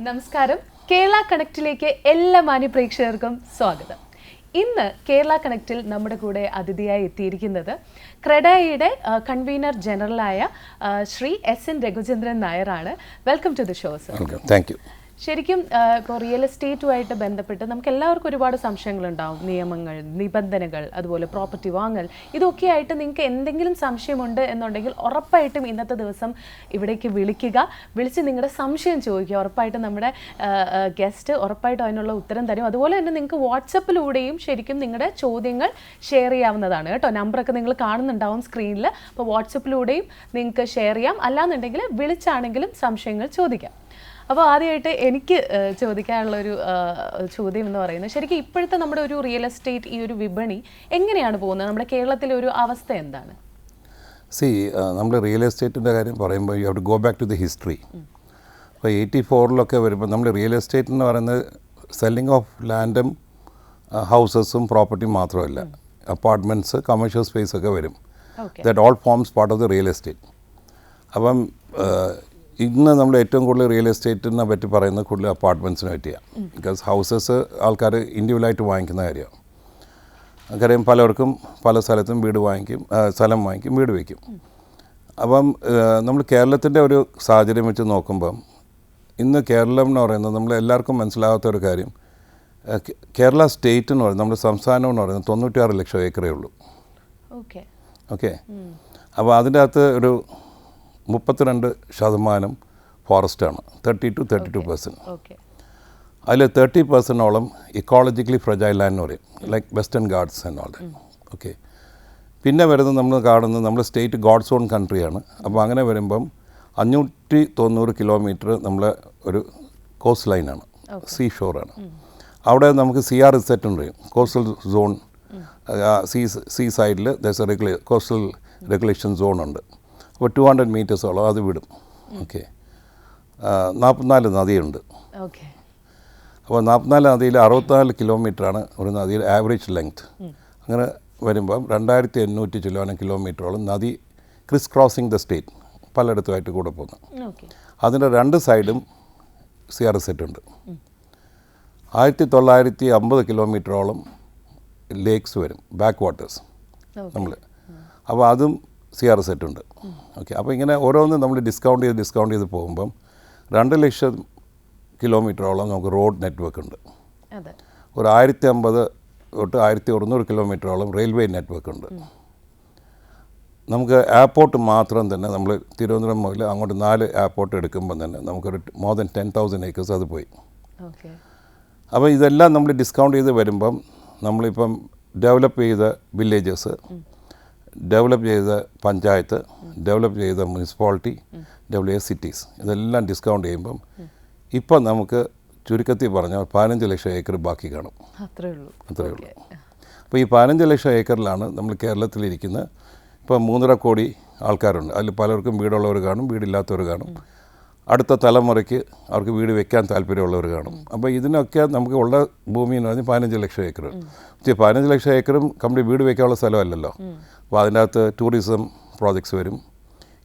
നമസ്കാരം. കേരള കണക്റ്റിലേക്ക് എല്ലാ മാന്യ പ്രേക്ഷകർക്കും സ്വാഗതം. ഇന്ന് കേരള കണക്റ്റിൽ നമ്മുടെ കൂടെ അതിഥിയായി എത്തിയിരിക്കുന്നത് ക്രെഡായിയുടെ കൺവീനർ ജനറലായ ശ്രീ എസ്.എൻ. രഘുചന്ദ്രൻ നായരാണ്. Welcome to the show sir. Thank you. ശരിക്കും ഇപ്പോൾ റിയൽ എസ്റ്റേറ്റുമായിട്ട് ബന്ധപ്പെട്ട് നമുക്ക് എല്ലാവർക്കും ഒരുപാട് സംശയങ്ങളുണ്ടാവും. നിയമങ്ങൾ, നിബന്ധനകൾ, അതുപോലെ പ്രോപ്പർട്ടി വാങ്ങൽ, ഇതൊക്കെ ആയിട്ട് നിങ്ങൾക്ക് എന്തെങ്കിലും സംശയമുണ്ട് എന്നുണ്ടെങ്കിൽ ഉറപ്പായിട്ടും ഇന്നത്തെ ദിവസം ഇവിടേക്ക് വിളിച്ച് നിങ്ങളുടെ സംശയം ചോദിക്കുക. ഉറപ്പായിട്ടും നമ്മുടെ ഗസ്റ്റ് ഉറപ്പായിട്ടും അതിനുള്ള ഉത്തരം തരും. അതുപോലെ തന്നെ നിങ്ങൾക്ക് വാട്സപ്പിലൂടെയും ശരിക്കും നിങ്ങളുടെ ചോദ്യങ്ങൾ ഷെയർ ചെയ്യാവുന്നതാണ് കേട്ടോ. നമ്പറൊക്കെ നിങ്ങൾ കാണുന്നുണ്ടാവും സ്ക്രീനിൽ. അപ്പോൾ വാട്സപ്പിലൂടെയും നിങ്ങൾക്ക് ഷെയർ ചെയ്യാം, അല്ലാന്നുണ്ടെങ്കിൽ വിളിച്ചാണെങ്കിലും സംശയങ്ങൾ ചോദിക്കാം. അപ്പോൾ ആദ്യമായിട്ട് എനിക്ക് ചോദിക്കാനുള്ളൊരു ചോദ്യം എന്ന് പറയുന്നത്, ശരിക്കും ഇപ്പോഴത്തെ നമ്മുടെ ഒരു റിയൽ എസ്റ്റേറ്റ് ഈ ഒരു വിപണി എങ്ങനെയാണ് പോകുന്നത്? നമ്മുടെ കേരളത്തിലെ ഒരു അവസ്ഥ എന്താണ്? നമ്മൾ റിയൽ എസ്റ്റേറ്റിൻ്റെ കാര്യം പറയുമ്പോൾ you have to go back to the history. അപ്പോൾ 84 വരുമ്പോൾ നമ്മൾ റിയൽ എസ്റ്റേറ്റ് എന്ന് പറയുന്നത് സെല്ലിംഗ് ഓഫ് ലാൻഡും ഹൗസസും പ്രോപ്പർട്ടിയും മാത്രമല്ല, അപ്പാർട്ട്മെൻറ്റ്സ്, കമേഴ്ഷ്യൽ സ്പേസ് ഒക്കെ വരും. That all forms part of the real estate. അപ്പം ഇന്ന് നമ്മൾ ഏറ്റവും കൂടുതൽ റിയൽ എസ്റ്റേറ്റിനെ പറ്റി പറയുന്നത് കൂടുതൽ അപ്പാർട്ട്മെൻറ്റ്സിനെ പറ്റിയാണ്. ബിക്കോസ് ഹൗസസ് ആൾക്കാർ ഇൻഡിവിജ്വലായിട്ട് വാങ്ങിക്കുന്ന കാര്യമാണ്. കാര്യം പലർക്കും പല സ്ഥലത്തും സ്ഥലം വാങ്ങിക്കും, വീട് വയ്ക്കും. അപ്പം നമ്മൾ കേരളത്തിൻ്റെ ഒരു സാഹചര്യം വെച്ച് നോക്കുമ്പം ഇന്ന് കേരളം എന്ന് പറയുന്നത് നമ്മൾ എല്ലാവർക്കും മനസ്സിലാകാത്ത ഒരു കാര്യം, കേരള സ്റ്റേറ്റ് എന്ന് പറയുന്നത്, നമ്മുടെ സംസ്ഥാനം എന്ന് പറയുന്നത് 96 ലക്ഷം ഏക്കറേ ഉള്ളൂ. ഓക്കെ. അപ്പോൾ അതിൻ്റെ അകത്ത് ഒരു 32% ഫോറസ്റ്റാണ്, 30 to 32%. അതിൽ 30%ഓളം ഇക്കോളജിക്കലി ഫ്രജൈൽ ലാൻഡ് എന്ന് പറയും, ലൈക്ക് വെസ്റ്റേൺ ഗാർഡ്സ് എന്നോളെ. ഓക്കെ. പിന്നെ വരുന്നത് നമ്മൾ കാണുന്നത് നമ്മുടെ സ്റ്റേറ്റ് ഗോഡ്സ് ഓൺ കൺട്രിയാണ്. അപ്പോൾ അങ്ങനെ വരുമ്പം 590 കിലോമീറ്റർ നമ്മൾ ഒരു കോസ്റ്റ് ലൈനാണ്, സീ ഷോറാണ്. അവിടെ നമുക്ക് CRZ ഉണ്ട്, കോസ്റ്റൽ സോൺ. സീ സൈഡിൽ കോസ്റ്റൽ റെഗുലേഷൻ സോൺ ഉണ്ട്. അപ്പോൾ 200 മീറ്റേഴ്സോളം അത് വിടും. ഓക്കെ. 44 നദിയുണ്ട്. അപ്പോൾ 44 നദിയിൽ 64 കിലോമീറ്ററാണ് ഒരു നദിയുടെ ആവറേജ് ലെങ്ത്. അങ്ങനെ വരുമ്പം 2800 കിലോമീറ്ററോളം നദി ക്രിസ് ക്രോസിങ് ദ സ്റ്റേറ്റ് പലയിടത്തുമായിട്ട് കൂടെ പോകുന്നു. അതിൻ്റെ 2 സൈഡും CRZ ഉണ്ട്. 1950 കിലോമീറ്ററോളം ലേക്സ് വരും, ബാക്ക് വാട്ടേഴ്സ് നമ്മൾ. അപ്പോൾ അതും CRZ ഉണ്ട്. ഓക്കെ. അപ്പോൾ ഇങ്ങനെ ഓരോന്നും നമ്മൾ ഡിസ്കൗണ്ട് ചെയ്ത് പോകുമ്പം 2 ലക്ഷം കിലോമീറ്ററോളം നമുക്ക് റോഡ് നെറ്റ്വർക്ക് ഉണ്ട്. ഒരു 1050 തൊട്ട് 1600 കിലോമീറ്ററോളം റെയിൽവേ നെറ്റ്വർക്ക് ഉണ്ട്. നമുക്ക് എയർപോർട്ട് മാത്രം തന്നെ നമ്മൾ തിരുവനന്തപുരം മുതൽ അങ്ങോട്ട് 4 എയർപോർട്ട് എടുക്കുമ്പം തന്നെ നമുക്കൊരു മോർ ദൻ 10,000 ഏക്കേഴ്സ് അത് പോയി. അപ്പോൾ ഇതെല്ലാം നമ്മൾ ഡിസ്കൗണ്ട് ചെയ്ത് വരുമ്പം നമ്മളിപ്പം ഡെവലപ്പ് ചെയ്ത വില്ലേജസ്, ഡെവലപ്പ് ചെയ്ത പഞ്ചായത്ത്, ഡെവലപ്പ് ചെയ്ത മുനിസിപ്പാലിറ്റി, ഡെവലപ്പ് ചെയ്ത സിറ്റീസ്, ഇതെല്ലാം ഡിസ്കൗണ്ട് ചെയ്യുമ്പം ഇപ്പം നമുക്ക് ചുരുക്കത്തിൽ പറഞ്ഞാൽ 15 ലക്ഷം ഏക്കർ ബാക്കി കാണും. അത്രേ ഉള്ളൂ. അപ്പോൾ ഈ 15 ലക്ഷം ഏക്കറിലാണ് നമ്മൾ കേരളത്തിലിരിക്കുന്ന ഇപ്പം 3.5 കോടി ആൾക്കാരുണ്ട്. അതിൽ പലർക്കും വീടുള്ളവർ കാണും, വീടില്ലാത്തവർ കാണും, അടുത്ത തലമുറയ്ക്ക് അവർക്ക് വീട് വെക്കാൻ താല്പര്യമുള്ളവർ കാണും. അപ്പോൾ ഇതിനൊക്കെ നമുക്ക് ഉള്ള ഭൂമി എന്ന് പറഞ്ഞാൽ 15 ലക്ഷം ഏക്കർ. 15 ലക്ഷം ഏക്കറും കംപ്ലീറ്റ് വീട് വയ്ക്കാനുള്ള സ്ഥലമല്ലല്ലോ. അപ്പോൾ അതിൻ്റെ അകത്ത് ടൂറിസം പ്രോജക്ട്സ് വരും,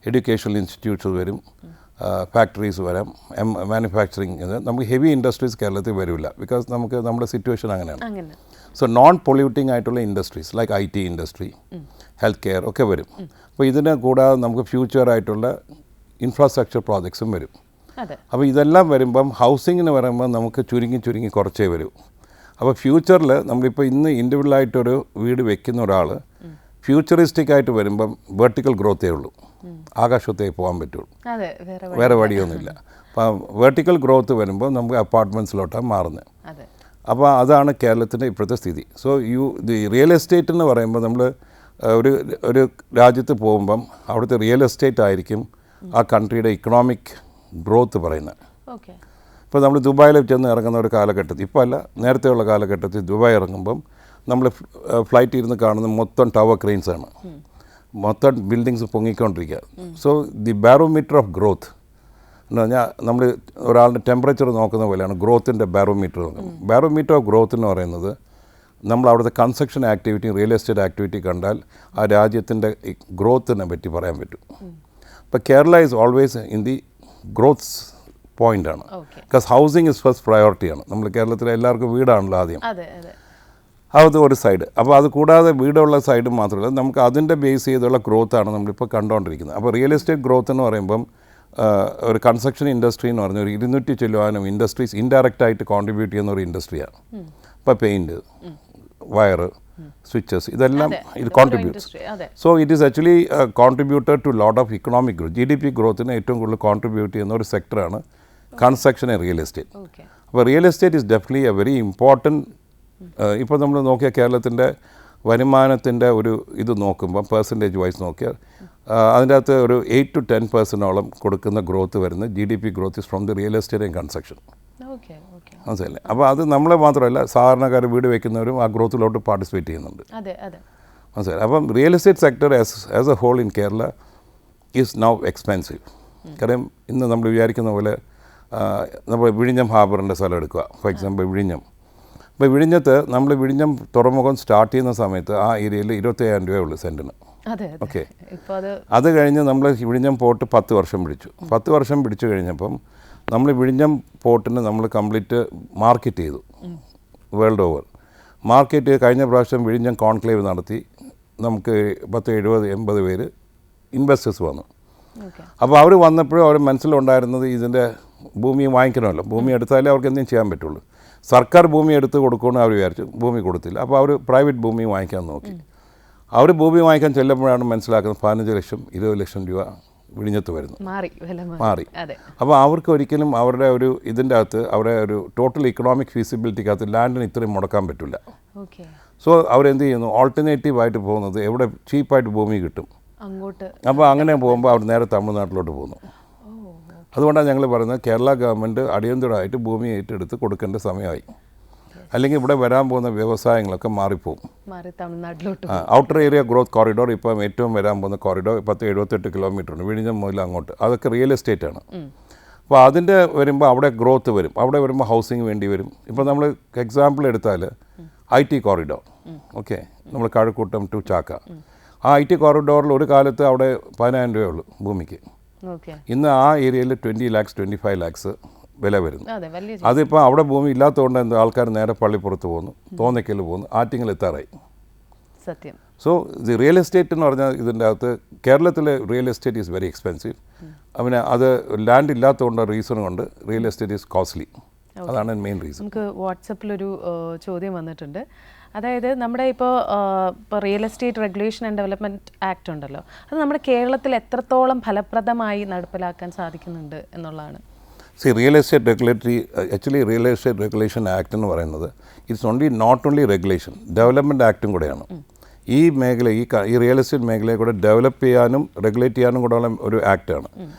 എഡ്യൂക്കേഷണൽ ഇൻസ്റ്റിറ്റ്യൂട്ട്സ് വരും, ഫാക്ടറീസ് വരാം, മാനുഫാക്ചറിങ്. നമുക്ക് ഹെവി ഇൻഡസ്ട്രീസ് കേരളത്തിൽ വരില്ല, ബിക്കോസ് നമുക്ക് നമ്മുടെ സിറ്റുവേഷൻ അങ്ങനെയാണ്. സോ നോൺ പൊല്യൂട്ടിംഗ് ആയിട്ടുള്ള industries like IT industry, health care ഒക്കെ വരും. അപ്പോൾ ഇതിനെ കൂടാതെ നമുക്ക് ഫ്യൂച്ചറായിട്ടുള്ള ഇൻഫ്രാസ്ട്രക്ചർ പ്രോജക്ട്സും വരും. അപ്പോൾ ഇതെല്ലാം വരുമ്പം ഹൗസിങ്ങിന് വരുമ്പം നമുക്ക് ചുരുങ്ങി കുറച്ചേ വരൂ. അപ്പോൾ ഫ്യൂച്ചറിൽ നമ്മളിപ്പോൾ ഇന്ന് ഇൻഡിവിജ്വലായിട്ടൊരു വീട് വെക്കുന്ന ഒരാൾ ഫ്യൂച്ചറിസ്റ്റിക് ആയിട്ട് വരുമ്പം വെർട്ടിക്കൽ ഗ്രോത്തേ ഉള്ളൂ, ആകാശത്തേക്ക് പോകാൻ പറ്റുള്ളൂ, വേറെ വഴിയൊന്നുമില്ല. അപ്പം വെർട്ടിക്കൽ ഗ്രോത്ത് വരുമ്പോൾ നമുക്ക് അപ്പാർട്ട്മെൻറ്റ്സിലോട്ടാണ് മാറുന്നത്. അപ്പോൾ അതാണ് കേരളത്തിൻ്റെ ഇപ്പോഴത്തെ സ്ഥിതി. സോ ദി റിയൽ എസ്റ്റേറ്റ് എന്ന് പറയുമ്പോൾ നമ്മൾ ഒരു രാജ്യത്ത് പോകുമ്പം അവിടുത്തെ റിയൽ എസ്റ്റേറ്റ് ആയിരിക്കും ആ കൺട്രിയുടെ ഇക്കണോമിക് ഗ്രോത്ത് പറയുന്നത്. ഇപ്പോൾ നമ്മൾ ദുബായിൽ ചെന്ന് ഇറങ്ങുന്ന ഒരു കാലഘട്ടത്തിൽ, ഇപ്പോൾ അല്ല നേരത്തെയുള്ള കാലഘട്ടത്തിൽ ദുബായ് ഇറങ്ങുമ്പം നമ്മൾ ഫ്ലൈറ്റിൽ ഇരുന്ന് കാണുന്ന മൊത്തം ടവർ ക്രെയിൻസാണ്, മൊത്തം ബിൽഡിങ്സ് പൊങ്ങിക്കൊണ്ടിരിക്കുക. So the barometer of growth എന്ന് പറഞ്ഞാൽ നമ്മൾ ഒരാളുടെ ടെമ്പറേച്ചർ നോക്കുന്ന പോലെയാണ് ഗ്രോത്തിൻ്റെ ബാരോമീറ്റർ നോക്കുന്നത്. ബാരോമീറ്റർ ഓഫ് ഗ്രോത്ത് എന്ന് പറയുന്നത് നമ്മൾ അവിടുത്തെ construction activity, real estate activity കണ്ടാൽ ആ രാജ്യത്തിൻ്റെ ഗ്രോത്തിനെ പറ്റി പറയാൻ പറ്റും. But Kerala is always in the growth പോയിൻ്റാണ്. Okay. Because housing is first പ്രയോറിറ്റിയാണ്. നമ്മൾ കേരളത്തിലെ എല്ലാവർക്കും വീടാണല്ലോ ആദ്യം. അതെ അതെ. അത് ഒരു സൈഡ്. അപ്പോൾ അത് കൂടാതെ വീടുള്ള സൈഡ് മാത്രമല്ല, നമുക്ക് അതിൻ്റെ ബേസ് ചെയ്തുള്ള ഗ്രോത്താണ് നമ്മളിപ്പോൾ കണ്ടുകൊണ്ടിരിക്കുന്നത്. അപ്പോൾ റിയൽ എസ്റ്റേറ്റ് ഗ്രോത്ത് എന്ന് പറയുമ്പം ഒരു കൺസ്ട്രക്ഷൻ ഇൻഡസ്ട്രി എന്ന് പറഞ്ഞ ഒരു 200 ചില്ലുവാനും ഇൻഡസ്ട്രീസ് ഇൻഡയറക്റ്റായിട്ട് കോൺട്രിബ്യൂട്ട് ചെയ്യുന്ന ഒരു ഇൻഡസ്ട്രിയാണ്. ഇപ്പോൾ പെയിൻറ്റ്, വയർ, സ്വിച്ചസ്, ഇതെല്ലാം ഇത് contributes. So it is actually contributor to lot of economic growth. GDP ഗ്രോത്തിന് ഏറ്റവും കൂടുതൽ കോൺട്രിബ്യൂട്ട് ചെയ്യുന്ന ഒരു സെക്ടറാണ് കൺസ്ട്രക്ഷൻ ആൻഡ് റിയൽ എസ്റ്റേറ്റ്. അപ്പോൾ real estate is definitely a very important. ഇപ്പോൾ നമ്മൾ നോക്കിയാൽ കേരളത്തിൻ്റെ വരുമാനത്തിൻ്റെ ഒരു ഇത് നോക്കുമ്പോൾ പെർസെൻറ്റേജ് വൈസ് നോക്കിയാൽ അതിൻ്റെ അകത്ത് ഒരു 8 to 10% കൊടുക്കുന്ന ഗ്രോത്ത് വരുന്ന GDP growth is from the real estate and construction. മനസ്സിലല്ലേ? അപ്പോൾ അത് നമ്മളെ മാത്രമല്ല, സാധാരണക്കാർ വീട് വയ്ക്കുന്നവരും ആ ഗ്രോത്തിലോട്ട് പാർട്ടിസിപ്പേറ്റ് ചെയ്യുന്നുണ്ട്. മനസ്സിലായി? അപ്പം real estate sector as a whole in Kerala is now expensive. കാര്യം ഇന്ന് നമ്മൾ വിചാരിക്കുന്ന പോലെ നമ്മൾ വിഴിഞ്ഞം ഹാർബറിൻ്റെ സ്ഥലം എടുക്കുക, ഫോർ എക്സാമ്പിൾ വിഴിഞ്ഞം. ഇപ്പോൾ വിഴിഞ്ഞത്ത് നമ്മൾ വിഴിഞ്ഞം തുറമുഖം സ്റ്റാർട്ട് ചെയ്യുന്ന സമയത്ത് ആ ഏരിയയിൽ 27,000 രൂപയുള്ളൂ സെൻറ്റിന്. ഓക്കെ. അത് കഴിഞ്ഞ് നമ്മൾ വിഴിഞ്ഞം പോർട്ട് 10 വർഷം പിടിച്ചു. 10 വർഷം പിടിച്ചു കഴിഞ്ഞപ്പം നമ്മൾ വിഴിഞ്ഞം പോർട്ടിന് നമ്മൾ കംപ്ലീറ്റ് മാർക്കറ്റ് ചെയ്തു വേൾഡ് ഓവർ. മാർക്കറ്റ് കഴിഞ്ഞ പ്രാവശ്യം വിഴിഞ്ഞം കോൺക്ലേവ് നടത്തി. നമുക്ക് 70-80 പേര് ഇൻവെസ്റ്റേഴ്സ് വന്നു. അപ്പോൾ അവർ വന്നപ്പോഴും അവർ മനസ്സിലുണ്ടായിരുന്നത് ഇതിൻ്റെ ഭൂമി വാങ്ങിക്കണമല്ലോ, ഭൂമി എടുത്താലേ അവർക്ക് എന്തെങ്കിലും ചെയ്യാൻ പറ്റുള്ളൂ. സർക്കാർ ഭൂമി എടുത്ത് കൊടുക്കുമെന്ന് അവർ വിചാരിച്ചു. ഭൂമി കൊടുത്തില്ല. അപ്പോൾ അവർ പ്രൈവറ്റ് ഭൂമി വാങ്ങിക്കാൻ നോക്കി. അവർ ഭൂമി വാങ്ങിക്കാൻ ചെല്ലുമ്പോഴാണ് മനസ്സിലാക്കുന്നത് 15 ലക്ഷം 20 ലക്ഷം രൂപ വിഴിഞ്ഞത്ത് വരുന്നു. മാറി. അപ്പോൾ അവർക്ക് ഒരിക്കലും അവരുടെ ഒരു ഇതിൻ്റെ അകത്ത് അവരുടെ ഒരു ടോട്ടൽ ഇക്കണോമിക് ഫീസിബിലിറ്റിക്കകത്ത് ലാൻഡിന് ഇത്രയും മുടക്കാൻ പറ്റില്ല. സോ അവരെന്ത് ചെയ്യുന്നു, ഓൾട്ടർനേറ്റീവായിട്ട് പോകുന്നത് എവിടെ ചീപ്പായിട്ട് ഭൂമി കിട്ടും അപ്പോൾ അങ്ങനെ പോകുമ്പോൾ അവർ നേരെ തമിഴ്നാട്ടിലോട്ട് പോകുന്നു. അതുകൊണ്ടാണ് ഞങ്ങൾ പറയുന്നത് കേരള ഗവൺമെൻറ് അടിയന്തരമായിട്ട് ഭൂമി ഏറ്റെടുത്ത് കൊടുക്കേണ്ട സമയമായി. അല്ലെങ്കിൽ ഇവിടെ വരാൻ പോകുന്ന വ്യവസായങ്ങളൊക്കെ മാറിപ്പോകും. ഔട്ടർ ഏരിയ ഗ്രോത്ത് കോറിഡോർ ഇപ്പം ഏറ്റവും വരാൻ പോകുന്ന കോറിഡോർ 78 കിലോമീറ്ററുണ്ട് വിഴിഞ്ഞം മുതൽ അങ്ങോട്ട്. അതൊക്കെ റിയൽ എസ്റ്റേറ്റാണ്. അപ്പോൾ അതിൻ്റെ വരുമ്പോൾ അവിടെ ഗ്രോത്ത് വരും. അവിടെ വരുമ്പോൾ ഹൗസിംഗ് വേണ്ടി വരും. ഇപ്പോൾ നമ്മൾ എക്സാമ്പിൾ എടുത്താൽ IT കോറിഡോർ, ഓക്കെ, നമ്മൾ കഴക്കൂട്ടം ടു ചാക്ക, ആ IT കോറിഡോറിൽ ഒരു കാലത്ത് അവിടെ 10,000 രൂപയുള്ളൂ ഭൂമിക്ക്. ഇന്ന് ആ ഏരിയയിൽ 20 lakhs 25 lakhs വില വരുന്നു. അതിപ്പോൾ അവിടെ ഭൂമി ഇല്ലാത്തതുകൊണ്ട് എന്താ ആൾക്കാർ നേരെ പള്ളിപ്പുറത്ത് പോകുന്നു, തോന്നയ്ക്കൽ പോകുന്നു, ആറ്റിങ്ങൽ എത്താറായി. സോ ദി റിയൽ എസ്റ്റേറ്റ് എന്ന് പറഞ്ഞാൽ ഇതിൻ്റെ അകത്ത് കേരളത്തിലെ real estate is very expensive. പിന്നെ അത് ലാൻഡ് ഇല്ലാത്തതുകൊണ്ട് റീസൺ കൊണ്ട് റിയൽ എസ്റ്റേറ്റ് ഈസ് കോസ്റ്റ്ലി. അതാണ് മെയിൻ റീസൺ. നമുക്ക് വാട്സപ്പിലൊരു ചോദ്യം വന്നിട്ടുണ്ട്. അതായത് നമ്മുടെ ഇപ്പോൾ real estate regulation and development act ഉണ്ടല്ലോ, അത് നമ്മുടെ കേരളത്തിൽ എത്രത്തോളം ഫലപ്രദമായി നടപ്പിലാക്കാൻ സാധിക്കുന്നുണ്ട് എന്നുള്ളതാണ്. Real estate real estate regulation act എന്ന് പറയുന്നത് it's not only regulation, development ആക്റ്റും കൂടെയാണ്. ഈ മേഖല ഈ റിയൽ എസ്റ്റേറ്റ് മേഖലയെ കൂടെ ഡെവലപ്പ് ചെയ്യാനും റെഗുലേറ്റ് ചെയ്യാനും കൂടെയുള്ള ഒരു ആക്റ്റാണ്.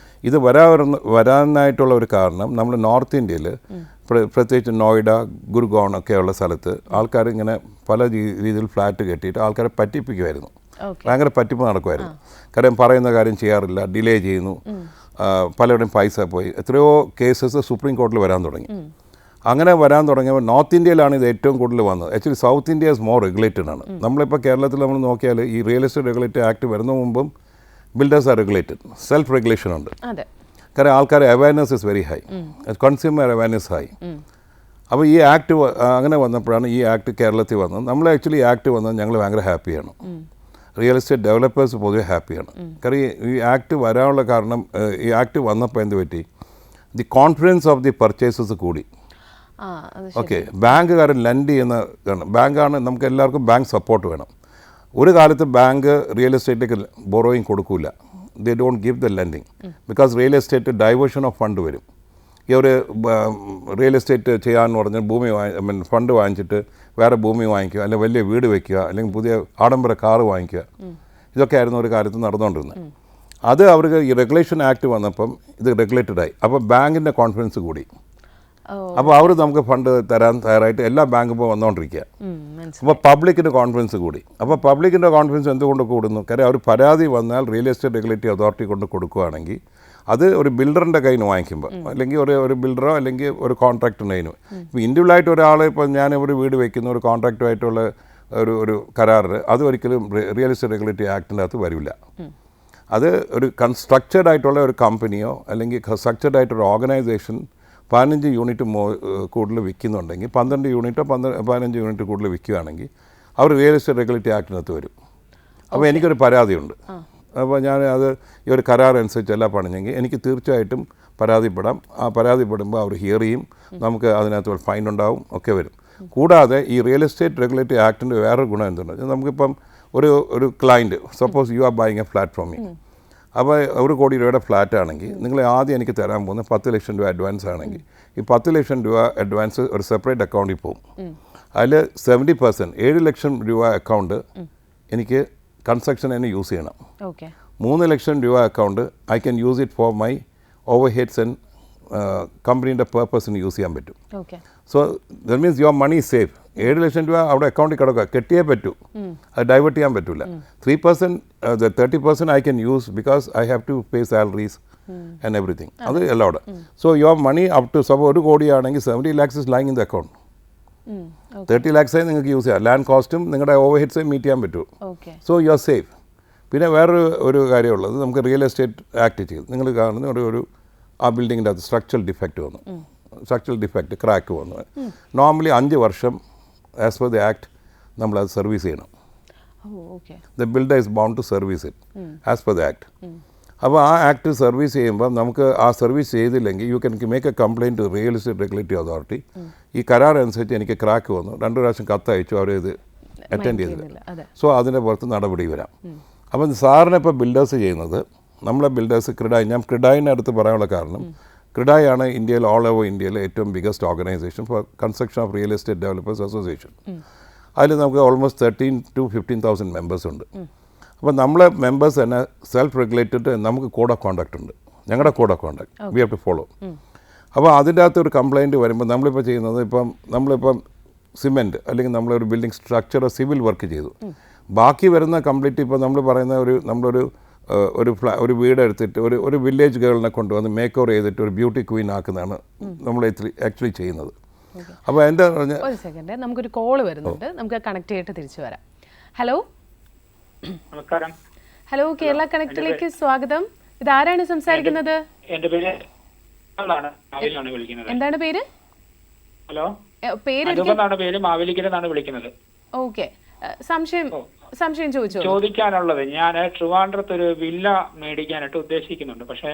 ഇത് വരാനായിട്ടുള്ള ഒരു കാരണം നമ്മൾ നോർത്ത് ഇന്ത്യയിൽ പ്രത്യേകിച്ച് നോയിഡ, ഗുർഗോൺ ഒക്കെയുള്ള സ്ഥലത്ത് ആൾക്കാർ ഇങ്ങനെ പല രീതിയിൽ ഫ്ലാറ്റ് കെട്ടിയിട്ട് ആൾക്കാരെ പറ്റിപ്പിക്കുമായിരുന്നു. ഭയങ്കര പറ്റിപ്പ് നടക്കുമായിരുന്നു. കാര്യം പറയുന്ന കാര്യം ചെയ്യാറില്ല, ഡിലേ ചെയ്യുന്നു, പലരുടെയും പൈസ പോയി. എത്രയോ കേസസ് സുപ്രീം കോടതിയിൽ വരാൻ തുടങ്ങി. അങ്ങനെ വരാൻ തുടങ്ങിയപ്പോൾ നോർത്ത് ഇന്ത്യയിലാണ് ഇത് ഏറ്റവും കൂടുതൽ വന്നത്. Actually south India is more regulated ആണ്. നമ്മളിപ്പോൾ കേരളത്തിൽ നമ്മൾ നോക്കിയാൽ ഈ റിയൽ എസ്റ്റേറ്റ് റെഗുലേറ്റഡ് ആക്ട് വരുന്ന മുമ്പും builders are regulated, self regulation ഉണ്ട്. കാരണം ആൾക്കാർ awareness is very high, consumer awareness high. അപ്പോൾ ഈ ആക്ട് അങ്ങനെ വന്നപ്പോഴാണ് ഈ ആക്ട് കേരളത്തിൽ വന്നത്. നമ്മൾ ആക്ച്വലി ഈ ആക്ട് വന്നത് ഞങ്ങൾ ഭയങ്കര ഹാപ്പിയാണ്. റിയൽ എസ്റ്റേറ്റ് ഡെവലപ്പേഴ്സ് പൊതുവെ ഹാപ്പിയാണ്. കാരണം ഈ ആക്ട് വരാനുള്ള കാരണം ഈ ആക്ട് വന്നപ്പോൾ എന്ത് പറ്റി, the confidence of the purchases കൂടി. ഓക്കെ, ബാങ്കുകാരൻ ലെൻഡ് ചെയ്യുന്ന ബാങ്കാണ്, നമുക്ക് എല്ലാവർക്കും ബാങ്ക് സപ്പോർട്ട് വേണം. ഒരു കാലത്ത് ബാങ്ക് റിയൽ എസ്റ്റേറ്റിലേക്ക് ബോറോയിങ് കൊടുക്കില്ല. They don't give the lending because real estate diversion of fund വരും. ഈ ഒരു റിയൽ എസ്റ്റേറ്റ് ചെയ്യാമെന്ന് പറഞ്ഞാൽ ഫണ്ട് വാങ്ങിച്ചിട്ട് വേറെ ഭൂമി വാങ്ങിക്കുക, അല്ലെങ്കിൽ വലിയ വീട് വയ്ക്കുക, അല്ലെങ്കിൽ പുതിയ ആഡംബര കാറ് വാങ്ങിക്കുക, ഇതൊക്കെ ആയിരുന്നു ഒരു കാലത്ത് നടന്നുകൊണ്ടിരുന്നത്. അത് അവർക്ക് ഈ റെഗുലേഷൻ ആക്ട് വന്നപ്പം ഇത് റെഗുലേറ്റഡായി. അപ്പോൾ ബാങ്കിൻ്റെ കോൺഫിഡൻസ് കൂടി. അപ്പോൾ അവർ നമുക്ക് ഫണ്ട് തരാൻ തയ്യാറായിട്ട് എല്ലാ ബാങ്കും ഇപ്പോൾ വന്നുകൊണ്ടിരിക്കുക. അപ്പോൾ പബ്ലിക്കിൻ്റെ കോൺഫിഡൻസ് കൂടി. അപ്പോൾ പബ്ലിക്കിൻ്റെ കോൺഫിഡൻസ് എന്തുകൊണ്ട് കൂടുന്നു? കാര്യം അവർ പരാതി വന്നാൽ റിയൽ എസ്റ്റേറ്റ് റെഗുലേറ്ററി അതോറിറ്റി കൊണ്ട് കൊടുക്കുകയാണെങ്കിൽ അത് ഒരു ബിൽഡറിൻ്റെ കയ്യിൽ നിന്ന് വാങ്ങിക്കുമ്പോൾ, അല്ലെങ്കിൽ ഒരു ബിൽഡറോ അല്ലെങ്കിൽ ഒരു കോൺട്രാക്ടറിൻ്റെ കയ്യിൽ നിന്ന്. ഇപ്പോൾ ഇൻഡിവിജ്വലായിട്ട് ഒരാൾ, ഇപ്പോൾ ഞാൻ ഒരു വീട് വയ്ക്കുന്ന ഒരു കോൺട്രാക്റ്റുമായിട്ടുള്ള ഒരു കരാറ്, അത് ഒരിക്കലും റിയൽ എസ്റ്റേറ്റ് റെഗുലേറ്ററി ആക്ടിൻ്റെ അകത്ത് വരില്ല. അത് ഒരു സ്ട്രക്ചേർഡ് ആയിട്ടുള്ള ഒരു കമ്പനിയോ അല്ലെങ്കിൽ സ്ട്രക്ചേർഡ് ആയിട്ടൊരു ഓർഗനൈസേഷൻ 15 യൂണിറ്റ് കൂടുതൽ വിൽക്കുന്നുണ്ടെങ്കിൽ 12 യൂണിറ്റോ 15 യൂണിറ്റ് കൂടുതൽ വിൽക്കുകയാണെങ്കിൽ അവർ റിയൽ എസ്റ്റേറ്റ് റെഗുലേറ്ററി ആക്ടിനകത്ത് വരും. അപ്പോൾ എനിക്കൊരു പരാതിയുണ്ട്. അപ്പോൾ ഞാൻ അത് ഈ ഒരു കരാർ അനുസരിച്ചല്ല പണിഞ്ഞെങ്കിൽ എനിക്ക് തീർച്ചയായിട്ടും പരാതിപ്പെടാം. ആ പരാതിപ്പെടുമ്പോൾ അവർ ഹിയർ ചെയ്യും, നമുക്ക് അതിനകത്ത് ഒരു ഫൈൻ ഉണ്ടാവും, ഒക്കെ വരും. കൂടാതെ ഈ റിയൽ എസ്റ്റേറ്റ് റെഗുലേറ്ററി ആക്ടിൻ്റെ വേറൊരു ഗുണം എന്തുണ്ട്, നമുക്കിപ്പം ഒരു client suppose you are buying A flat from me. അപ്പോൾ 1 കോടി രൂപയുടെ ഫ്ലാറ്റ് ആണെങ്കിൽ നിങ്ങൾ ആദ്യം എനിക്ക് തരാൻ പോകുന്ന 10 ലക്ഷം രൂപ അഡ്വാൻസ് ആണെങ്കിൽ ഈ 10 ലക്ഷം രൂപ അഡ്വാൻസ് ഒരു സെപ്പറേറ്റ് അക്കൗണ്ടിൽ പോകും. അതിൽ 70% 7 ലക്ഷം രൂപ അക്കൗണ്ട് എനിക്ക് കൺസ്ട്രക്ഷൻ തന്നെ യൂസ് ചെയ്യണം. 3 ലക്ഷം രൂപ account I can use it for my overheads and കമ്പനീൻ്റെ പേർപ്പസിന് യൂസ് ചെയ്യാൻ പറ്റും. So that means your money safe. 7 ലക്ഷം രൂപ അവിടെ അക്കൗണ്ടിൽ കിടക്കുക, കെട്ടിയേ പറ്റൂ, അത് ഡൈവേർട്ട് ചെയ്യാൻ പറ്റില്ല. 3% 30% I can use because I have to pay salaries and everything. അത് എല്ലാം. So your money up to suppose 1 കോടിയാണെങ്കിൽ 70 lakhs is lying in the account. 30 lakhs നിങ്ങൾക്ക് യൂസ് ചെയ്യാം. ലാൻഡ് കോസ്റ്റും നിങ്ങളുടെ ഓവർ ഹെഡ്സും മീറ്റ് ചെയ്യാൻ പറ്റും. So you are safe. പിന്നെ വേറൊരു കാര്യമുള്ളത്, നമുക്ക് റിയൽ എസ്റ്റേറ്റ് ആക്ട് ചെയ്ത് നിങ്ങൾ കാണുന്ന ഒരു ആ ബിൽഡിങ്ങിൻ്റെ അകത്ത് സ്ട്രക്ചറൽ ഡിഫക്റ്റ് വന്നു, സ്ട്രക്ചറൽ ഡിഫക്റ്റ് ക്രാക്ക് വന്നു. നോർമലി 5 വർഷം ആസ് പെർ ദി ആക്ട് നമ്മളത് സർവീസ് ചെയ്യണം. The builder is bound to service it as per the act. അപ്പോൾ ആ ആക്ട് സർവീസ് ചെയ്യുമ്പോൾ നമുക്ക് ആ സർവീസ് ചെയ്തില്ലെങ്കിൽ you can make a complaint to real estate regulatory authority. ഈ കരാർ അനുസരിച്ച് എനിക്ക് ക്രാക്ക് വന്നു, 2 പ്രാവശ്യം കത്തയച്ചു, അവരിത് അറ്റൻഡ് ചെയ്തില്ല. സോ അതിൻ്റെ പുറത്ത് നടപടി വരാം. അപ്പം സാറിനെ ഇപ്പോൾ ബിൽഡേഴ്സ് ചെയ്യുന്നത്, നമ്മളെ ബിൽഡേഴ്സ് ക്രിഡായി, ഞാൻ ക്രിഡായിൻ്റെ അടുത്ത് പറയാനുള്ള കാരണം ക്രിഡായി ആണ് ഇന്ത്യയിൽ ഓൾ ഓവർ ഇന്ത്യയിലെ ഏറ്റവും biggest organisation for construction of real estate developers association. അതിൽ നമുക്ക് ഓൾമോസ്റ്റ് 13,000 to 15,000 മെമ്പേഴ്സ് ഉണ്ട്. അപ്പോൾ നമ്മളെ മെമ്പേഴ്സ് തന്നെ സെൽഫ് റെഗുലേറ്റഡ്, നമുക്ക് കോഡ് ഓഫ് കോണ്ടക്ട് ഉണ്ട്, ഞങ്ങളുടെ code of conduct we have to follow. അപ്പോൾ അതിൻ്റെ അകത്ത് ഒരു കംപ്ലയിൻറ്റ് വരുമ്പോൾ നമ്മളിപ്പോൾ ചെയ്യുന്നത്, നമ്മളിപ്പം സിമെൻറ്റ് അല്ലെങ്കിൽ നമ്മളൊരു ബിൽഡിംഗ് സ്ട്രക്ചർ സിവിൽ വർക്ക് ചെയ്തു, ബാക്കി വരുന്ന കംപ്ലീറ്റ് ഇപ്പോൾ നമ്മൾ പറയുന്ന ഒരു വീട് എടുത്തിട്ട് ഒരു വില്ലേജ് ഗേളിനെ കൊണ്ടുവന്ന് മേക്ക് ഓവർ ചെയ്തിട്ട് ഒരു ബ്യൂട്ടി ക്വീൻ ആക്കുന്നതാണ് നമ്മൾ ആക്ച്വലി ചെയ്യുന്നത്. അപ്പോൾ എൻ്റെ ഒരു സെക്കൻഡ്, നമുക്കൊരു കോൾ വരുന്നുണ്ട്, നമുക്ക് കണക്ട് ചെയ്തിട്ട് തിരിച്ചു വരാം. ഹലോ നമസ്കാരം. ഹലോ, കേരള കണക്റ്റിലേക്ക് സ്വാഗതം. ഇതാരാണ് സംസാരിക്കുന്നത്? എന്റെ പേര് വിളിക്കുന്നത്. എന്താണ് പേര്? ഹലോ, പേര് മാവേലിക്കരന്നാണ് വിളിക്കുന്നത്. ഓക്കെ, സംശയം ചോദിക്കാനുള്ളത്, ഞാൻ ട്രിവാൻഡ്രത്ത് ഒരു വില്ല മേടിക്കാനായിട്ട് ഉദ്ദേശിക്കുന്നുണ്ട്. പക്ഷെ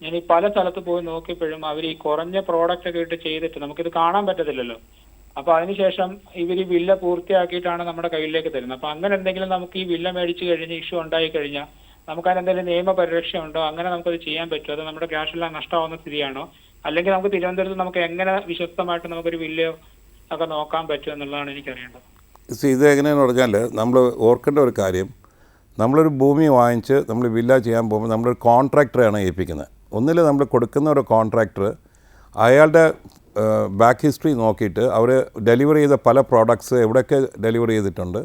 ഞാൻ ഈ പല സ്ഥലത്ത് പോയി നോക്കിയപ്പോഴും അവർ ഈ കുറഞ്ഞ പ്രോഡക്റ്റ് ഒക്കെ ഇട്ട് ചെയ്തിട്ട് നമുക്കിത് കാണാൻ പറ്റത്തില്ലല്ലോ. അപ്പൊ അതിനുശേഷം ഇവർ ഈ വില്ല പൂർത്തിയാക്കിയിട്ടാണ് നമ്മുടെ കയ്യിലേക്ക് തരുന്നത്. അപ്പൊ അങ്ങനെ എന്തെങ്കിലും നമുക്ക് ഈ വില്ല മേടിച്ചു കഴിഞ്ഞ് ഇഷ്യൂ ഉണ്ടായി കഴിഞ്ഞാൽ നമുക്ക് അതിനെന്തെങ്കിലും നിയമപരിരക്ഷ ഉണ്ടോ? അങ്ങനെ നമുക്കത് ചെയ്യാൻ പറ്റുമോ? അത് നമ്മുടെ ക്യാഷ് എല്ലാം നഷ്ടമാവുന്ന സ്ഥിതിയാണോ? അല്ലെങ്കിൽ നമുക്ക് തിരുവനന്തപുരത്ത് നമുക്ക് എങ്ങനെ വിശ്വസ്തമായിട്ട് നമുക്കൊരു വില്ലയോ ഒക്കെ നോക്കാൻ പറ്റുമോ എന്നുള്ളതാണ് എനിക്കറിയേണ്ടത്. ഇത് എങ്ങനെയാണെന്ന് പറഞ്ഞാൽ, നമ്മൾ ഓർക്കേണ്ട ഒരു കാര്യം, നമ്മളൊരു ഭൂമി വാങ്ങിച്ച് നമ്മൾ വില്ല ചെയ്യാൻ പോകുമ്പോൾ നമ്മളൊരു കോൺട്രാക്ടറെയാണ് ഏൽപ്പിക്കുന്നത്. ഒന്നിൽ നമ്മൾ കൊടുക്കുന്ന ഒരു കോൺട്രാക്ടർ അയാളുടെ ബാക്ക് ഹിസ്റ്ററി നോക്കിയിട്ട് അവർ ഡെലിവർ ചെയ്ത പല പ്രോഡക്ട്സ് എവിടെയൊക്കെ ഡെലിവർ ചെയ്തിട്ടുണ്ട്,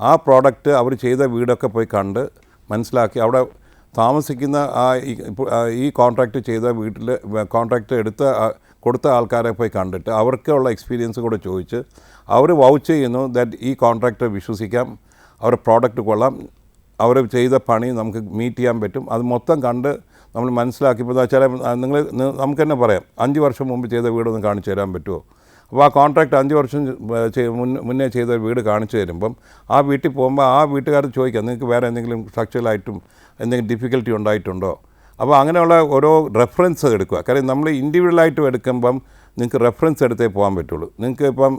ആ പ്രോഡക്റ്റ് അവർ ചെയ്ത വീടൊക്കെ പോയി കണ്ട് മനസ്സിലാക്കി അവിടെ താമസിക്കുന്ന ഈ കോൺട്രാക്റ്റ് ചെയ്ത വീട്ടിൽ കോൺട്രാക്റ്റ് കൊടുത്ത ആൾക്കാരെ പോയി കണ്ടിട്ട് അവർക്കുള്ള എക്സ്പീരിയൻസ് കൂടെ ചോദിച്ച് അവർ വൗച്ച് ചെയ്യുന്നു ദാറ്റ് ഈ കോൺട്രാക്ടറെ വിശ്വസിക്കാം, അവരുടെ പ്രോഡക്റ്റ് കൊള്ളാം, അവർ ചെയ്ത പണി നമുക്ക് മീറ്റ് ചെയ്യാൻ പറ്റും. അത് മൊത്തം കണ്ട് നമ്മൾ മനസ്സിലാക്കിയപ്പോൾ ചില നമുക്ക് തന്നെ പറയാം, 5 വർഷം മുമ്പ് ചെയ്ത വീടൊന്ന് കാണിച്ചു തരാൻ പറ്റുമോ? അപ്പോൾ ആ കോൺട്രാക്ട് 5 വർഷം മുന്നേ ചെയ്ത വീട് കാണിച്ചു തരുമ്പം ആ വീട്ടിൽ പോകുമ്പോൾ ആ വീട്ടുകാർ ചോദിക്കാം, നിങ്ങൾക്ക് വേറെ എന്തെങ്കിലും സ്ട്രക്ചറലായിട്ടും എന്തെങ്കിലും ഡിഫിക്കൽട്ടി ഉണ്ടായിട്ടുണ്ടോ? അപ്പോൾ അങ്ങനെയുള്ള ഓരോ റെഫറൻസ് എടുക്കുക. കാര്യം നമ്മൾ ഇൻഡിവിജ്വലായിട്ടും എടുക്കുമ്പം നിങ്ങൾക്ക് റെഫറൻസ് എടുത്തേ പോകാൻ പറ്റുള്ളൂ. നിങ്ങൾക്ക് ഇപ്പം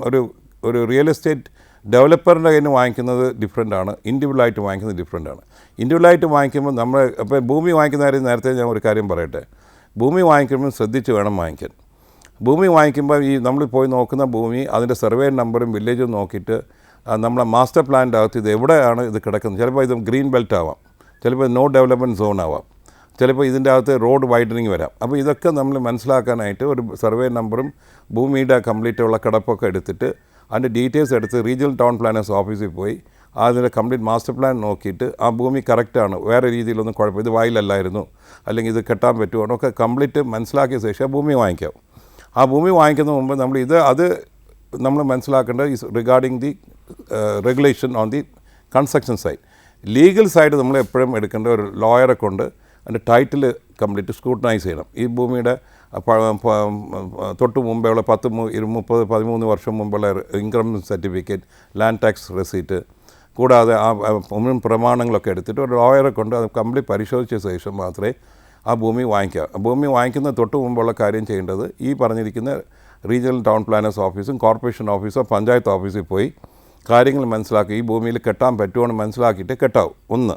ഒരു റിയൽ എസ്റ്റേറ്റ് ഡെവലപ്പറിൻ്റെ കയ്യിൽ നിന്ന് വാങ്ങിക്കുന്നത് ഡിഫറെൻ്റാണ്, ഇൻഡിവിജ്വലായിട്ട് വാങ്ങിക്കുന്നത് ഡിഫറെൻ്റാണ്. ഇൻഡിവിജ്വലായിട്ട് വാങ്ങിക്കുമ്പോൾ നമ്മൾ ഇപ്പോൾ ഭൂമി വാങ്ങിക്കുന്ന കാര്യം നേരത്തെ ഞാൻ ഒരു കാര്യം പറയട്ടെ, ഭൂമി വാങ്ങിക്കുമ്പോൾ ശ്രദ്ധിച്ച് വേണം വാങ്ങിക്കാൻ. ഭൂമി വാങ്ങിക്കുമ്പോൾ നമ്മൾ പോയി നോക്കുന്ന ഭൂമി അതിൻ്റെ സർവേ നമ്പറും വില്ലേജും നോക്കിയിട്ട് നമ്മളെ മാസ്റ്റർ പ്ലാനിൻ്റെ അകത്ത് ഇത് എവിടെയാണ് ഇത് കിടക്കുന്നത്. ചിലപ്പോൾ ഇത് ഗ്രീൻ ബെൽറ്റ് ആവാം, ചിലപ്പോൾ നോ ഡെവലപ്മെൻറ്റ് സോൺ ആവാം, ചിലപ്പോൾ ഇതിൻ്റെ അകത്ത് റോഡ് വൈഡനിങ് വരാം. അപ്പോൾ ഇതൊക്കെ നമ്മൾ മനസ്സിലാക്കാനായിട്ട് ഒരു സർവേ നമ്പറും ഭൂമിയുടെ കംപ്ലീറ്റ് ഉള്ള കിടപ്പൊക്കെ എടുത്തിട്ട് അതിൻ്റെ ഡീറ്റെയിൽസ് എടുത്ത് റീജിയണൽ ടൗൺ പ്ലാനേഴ്സ് ഓഫീസിൽ പോയി അതിൻ്റെ കംപ്ലീറ്റ് മാസ്റ്റർ പ്ലാൻ നോക്കിയിട്ട് ആ ഭൂമി കറക്റ്റാണ്, വേറെ രീതിയിലൊന്നും കുഴപ്പം, ഇത് വയലല്ലായിരുന്നു, അല്ലെങ്കിൽ ഇത് കെട്ടാൻ പറ്റുമോ എന്നൊക്കെ കംപ്ലീറ്റ് മനസ്സിലാക്കിയ ശേഷം ഭൂമി വാങ്ങിക്കാം. ആ ഭൂമി വാങ്ങിക്കുന്ന മുമ്പ് നമ്മൾ മനസ്സിലാക്കേണ്ടത് is regarding the regulation on the construction side. Legal side നമ്മൾ എപ്പോഴും എടുക്കേണ്ട ഒരു ലോയറെ കൊണ്ട് അതിൻ്റെ ടൈറ്റിൽ കംപ്ലീറ്റ് സ്ക്രൂട്ടനൈസ് ചെയ്യണം. ഈ ഭൂമിയുടെ തൊട്ട് മുമ്പേയുള്ള 30-13 വർഷം മുമ്പുള്ള income certificate, land tax receipt, കൂടാതെ ആ പ്രമാണങ്ങളൊക്കെ എടുത്തിട്ട് ഒരു ലോയറെ കൊണ്ട് അത് കംപ്ലീറ്റ് പരിശോധിച്ച ശേഷം മാത്രമേ ആ ഭൂമി വാങ്ങിക്കുക. ഭൂമി വാങ്ങിക്കുന്ന തൊട്ട് മുമ്പുള്ള കാര്യം ചെയ്യേണ്ടത് ഈ പറഞ്ഞിരിക്കുന്ന റീജിയണൽ ടൗൺ പ്ലാനേഴ്സ് ഓഫീസും കോർപ്പറേഷൻ ഓഫീസോ പഞ്ചായത്ത് ഓഫീസിൽ പോയി കാര്യങ്ങൾ മനസ്സിലാക്കി ഈ ഭൂമിയിൽ കെട്ടാൻ പറ്റുമോ എന്ന് മനസ്സിലാക്കിയിട്ട് കെട്ടാവും. ഒന്ന്.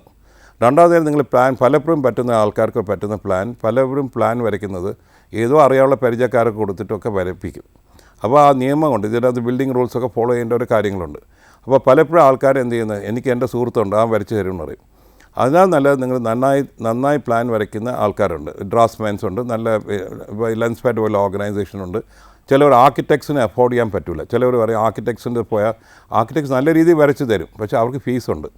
രണ്ടാമത് നിങ്ങൾ പ്ലാൻ പലപ്പോഴും പറ്റുന്ന ആൾക്കാർക്ക് പറ്റുന്ന പലപ്പോഴും പ്ലാൻ വരയ്ക്കുന്നത് ഏതോ അറിയാനുള്ള പരിചയക്കാരൊക്കെ കൊടുത്തിട്ടൊക്കെ വരപ്പിക്കും. അപ്പോൾ ആ നിയമം കൊണ്ട് ഇതിനകത്ത് ബിൽഡിംഗ് റൂൾസൊക്കെ ഫോളോ ചെയ്യേണ്ട ഒരു കാര്യങ്ങളുണ്ട്. അപ്പോൾ പലപ്പോഴും ആൾക്കാർ എന്ത് ചെയ്യുന്നത്, എനിക്ക് എൻ്റെ സുഹൃത്തുണ്ട് ആ വരച്ച് തരുമെന്ന് പറയും. അതിനാൽ നല്ലത് നിങ്ങൾ നന്നായി പ്ലാൻ വരയ്ക്കുന്ന ആൾക്കാരുണ്ട്, ഡ്രാഫ്റ്റ്സ്മാൻസ് ഉണ്ട്, നല്ല ലെൻസ്പാറ്റ് പോലെ ഓർഗനൈസേഷനുണ്ട്. ചിലവർ ആർക്കിടെക്ട്സിനെ അഫോർഡ് ചെയ്യാൻ പറ്റില്ല. ചിലവർ പറയും ആർക്കിടെക്ട്സിൻ്റെ പോയാൽ ആർക്കിടെക്ട്സ് നല്ല രീതിയിൽ വരച്ച് തരും, പക്ഷേ അവർക്ക് ഫീസുണ്ട്.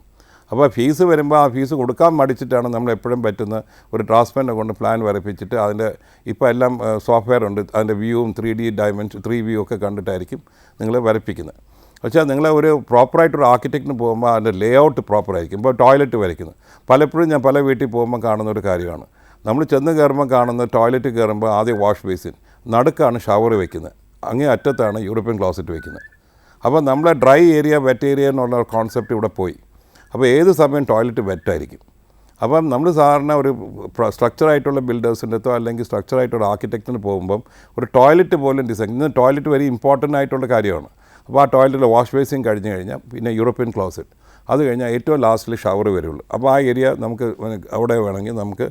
അപ്പോൾ ഫീസ് വരുമ്പോൾ ആ ഫീസ് കൊടുക്കാൻ മടിച്ചിട്ടാണ് നമ്മൾ എപ്പോഴും പറ്റുന്ന ഒരു ഡ്രാഫ്റ്റ്സ്മാനെ കൊണ്ട് പ്ലാൻ വരപ്പിച്ചിട്ട് അതിൻ്റെ ഇപ്പോൾ എല്ലാം സോഫ്റ്റ്വെയർ ഉണ്ട്, അതിൻ്റെ വ്യൂവും 3D ഡയമെൻഷൻ 3 ഒക്കെ കണ്ടിട്ടായിരിക്കും നിങ്ങൾ വരപ്പിക്കുന്നത്. പക്ഷേ നിങ്ങൾ ഒരു പ്രോപ്പറായിട്ടൊരു ആർക്കിടെക്റ്റിന് പോകുമ്പോൾ അതിൻ്റെ ലേ ഔട്ട് പ്രോപ്പറായിരിക്കും. ഇപ്പോൾ ടോയ്ലറ്റ് വരയ്ക്കുന്നത് പലപ്പോഴും ഞാൻ പല വീട്ടിൽ പോകുമ്പോൾ കാണുന്ന ഒരു കാര്യമാണ്. നമ്മൾ ചെന്ന് കയറുമ്പോൾ കാണുന്ന ടോയ്ലറ്റ് കയറുമ്പോൾ ആദ്യം വാഷ് ബേസിൻ, നടുക്കാണ് ഷവർ വയ്ക്കുന്നത്, അങ്ങേ അറ്റത്താണ് യൂറോപ്യൻ ക്ലോസറ്റ് വയ്ക്കുന്നത്. അപ്പോൾ നമ്മളെ ഡ്രൈ ഏരിയ വെറ്റ് ഏരിയ എന്നുള്ള കോൺസെപ്റ്റ് ഇവിടെ പോയി. അപ്പോൾ ഏത് സമയം ടോയ്ലറ്റ് വെറ്റായിരിക്കും. അപ്പം നമ്മൾ സാധാരണ ഒരു സ്ട്രക്ചറായിട്ടുള്ള ബിൽഡേഴ്സിൻ്റെ അടുത്തോ അല്ലെങ്കിൽ സ്ട്രക്ചറായിട്ടുള്ള ആർക്കിടെക്റ്റിന് പോകുമ്പം ഒരു ടോയ്ലറ്റ് പോലും ഡിസൈൻ, ഇന്ന് ടോയ്ലറ്റ് വെരി ഇമ്പോർട്ടൻ്റ് ആയിട്ടുള്ള കാര്യമാണ്. അപ്പോൾ ആ ടോയ്ലറ്റിൽ വാഷ് ബേസിൻ കഴിഞ്ഞ് കഴിഞ്ഞാൽ പിന്നെ യൂറോപ്യൻ ക്ലോസറ്റ്, അത് കഴിഞ്ഞാൽ ഏറ്റവും ലാസ്റ്റിൽ ഷവർ വരുള്ളൂ. അപ്പോൾ ആ ഏരിയ നമുക്ക് അവിടെ വേണമെങ്കിൽ നമുക്ക്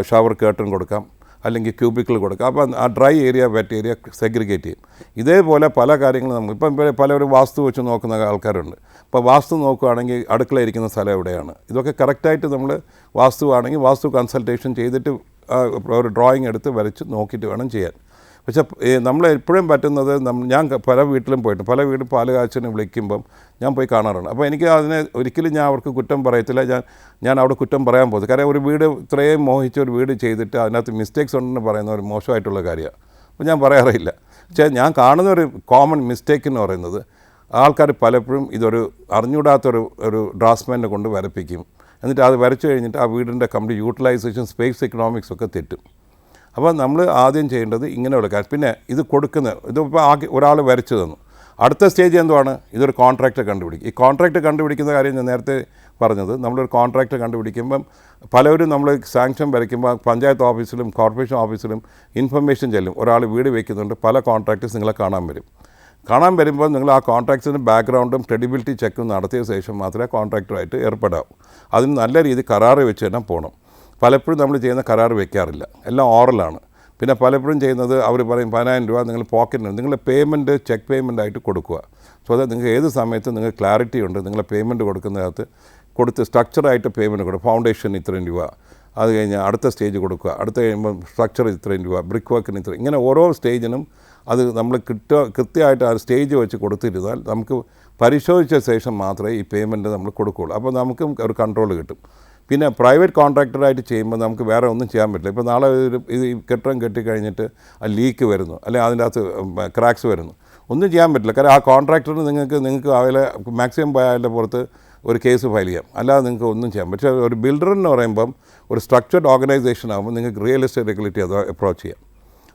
ഷവർ കേർട്ടൺ കൊടുക്കാം, അല്ലെങ്കിൽ ക്യൂബിക്കിൾ കൊടുക്കാം. അപ്പോൾ ആ dry area wet area segregate ചെയ്യും. ഇതേപോലെ പല കാര്യങ്ങളും നമുക്ക് ഇപ്പം പലരും വാസ്തു വെച്ച് നോക്കുന്ന ആൾക്കാരുണ്ട്. ഇപ്പോൾ വാസ്തു നോക്കുകയാണെങ്കിൽ അടുക്കള ഇരിക്കുന്ന സ്ഥലം എവിടെയാണ്, ഇതൊക്കെ കറക്റ്റായിട്ട് നമ്മൾ വാസ്തു ആണെങ്കിൽ വാസ്തു കൺസൾട്ടേഷൻ ചെയ്തിട്ട് ഒരു ഡ്രോയിങ് എടുത്ത് വരച്ച് നോക്കിയിട്ട് വേണം ചെയ്യാൻ. പക്ഷേ നമ്മൾ എപ്പോഴും പറ്റുന്നത് ഞാൻ പല വീട്ടിലും പോയിട്ട് പല വീട് പാല് കാച്ചിന് വിളിക്കുമ്പം ഞാൻ പോയി കാണാറുണ്ട്. അപ്പോൾ എനിക്ക് അതിനെ ഒരിക്കലും ഞാൻ അവർക്ക് കുറ്റം പറയത്തില്ല, ഞാൻ അവിടെ കുറ്റം പറയാൻ പോകുന്നത്. കാരണം ഒരു വീട് ഇത്രയും മോഹിച്ച ഒരു വീട് ചെയ്തിട്ട് അതിനകത്ത് മിസ്റ്റേക്സ് ഉണ്ടെന്ന് പറയുന്ന ഒരു മോശമായിട്ടുള്ള കാര്യമാണ്. അപ്പോൾ ഞാൻ പറയാറില്ല. പക്ഷേ ഞാൻ കാണുന്ന ഒരു കോമൺ മിസ്റ്റേക്ക് എന്ന് പറയുന്നത് ആൾക്കാർ പലപ്പോഴും ഇതൊരു അറിഞ്ഞുകൂടാത്തൊരു ഡ്രാഫ്റ്റ്സ്മാനെ കൊണ്ട് വരപ്പിക്കും. എന്നിട്ട് അത് വരച്ചു കഴിഞ്ഞിട്ട് ആ വീടിൻ്റെ കംപ്ലീറ്റ് യൂട്ടിലൈസേഷൻ സ്പേസ് എക്കണോമിക്സ് ഒക്കെ തെറ്റും. അപ്പോൾ നമ്മൾ ആദ്യം ചെയ്യേണ്ടത് ഇങ്ങനെയുള്ള കാര്യം. പിന്നെ ഇത് ഇതിപ്പോൾ ഒരാൾ വരച്ചു തന്നു, അടുത്ത സ്റ്റേജ് എന്തുവാണ്, ഇതൊരു കോൺട്രാക്റ്റ് കണ്ടുപിടിക്കും. ഈ കോൺട്രാക്റ്റ് കണ്ടുപിടിക്കുന്ന കാര്യം ഞാൻ നേരത്തെ പറഞ്ഞത്, നമ്മളൊരു കോൺട്രാക്റ്റ് കണ്ടുപിടിക്കുമ്പം പലരും നമ്മൾ സാങ്ഷൻ വരയ്ക്കുമ്പോൾ പഞ്ചായത്ത് ഓഫീസിലും കോർപ്പറേഷൻ ഓഫീസിലും ഇൻഫർമേഷൻ ചെല്ലും, ഒരാൾ വീട് വയ്ക്കുന്നുണ്ട്, പല കോൺട്രാക്ടേഴ്സ് നിങ്ങളെ കാണാൻ വരുമ്പോൾ നിങ്ങൾ ആ കോൺട്രാക്ട്സിൻ്റെ ബാക്ക്ഗ്രൗണ്ടും ക്രെഡിബിലിറ്റി ചെക്കും നടത്തിയ ശേഷം മാത്രമേ കോൺട്രാക്ടറായിട്ട് ഏർപ്പെടാവൂ. അതിന് നല്ല രീതിയിൽ കരാറ് വെച്ച് തന്നെ പോകണം. പലപ്പോഴും നമ്മൾ ചെയ്യുന്ന കരാർ വയ്ക്കാറില്ല, എല്ലാം ഓറലാണ്. പിന്നെ പലപ്പോഴും ചെയ്യുന്നത് അവർ പറയും 10,000 രൂപ നിങ്ങൾ പോക്കറ്റിന്, നിങ്ങളുടെ പേയ്മെൻറ്റ് ചെക്ക് പേയ്മെൻ്റ് ആയിട്ട് കൊടുക്കുക. സോ അത് നിങ്ങൾക്ക് ഏത് സമയത്ത് നിങ്ങൾക്ക് ക്ലാരിറ്റി ഉണ്ട്, നിങ്ങളെ പേയ്മെൻറ്റ് കൊടുത്ത് സ്ട്രക്ചറായിട്ട് പേയ്മെൻറ്റ് കൊടുക്കുക. ഫൗണ്ടേഷൻ ഇത്രയും രൂപ, അത് കഴിഞ്ഞ് അടുത്ത സ്റ്റേജ് കൊടുക്കുക, അടുത്ത കഴിയുമ്പോൾ സ്ട്രക്ചർ ഇത്രയും രൂപ, ബ്രിക്ക് വർക്കിന് ഇത്രയും, ഇങ്ങനെ ഓരോ സ്റ്റേജിനും അത് നമ്മൾ കൃത്യമായിട്ട് ആ സ്റ്റേജ് വെച്ച് കൊടുത്തിരുന്നാൽ നമുക്ക് പരിശോധിച്ച ശേഷം മാത്രമേ ഈ പേയ്മെൻറ്റ് നമ്മൾ കൊടുക്കുകയുള്ളൂ. അപ്പോൾ നമുക്ക് ഒരു കൺട്രോൾ കിട്ടും. പിന്നെ പ്രൈവറ്റ് കോൺട്രാക്ടറായിട്ട് ചെയ്യുമ്പോൾ നമുക്ക് വേറെ ഒന്നും ചെയ്യാൻ പറ്റില്ല. ഇപ്പോൾ നാളെ ഇത് കെട്ടിടം കെട്ടിക്കഴിഞ്ഞിട്ട് ആ ലീക്ക് വരുന്നു, അല്ലെങ്കിൽ അതിൻ്റെ അകത്ത് ക്രാക്സ് വരുന്നു, ഒന്നും ചെയ്യാൻ പറ്റില്ല. കാരണം ആ കോൺട്രാക്ടറിന് നിങ്ങൾക്ക് അവരെ മാക്സിമം പോയാലെ പുറത്ത് ഒരു കേസ് ഫയൽ ചെയ്യാം, അല്ലാതെ നിങ്ങൾക്ക് ഒന്നും ചെയ്യാം. പക്ഷേ ഒരു ബിൽഡറെന്ന് പറയുമ്പം ഒരു സ്ട്രക്ചർഡ് ഓർഗനൈസേഷൻ ആകുമ്പോൾ നിങ്ങൾക്ക് റിയൽ എസ്റ്റേറ്റ് റെഗുലേറ്ററി അത് അപ്രോച്ച് ചെയ്യാം.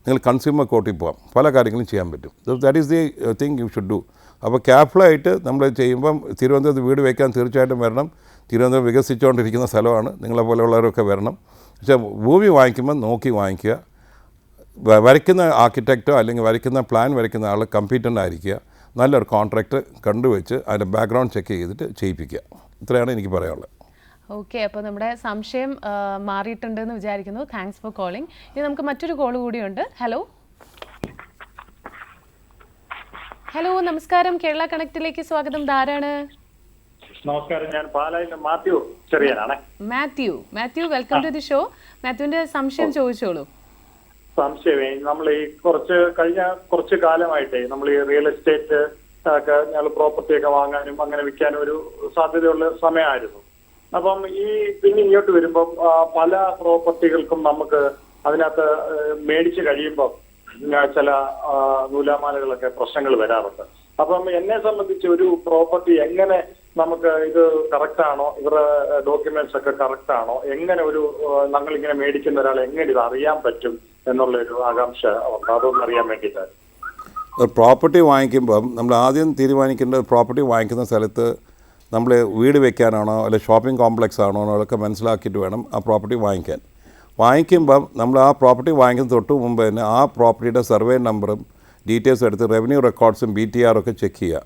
നിങ്ങൾ കൺസ്യൂമർ കോർട്ടിൽ പോകാം, പല കാര്യങ്ങളും ചെയ്യാൻ പറ്റും. That is the thing you should do. അപ്പോൾ ക്യാപിറ്റലായിട്ട് നമ്മൾ ചെയ്യുമ്പം തിരുവനന്തപുരത്ത് വീട് വയ്ക്കാൻ തീർച്ചയായിട്ടും വരണം. തിരുവനന്തപുരം വികസിച്ചുകൊണ്ടിരിക്കുന്ന സ്ഥലമാണ്, നിങ്ങളെപ്പോലെയുള്ളവരൊക്കെ വരണം. പക്ഷേ ഭൂമി വാങ്ങിക്കുമ്പോൾ നോക്കി വാങ്ങിക്കുക. വരയ്ക്കുന്ന ആർക്കിടെക്റ്റോ അല്ലെങ്കിൽ പ്ലാൻ വരയ്ക്കുന്ന ആൾ കമ്പീറ്റൻ്റ് ആയിരിക്കുക. നല്ലൊരു കോൺട്രാക്റ്റ് കണ്ടുവച്ച് അതിൻ്റെ ബാക്ക്ഗ്രൗണ്ട് ചെക്ക് ചെയ്തിട്ട് ചെയ്യിപ്പിക്കുക. ഇത്രയാണ് എനിക്ക് പറയാനുള്ളത്. ഓക്കെ, അപ്പോൾ നമ്മുടെ സംശയം മാറിയിട്ടുണ്ടെന്ന് വിചാരിക്കുന്നു. Thanks for calling. ഇനി നമുക്ക് മറ്റൊരു കോൾ കൂടിയുണ്ട്. ഹലോ, നമസ്കാരം. കേരള കണക്റ്റിലേക്ക് സ്വാഗതം. ധാരാണ്? നമസ്കാരം, ഞാൻ പാലായിലെ മാത്യു ചെറിയാനാണ്. Mathew, welcome to the show. മാത്യുവിന്റെ സംശയം ചോദിച്ചോളൂ. സംശയമേ, നമ്മൾ ഈ കഴിഞ്ഞ കുറച്ച് കാലമായിട്ട് നമ്മൾ ഈ റിയൽ എസ്റ്റേറ്റ് ഒക്കെ ഞങ്ങൾ പ്രോപ്പർട്ടി ഒക്കെ വാങ്ങാനും അങ്ങനെ വിൽക്കാനും ഒരു സാധ്യതയുള്ള സമയമായിരുന്നു. അപ്പം പിന്നെ ഇങ്ങോട്ട് വരുമ്പം പല പ്രോപ്പർട്ടികൾക്കും നമുക്ക് അതിനകത്ത് മേടിച്ച് കഴിയുമ്പം ചില നൂലാമാലകളൊക്കെ പ്രശ്നങ്ങൾ വരാറുണ്ട്. അപ്പം എന്നെ സംബന്ധിച്ച് ഒരു പ്രോപ്പർട്ടി എങ്ങനെ നമുക്ക് ഇത് കറക്റ്റ് ആണോ, ഇവരുടെ ഡോക്യുമെന്റ്സ് ഒക്കെ കറക്റ്റ് ആണോ, എങ്ങനെ ഞങ്ങളിങ്ങനെ മേടിക്കുന്ന ഒരാൾ എങ്ങനെ ഇത് അറിയാൻ പറ്റും എന്നുള്ളൊരു ആകാംക്ഷ ഉണ്ട്. അതൊന്നും അറിയാൻ വേണ്ടിയിട്ടാണ്. ഒരു പ്രോപ്പർട്ടി വാങ്ങിക്കുമ്പം നമ്മൾ ആദ്യം തീരുമാനിക്കേണ്ട പ്രോപ്പർട്ടി വാങ്ങിക്കുന്ന സ്ഥലത്ത് നമ്മൾ വീട് വെക്കാനാണോ അല്ലെങ്കിൽ ഷോപ്പിംഗ് കോംപ്ലക്സ് ആണോ എന്നൊക്കെ മനസ്സിലാക്കിയിട്ട് വേണം ആ പ്രോപ്പർട്ടി വാങ്ങിക്കാൻ. വാങ്ങിക്കുമ്പം നമ്മൾ ആ പ്രോപ്പർട്ടി വാങ്ങിക്കുന്ന തൊട്ട് മുമ്പ് തന്നെ ആ പ്രോപ്പർട്ടിയുടെ സർവേ നമ്പറും ഡീറ്റെയിൽസ് എടുത്ത് റവന്യൂ റെക്കോർഡ്സും BTR ഒക്കെ ചെക്ക് ചെയ്യുക.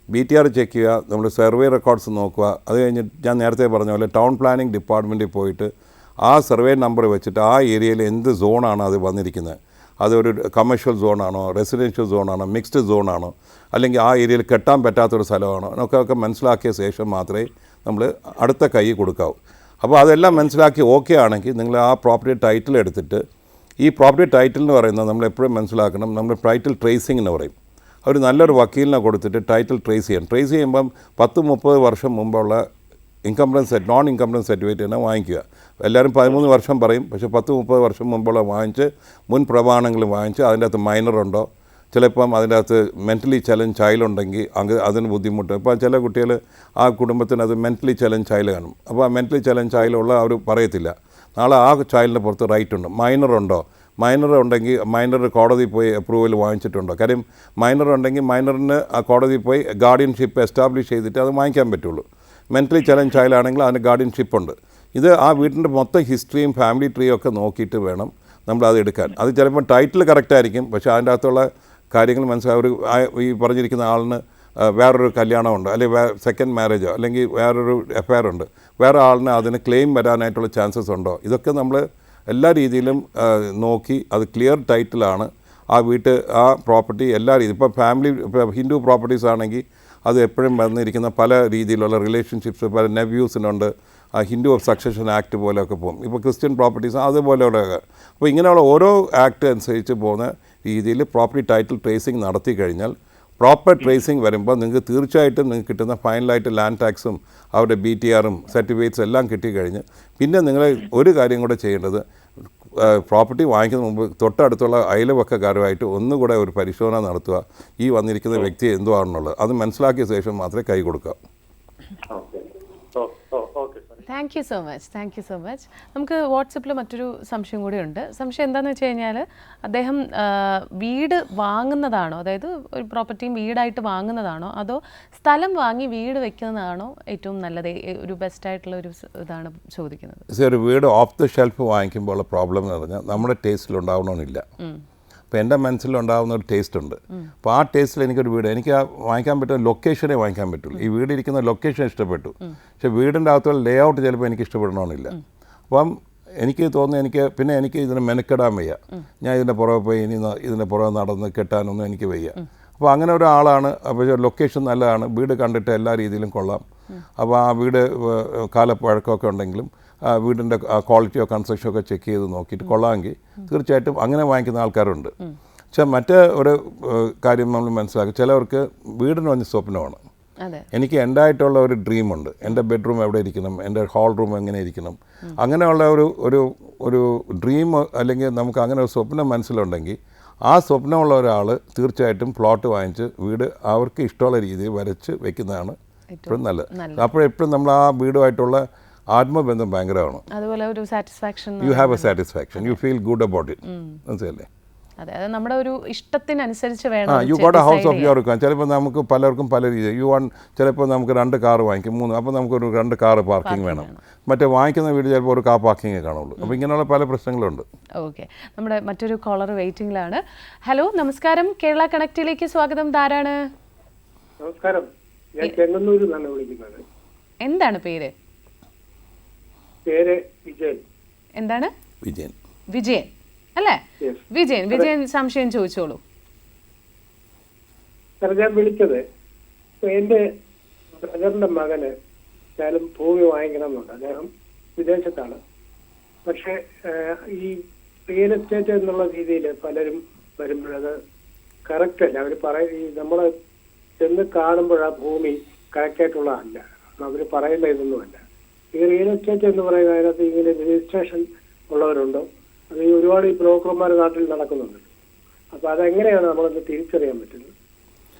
BTR ചെക്ക് ചെയ്യുക, നമ്മൾ സർവേ റെക്കോർഡ്സ് നോക്കുക. അത് കഴിഞ്ഞ് ഞാൻ നേരത്തെ പറഞ്ഞ പോലെ ടൗൺ പ്ലാനിംഗ് ഡിപ്പാർട്ട്മെൻറ്റിൽ പോയിട്ട് ആ സർവേ നമ്പർ വെച്ചിട്ട് ആ ഏരിയയിൽ എന്ത് സോണാണ് അത് വന്നിരിക്കുന്നത്, അതൊരു കമേഴ്ഷ്യൽ സോണാണോ, റെസിഡൻഷ്യൽ സോണാണോ, മിക്സ്ഡ് സോണാണോ, അല്ലെങ്കിൽ ആ ഏരിയയിൽ കെട്ടാൻ പറ്റാത്തൊരു സ്ഥലമാണോ എന്നൊക്കെ മനസ്സിലാക്കിയ ശേഷം മാത്രമേ നമ്മൾ അടുത്ത കൈ കൊടുക്കാവൂ. അപ്പോൾ അതെല്ലാം മനസ്സിലാക്കി ഓക്കെ ആണെങ്കിൽ നിങ്ങൾ ആ പ്രോപ്പർട്ടി ടൈറ്റിൽ എടുത്തിട്ട്, ഈ പ്രോപ്പർട്ടി ടൈറ്റിൽ എന്ന് പറയുന്നത് നമ്മൾ എപ്പോഴും മനസ്സിലാക്കണം, നമ്മൾ ടൈറ്റിൽ ട്രേസിംഗ് എന്ന് പറയും. അവർ നല്ലൊരു വക്കീലിനെ കൊടുത്തിട്ട് ടൈറ്റിൽ ട്രേസ് ചെയ്യണം. ട്രേസ് ചെയ്യുമ്പം 10-30 വർഷം മുമ്പുള്ള നോൺ ഇൻകംപ്ലൻസ് സർട്ടിഫിക്കറ്റ് തന്നെ വാങ്ങിക്കുക. എല്ലാവരും 13 വർഷം പറയും, പക്ഷേ 10-30 വർഷം മുമ്പുള്ള വാങ്ങിച്ച് മുൻ പ്രമാണങ്ങൾ വാങ്ങിച്ച് അതിൻ്റെ അകത്ത് മൈനറുണ്ടോ, ചിലപ്പം അതിൻ്റെ അകത്ത് മെൻ്റലി ചലഞ്ച് ചൈൽഡ് ഉണ്ടെങ്കിൽ അതിന് ബുദ്ധിമുട്ട്. ഇപ്പോൾ ചില കുട്ടികൾ ആ കുടുംബത്തിന് അത് മെൻ്റലി ചലഞ്ച് ചൈൽഡ് കാണും. അപ്പോൾ ആ മെൻ്റലി ചലഞ്ച് ചൈൽഡുള്ള അവർ പറയത്തില്ല, നാളെ ആ ചൈൽഡിൻ്റെ പുറത്ത് റൈറ്റ് ഉണ്ട്. മൈനറുണ്ടോ, മൈനർ ഉണ്ടെങ്കിൽ മൈനർ കോടതി പോയി അപ്രൂവൽ വാങ്ങിച്ചിട്ടുണ്ടോ? കാര്യം മൈനർ ഉണ്ടെങ്കിൽ മൈനറിന് ആ കോടതി പോയി ഗാർഡിയൻഷിപ്പ് എസ്റ്റാബ്ലിഷ് ചെയ്തിട്ട് അത് വാങ്ങിക്കാൻ പറ്റുള്ളൂ. മെൻ്റലി ചലഞ്ച് ചൈൽഡ് ആണെങ്കിൽ അതിന് ഗാർഡിയൻഷിപ്പ് ഉണ്ട്. ഇത് ആ വീടിൻ്റെ മൊത്തം ഹിസ്റ്ററിയും ഫാമിലി ട്രീയും ഒക്കെ നോക്കിയിട്ട് വേണം നമ്മളത് എടുക്കാൻ. അത് ചിലപ്പോൾ ടൈറ്റിൽ കറക്റ്റായിരിക്കും, പക്ഷേ അതിൻ്റെ അകത്തുള്ള കാര്യങ്ങൾ മനസ്സിലാവും. ഈ പറഞ്ഞിരിക്കുന്ന ആളിന് വേറൊരു കല്യാണമുണ്ട്, അല്ലെങ്കിൽ സെക്കൻഡ് മാരേജോ, അല്ലെങ്കിൽ വേറൊരു എഫയർ ഉണ്ട്, വേറെ ആളിന് അതിന് ക്ലെയിം വരാനായിട്ടുള്ള ചാൻസസ് ഉണ്ടോ, ഇതൊക്കെ നമ്മൾ എല്ലാ രീതിയിലും നോക്കി അത് ക്ലിയർ ടൈറ്റിലാണ് ആ പ്രോപ്പർട്ടി എല്ലാ രീതിയിലും. ഇപ്പോൾ ഹിന്ദു പ്രോപ്പർട്ടീസ് ആണെങ്കിൽ അത് എപ്പോഴും വന്നിരിക്കുന്ന പല രീതിയിലുള്ള റിലേഷൻഷിപ്സ്, പല നെവ്യൂസിനുണ്ട്, ഹിന്ദു ഓഫ് സക്സഷൻ ആക്ട് പോലെയൊക്കെ പോകും. ഇപ്പോൾ ക്രിസ്ത്യൻ പ്രോപ്പർട്ടീസ് അതുപോലെയുള്ള. അപ്പോൾ ഇങ്ങനെയുള്ള ഓരോ ആക്ട് അനുസരിച്ച് പോകുന്ന രീതിയിൽ പ്രോപ്പർട്ടി ടൈറ്റിൽ ട്രേസിംഗ് നടത്തി കഴിഞ്ഞാൽ, പ്രോപ്പർ ട്രേസിംഗ് വരുമ്പോൾ നിങ്ങൾക്ക് തീർച്ചയായിട്ടും നിങ്ങൾക്ക് കിട്ടുന്ന ഫൈനലായിട്ട് ലാൻഡ് ടാക്സും അവരുടെ BTRും സർട്ടിഫിക്കറ്റ്സ് എല്ലാം കിട്ടിക്കഴിഞ്ഞ് പിന്നെ നിങ്ങൾ ഒരു കാര്യം കൂടെ ചെയ്യേണ്ടത്, പ്രോപ്പർട്ടി വാങ്ങിക്കുന്ന മുമ്പ് തൊട്ടടുത്തുള്ള അയൽവക്കക്കാരുമായിട്ട് ഒന്നുകൂടെ ഒരു പരിശോധന നടത്തുക, ഈ വന്നിരിക്കുന്ന വ്യക്തി എന്തുവാണെന്നുള്ളത്. അത് മനസ്സിലാക്കിയ ശേഷം മാത്രമേ കൈ കൊടുക്കാവൂ. Thank you so much. നമുക്ക് വാട്സപ്പിൽ മറ്റൊരു സംശയം കൂടി ഉണ്ട്. സംശയം എന്താണെന്ന് വെച്ച് കഴിഞ്ഞാൽ, അദ്ദേഹം വീട് വാങ്ങുന്നതാണോ, അതായത് ഒരു പ്രോപ്പർട്ടിയും വീടായിട്ട് വാങ്ങുന്നതാണോ, അതോ സ്ഥലം വാങ്ങി വീട് വെക്കുന്നതാണോ ഏറ്റവും നല്ലത്, ഒരു ബെസ്റ്റായിട്ടുള്ള ഒരു ഇതാണ് ചോദിക്കുന്നത്. ഒരു വീട് ഓഫ് ദ ഷെൽഫ് വാങ്ങിക്കുമ്പോൾ ഉള്ള പ്രോബ്ലം എന്ന് പറഞ്ഞാൽ നമ്മുടെ ടേസ്റ്റിൽ ഉണ്ടാവണമെന്നില്ല. അപ്പോൾ എൻ്റെ മനസ്സിലുണ്ടാകുന്ന ഒരു ടേസ്റ്റ് ഉണ്ട്. അപ്പോൾ ആ ടേസ്റ്റിൽ എനിക്കൊരു വീട് എനിക്ക് വാങ്ങിക്കാൻ പറ്റുന്ന ലൊക്കേഷനെ വാങ്ങിക്കാൻ പറ്റുള്ളൂ. ഈ വീട് ഇരിക്കുന്ന ലൊക്കേഷൻ ഇഷ്ടപ്പെട്ടു, പക്ഷേ വീടിൻ്റെ അകത്തുള്ള ലേ ഔട്ട് ചിലപ്പോൾ എനിക്ക് ഇഷ്ടപ്പെടണമെന്നില്ല. അപ്പം എനിക്ക് തോന്നുന്നു എനിക്ക് ഇതിന് മെനക്കെടാൻ വയ്യ, ഞാൻ ഇതിൻ്റെ പുറകെ പോയി ഇതിൻ്റെ പുറകെ നടന്ന് കെട്ടാനൊന്നും എനിക്ക് വയ്യ. അപ്പോൾ അങ്ങനെ ഒരാളാണ്. അപ്പോൾ ലൊക്കേഷൻ നല്ലതാണ്, വീട് കണ്ടിട്ട് എല്ലാ രീതിയിലും കൊള്ളാം. അപ്പോൾ ആ വീട് കാലപ്പഴക്കമൊക്കെ ഉണ്ടെങ്കിലും വീടിൻ്റെ ക്വാളിറ്റി ഓഫ് കൺസ്ട്രക്ഷൻ ഒക്കെ ചെക്ക് ചെയ്ത് നോക്കിയിട്ട് കൊള്ളാമെങ്കിൽ തീർച്ചയായിട്ടും അങ്ങനെ വാങ്ങിക്കുന്ന ആൾക്കാരുണ്ട്. പക്ഷേ മറ്റേ ഒരു കാര്യം നമ്മൾ മനസ്സിലാക്കി, ചിലവർക്ക് വീടിന് വന്ന് സ്വപ്നമാണ്. എനിക്ക് എൻ്റെ ആയിട്ടുള്ള ഒരു ഡ്രീമുണ്ട്, എൻ്റെ ബെഡ്റൂം എവിടെ ഇരിക്കണം, എൻ്റെ ഹാൾ റൂം എങ്ങനെ ഇരിക്കണം, അങ്ങനെയുള്ള ഒരു ഡ്രീം അല്ലെങ്കിൽ നമുക്ക് അങ്ങനെ ഒരു സ്വപ്നം മനസ്സിലുണ്ടെങ്കിൽ ആ സ്വപ്നമുള്ള ഒരാൾ തീർച്ചയായിട്ടും പ്ലോട്ട് വാങ്ങിച്ച് വീട് അവർക്ക് ഇഷ്ടമുള്ള രീതിയിൽ വരച്ച് വെക്കുന്നതാണ് എപ്പോഴും നല്ലത്. അപ്പോഴെപ്പോഴും നമ്മൾ ആ വീടുമായിട്ടുള്ള ആത്മബന്ധം ഭയങ്കരമാണ്. അതുപോലെ ഒരു satisfaction, you have a satisfaction, you feel good about it. മനസ്സിലല്ലേ? അതെ, അത് നമ്മുടെ ഒരു ഇഷ്ടത്തിനനുസരിച്ച് വേണം. You got a house of your requirement. ചിലപ്പോൾ നമുക്ക് പലർക്കും പല രീതി ചിലപ്പോൾ നമുക്ക് 2 കാർ വാങ്ങിക്കും, 3, അപ്പോൾ നമുക്കൊരു 2 കാർ പാർക്കിംഗ് വേണം. മറ്റേ വാങ്ങിക്കുന്ന വീട് ചിലപ്പോൾ ഒരു കാർ പാർക്കിങ്ങേ കാണുള്ളൂ. അപ്പോൾ ഇങ്ങനെയുള്ള പല പ്രശ്നങ്ങളുണ്ട്. ഓക്കെ, നമ്മുടെ മറ്റൊരു കോളർ വെയിറ്റിംഗിലാണ്. ഹലോ, നമസ്കാരം. കേരള കണക്റ്റിലേക്ക് സ്വാഗതം. ധാരാണ്? നമസ്കാരം, ഞാൻ ചെങ്ങന്നൂരിൽ നിന്നാണ് വിളിക്കുന്നത്. എന്താണ് പേര്? വിജയൻ. എന്താണ്? വിജയൻ അല്ലേ? വിജയൻ സംശയം ചോദിച്ചോളൂ. ഞാൻ വിളിച്ചത്, എന്റെ ബ്രദറിന്റെ മകന് ഞാനും ഭൂമി വാങ്ങിക്കണമെന്നുണ്ട്. അദ്ദേഹം വിദേശത്താണ്. പക്ഷെ ഈ റിയൽ എസ്റ്റേറ്റ് എന്നുള്ള രീതിയിൽ പലരും വരുമ്പോഴത് കറക്റ്റ് അല്ല. അവർ നമ്മൾ ചെന്ന് കാണുമ്പോൾ ആ ഭൂമി കറക്റ്റായിട്ടുള്ളതല്ല, അവർ പറയുന്ന ഇതൊന്നുമല്ല. ഈ റിയൽ എസ്റ്റേറ്റ് എന്ന് പറയുന്ന അതിനകത്ത് ഇങ്ങനെ രജിസ്ട്രേഷൻ ഉള്ളവരുണ്ടോ, അത് ഒരുപാട് ഈ ബ്രോക്കർമാർ നാട്ടിൽ നടക്കുന്നുണ്ട്. അപ്പോൾ അതെങ്ങനെയാണ് നമ്മളൊന്ന് തിരിച്ചറിയാൻ പറ്റുന്നത്?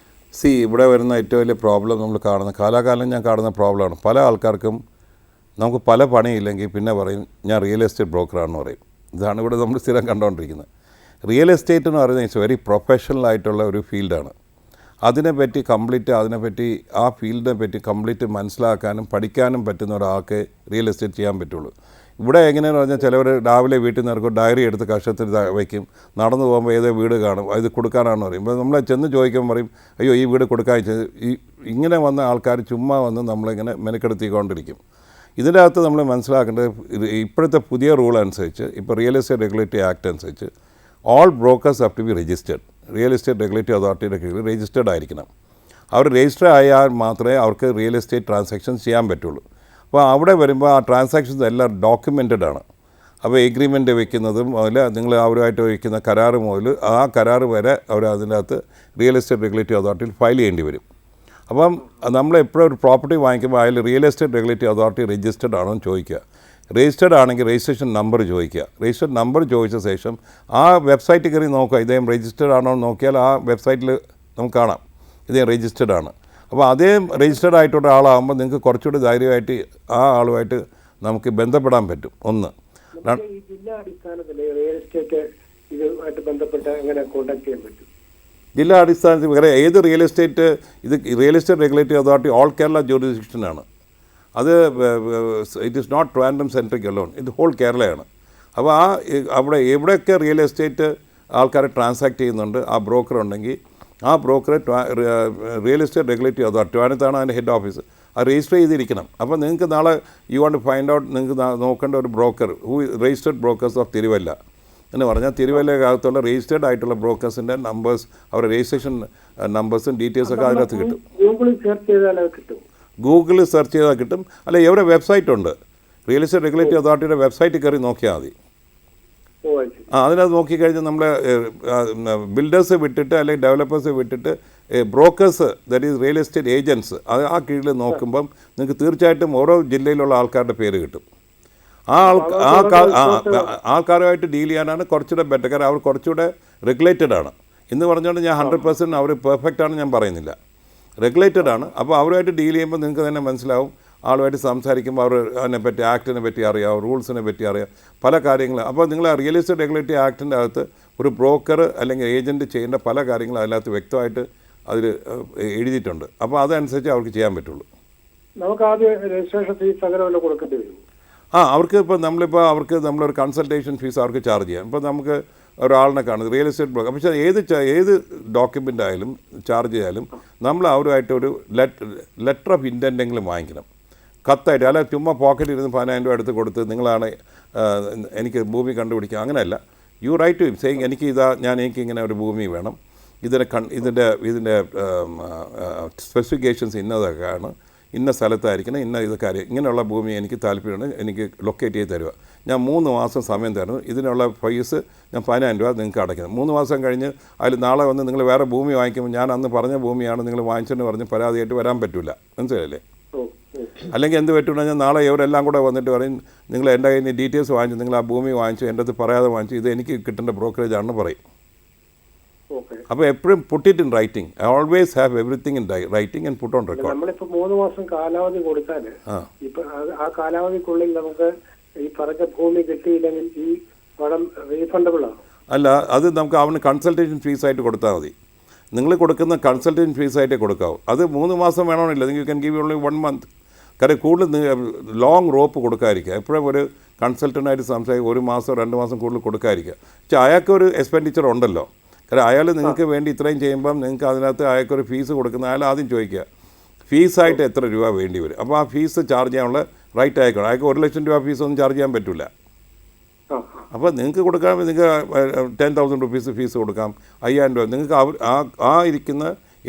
ഇവിടെ വരുന്ന ഏറ്റവും വലിയ പ്രോബ്ലം നമ്മൾ കാലാകാലം ഞാൻ കാണുന്ന പ്രോബ്ലമാണ്. പല ആൾക്കാർക്കും നമുക്ക് പല പണിയില്ലെങ്കിൽ പിന്നെ പറയും ഞാൻ റിയൽ എസ്റ്റേറ്റ് ബ്രോക്കറാണെന്ന് പറയും. ഇതാണ് ഇവിടെ നമ്മൾ സ്ഥിരം കണ്ടുകൊണ്ടിരിക്കുന്നത്. റിയൽ എസ്റ്റേറ്റ് എന്ന് പറയുന്നത് ഇറ്റ്സ് വെരി പ്രൊഫഷണൽ ആയിട്ടുള്ള ഒരു ഫീൽഡാണ്. അതിനെപ്പറ്റി ആ ഫീൽഡിനെ പറ്റി കംപ്ലീറ്റ് മനസ്സിലാക്കാനും പഠിക്കാനും പറ്റുന്ന ഒരാൾക്ക് റിയൽ എസ്റ്റേറ്റ് ചെയ്യാൻ പറ്റുള്ളൂ. ഇവിടെ എങ്ങനെയാണെന്ന് പറഞ്ഞാൽ ചിലവർ രാവിലെ വീട്ടിൽ നിന്ന് ഇറക്കും, ഡയറി എടുത്ത് കഷത്തിൽ വയ്ക്കും, നടന്നു പോകുമ്പോൾ ഏതോ വീട് കാണും, ഇത് കൊടുക്കാനാണെന്ന് പറയും. ഇപ്പോൾ നമ്മൾ ചെന്ന് ചോദിക്കുമ്പോൾ പറയും അയ്യോ ഈ വീട് കൊടുക്കാൻ. ഇങ്ങനെ വന്ന ആൾക്കാർ ചുമ്മാ വന്ന് നമ്മളിങ്ങനെ മെനക്കെടുത്തിക്കൊണ്ടിരിക്കും. ഇതിൻ്റെ അകത്ത് നമ്മൾ മനസ്സിലാക്കേണ്ടത് ഇപ്പോഴത്തെ പുതിയ റൂൾ അനുസരിച്ച്, ഇപ്പോൾ റിയൽ എസ്റ്റേറ്റ് റെഗുലേറ്ററി ആക്ട് അനുസരിച്ച് all brokers have to be registered. Real estate regulatory അതോറിറ്റിയുടെ കീഴിൽ രജിസ്റ്റേഡ് ആയിരിക്കണം. അവർ രജിസ്റ്റർ ആയാൽ മാത്രമേ അവർക്ക് റിയൽ എസ്റ്റേറ്റ് ട്രാൻസാക്ഷൻസ് ചെയ്യാൻ പറ്റുള്ളൂ. അപ്പോൾ അവിടെ വരുമ്പോൾ ആ ട്രാൻസാക്ഷൻസ് എല്ലാം ഡോക്യുമെൻറ്റഡ് ആണ്. അപ്പോൾ എഗ്രിമെൻ്റ് വയ്ക്കുന്നതും മുതൽ നിങ്ങൾ അവരുമായിട്ട് വയ്ക്കുന്ന കരാറ് മുതൽ ആ കരാറ് വരെ അവർ അതിനകത്ത് റിയൽ എസ്റ്റേറ്റ് റെഗുലേറ്ററി അതോറിറ്റിയിൽ ഫയൽ ചെയ്യേണ്ടി വരും. അപ്പം നമ്മൾ എപ്പോഴും ഒരു പ്രോപ്പർട്ടി വാങ്ങിക്കുമ്പോൾ അതിൽ real estate regulatory authority registered ആണോ എന്ന് ചോദിക്കുക. രജിസ്റ്റേഡ് ആണെങ്കിൽ രജിസ്ട്രേഷൻ നമ്പർ ചോദിക്കുക. രജിസ്റ്റേഡ് നമ്പർ ചോദിച്ച ശേഷം ആ വെബ്സൈറ്റിൽ കയറി നോക്കുക, ഇദ്ദേഹം രജിസ്റ്റേഡ് ആണോ എന്ന് നോക്കിയാൽ ആ വെബ്സൈറ്റിൽ നമുക്ക് കാണാം ഇദ്ദേഹം രജിസ്റ്റേഡ് ആണ്. അപ്പോൾ അതേ രജിസ്റ്റേഡ് ആയിട്ടുള്ള ആളാകുമ്പോൾ നിങ്ങൾക്ക് കുറച്ചുകൂടി ധൈര്യമായിട്ട് ആ ആളുമായിട്ട് നമുക്ക് ബന്ധപ്പെടാൻ പറ്റും. ഒന്ന് ഈ ജില്ലാ അടിസ്ഥാനത്തിൽ റിയൽ എസ്റ്റേറ്റ് ഇതുമായിട്ട് ബന്ധപ്പെട്ട് എങ്ങനെ കോൺടാക്ട് ചെയ്യാൻ പറ്റും? ജില്ലാ അടിസ്ഥാനത്തിൽ വേറെ ഏത് റിയൽ എസ്റ്റേറ്റ്, ഇത് real estate regulatory authority all Kerala ജൂറിസ്ഡിക്ഷനാണ്. അത് it is not Trivandrum centric alone, ഇത് ഹോൾ കേരളയാണ്. അപ്പോൾ അവിടെ എവിടെയൊക്കെ റിയൽ എസ്റ്റേറ്റ് ആൾക്കാർ ട്രാൻസാക്ട് ചെയ്യുന്നുണ്ട്, ആ ബ്രോക്കർ ഉണ്ടെങ്കിൽ ആ ബ്രോക്കറെ റിയൽ എസ്റ്റേറ്റ് റെഗുലേറ്ററി അതോറിറ്റി ട്രിവാൻഡ്രത്താണ് അതിൻ്റെ ഹെഡ് ഓഫീസ്, അത് രജിസ്റ്റർ ചെയ്തിരിക്കണം. അപ്പോൾ നിങ്ങൾക്ക് നാളെ യു വാണ്ട് ഫൈൻഡ് ഔട്ട്, നിങ്ങൾക്ക് നോക്കേണ്ട ഒരു broker registered brokers of Thiruvalla എന്ന് പറഞ്ഞാൽ തിരുവല്ലക്കകത്തുള്ള രജിസ്റ്റേർഡ് ആയിട്ടുള്ള ബ്രോക്കേഴ്സിൻ്റെ നമ്പേഴ്സ്, അവരുടെ രജിസ്ട്രേഷൻ നമ്പേഴ്സും ഡീറ്റെയിൽസൊക്കെ അതിനകത്ത് കിട്ടും. ഗൂഗിളിൽ സെർച്ച് ചെയ്താൽ അത് കിട്ടും. ഗൂഗിളിൽ സെർച്ച് ചെയ്താൽ കിട്ടും. അല്ല, എവിടെ വെബ്സൈറ്റ് ഉണ്ട്, റിയൽ എസ്റ്റേറ്റ് റെഗുലേറ്ററി അതോറിറ്റിയുടെ വെബ്സൈറ്റിൽ കയറി നോക്കിയാൽ മതി. അതിനകത്ത് നോക്കിക്കഴിഞ്ഞാൽ നമ്മളെ ബിൽഡേഴ്സ് വിട്ടിട്ട് അല്ലെങ്കിൽ ഡെവലപ്പേഴ്സ് വിട്ടിട്ട് brokers, that is real estate agents, അത് ആ കീഴിൽ നോക്കുമ്പം നിങ്ങൾക്ക് തീർച്ചയായിട്ടും ഓരോ ജില്ലയിലുള്ള ആൾക്കാരുടെ പേര് കിട്ടും. ആൾക്കാരുമായിട്ട് ഡീൽ ചെയ്യാനാണ് കുറച്ചുകൂടെ ബെറ്റർ. കാരണം അവർ കുറച്ചുകൂടെ റെഗുലേറ്റഡ് ആണ്. ഇന്ന് പറഞ്ഞുകൊണ്ട് ഞാൻ 100% അവർ പെർഫെക്റ്റ് ആണ് ഞാൻ പറയുന്നില്ല, റെഗുലേറ്റഡ് ആണ്. അപ്പോൾ അവരുമായിട്ട് ഡീൽ ചെയ്യുമ്പോൾ നിങ്ങൾക്ക് തന്നെ മനസ്സിലാവും, ആളുമായിട്ട് സംസാരിക്കുമ്പോൾ അവർ അതിനെപ്പറ്റി ആക്ടിനെ പറ്റി അറിയാം, റൂൾസിനെ പറ്റി അറിയാം, പല കാര്യങ്ങൾ. അപ്പോൾ നിങ്ങൾ റിയൽ എസ്റ്റേറ്റ് റെഗുലേറ്ററി ആക്ടിൻ്റെ അകത്ത് ഒരു ബ്രോക്കർ അല്ലെങ്കിൽ ഏജൻറ്റ് ചെയ്യേണ്ട പല കാര്യങ്ങളും അതിനകത്ത് വ്യക്തമായിട്ട് അതിൽ എഴുതിയിട്ടുണ്ട്. അപ്പോൾ അതനുസരിച്ച് അവർക്ക് ചെയ്യാൻ പറ്റുള്ളൂ. നമുക്ക് ആദ്യം രജിസ്ട്രേഷൻ ഫീസ് അങ്ങനെ വല്ല കൊടുക്കേണ്ടി വരും? അവർക്ക് ഇപ്പോൾ അവർക്ക് നമ്മളൊരു കൺസൾട്ടേഷൻ ഫീസ് അവർക്ക് ചാർജ് ചെയ്യാം. ഇപ്പോൾ നമുക്ക് ഒരാളിനെ കാണുന്നത് റിയൽ എസ്റ്റേറ്റ് ബ്രോക്കർ, പക്ഷേ ഏത് ഡോക്യുമെൻ്റ് ആയാലും ചാർജ് ചെയ്യാലും നമ്മൾ അവരുമായിട്ട് ഒരു ലെറ്റർ ഓഫ് ഇൻറ്റൻറ്റെങ്കിലും വാങ്ങിക്കണം, കത്തായിട്ട്. അല്ല ചുമ്മാ പോക്കറ്റിൽ ഇരുന്ന് 10,000 രൂപ എടുത്ത് കൊടുത്ത് നിങ്ങളാണ് എനിക്ക് ഭൂമി കണ്ടുപിടിക്കുക, അങ്ങനെയല്ല. യു റൈറ്റ് ടു സെയിങ് എനിക്ക് ഇങ്ങനെ ഒരു ഭൂമി വേണം, ഇതിൻ്റെ സ്പെസിഫിക്കേഷൻസ് ഇന്നതൊക്കെയാണ്, ഇന്ന സ്ഥലത്തായിരിക്കണം, ഇതൊക്കെ അറിയാം, ഇങ്ങനെയുള്ള ഭൂമി എനിക്ക് താല്പര്യമാണ്, എനിക്ക് ലൊക്കേറ്റ് ചെയ്ത് തരിക, ഞാൻ 3 മാസം സമയം തരുന്നു, ഇതിനുള്ള ഫീസ് ഞാൻ 10,000 രൂപ നിങ്ങൾക്ക് അടയ്ക്കണം. 3 മാസം കഴിഞ്ഞ് അതിൽ നാളെ വന്ന് നിങ്ങൾ വേറെ ഭൂമി വാങ്ങിക്കുമ്പോൾ ഞാൻ അന്ന് പറഞ്ഞ ഭൂമിയാണ് നിങ്ങൾ വാങ്ങിച്ചെന്ന് പറഞ്ഞ് പരാതിയായിട്ട് വരാൻ പറ്റില്ല, മനസ്സിലായില്ലേ? അല്ലെങ്കിൽ എന്ത് പറ്റുമെന്ന് നാളെ ഇവരെല്ലാം കൂടെ വന്നിട്ട് പറയും നിങ്ങൾ എൻ്റെ കയ്യിൽ നിന്ന് ഡീറ്റെയിൽസ് വാങ്ങിച്ചു, നിങ്ങൾ ആ ഭൂമി വാങ്ങിച്ചു, എൻ്റെ അടുത്ത് പറയാതെ വാങ്ങിച്ചു, ഇത് എനിക്ക് കിട്ടേണ്ട ബ്രോക്കറേജ് ആണെന്ന് പറയും. അപ്പോൾ എപ്പോഴും put it in writing. I always have everything in writing and put on record. നമ്മളിപ്പോൾ 3 മാസം കാലാവധി കൊടുത്താൽ ഇപ്പൊ ആ കാലാവധിക്കുള്ളിൽ നമുക്ക് ഈ പറഞ്ഞ ഭൂമി കിട്ടിയില്ലെങ്കിൽ ഈ പണം റീഫണ്ടബിൾ ആണ്? അല്ല, അത് നമുക്ക് അവന് കൺസൾട്ടേഷൻ ഫീസായിട്ട് കൊടുത്താൽ മതി. നിങ്ങൾ കൊടുക്കുന്ന കൺസൾട്ടേഷൻ ഫീസായിട്ടേ കൊടുക്കാവൂ. അത് 3 മാസം വേണമെന്നില്ല, നിങ്ങൾ ക്യാൻ ഗിവ് ഓൺലി 1 month. കാര്യം കൂടുതൽ ലോങ് റോപ്പ് കൊടുക്കാതിരിക്കുക. എപ്പോഴും ഒരു കൺസൾട്ടൻ്റായിട്ട് സംസാരിക്കുക 1 മാസം 2 മാസം കൂടുതൽ കൊടുക്കാതിരിക്കുക. പക്ഷേ അയാൾക്കൊരു എക്സ്പെൻഡിച്ചർ ഉണ്ടല്ലോ. കാരണം അയാൾ നിങ്ങൾക്ക് വേണ്ടി ഇത്രയും ചെയ്യുമ്പം നിങ്ങൾക്ക് അതിനകത്ത് അയാൾക്കൊരു ഫീസ് കൊടുക്കുന്ന അയാൾ ആദ്യം ചോദിക്കുക ഫീസായിട്ട് എത്ര രൂപ വേണ്ടി വരും. അപ്പോൾ ആ ഫീസ് ചാർജ് ചെയ്യാനുള്ള റൈറ്റ് അയക്കണം. അയാൾക്ക് 1 ലക്ഷം രൂപ ഫീസൊന്നും ചാർജ് ചെയ്യാൻ പറ്റില്ല. അപ്പോൾ നിങ്ങൾക്ക് കൊടുക്കാൻ നിങ്ങൾക്ക് 10,000 റുപ്പീസ് ഫീസ് കൊടുക്കാം, 5,000 രൂപ. നിങ്ങൾക്ക് ആ ഇരിക്കുന്ന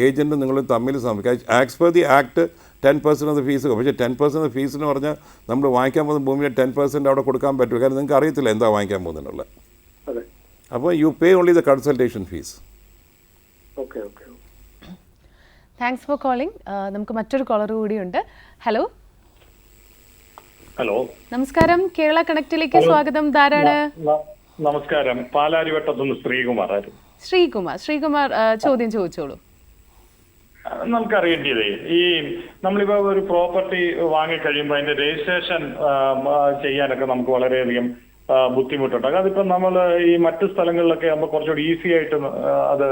ഏജൻറ്റ് നിങ്ങൾ തമ്മിൽ സംസാരിക്കാം. As per the act 10% of fees. പക്ഷേ 10% ഓഫ് ഫീസ് എന്ന് പറഞ്ഞാൽ നമ്മൾ വാങ്ങിക്കാൻ പോകുന്ന ഭൂമിയുടെ 10% അവിടെ കൊടുക്കാൻ പറ്റും. കാരണം നിങ്ങൾക്ക് അറിയത്തില്ല എന്താ വാങ്ങിക്കാൻ പോകുന്നുള്ളത്. അപ്പോൾ U pay only the consultation fees. Okay okay. Thanks for calling. നമുക്ക് മറ്റൊരു കോളർ കൂടിയുണ്ട്. ഹലോ ഹലോ, നമസ്കാരം. കേരള കണക്റ്റിലേക്ക് സ്വാഗതം. ധാരാണ്. നമസ്കാരം. പാലാരിവട്ടത്തുനിന്ന് ശ്രീകുമാർ ചോദ്യം ചോദിച്ചോളൂ. നമുക്കറിയേണ്ടതേ നമ്മളിപ്പോ ഒരു പ്രോപ്പർട്ടി വാങ്ങിക്കഴിയുമ്പോൾ അതിന്റെ രജിസ്ട്രേഷൻ ചെയ്യാനൊക്കെ നമുക്ക് വളരെയധികം ബുദ്ധിമുട്ടുണ്ട്. അതിപ്പം നമ്മൾ ഈ മറ്റു സ്ഥലങ്ങളിലൊക്കെ ആകുമ്പോൾ കുറച്ചുകൂടി ഈസി ആയിട്ട് അത്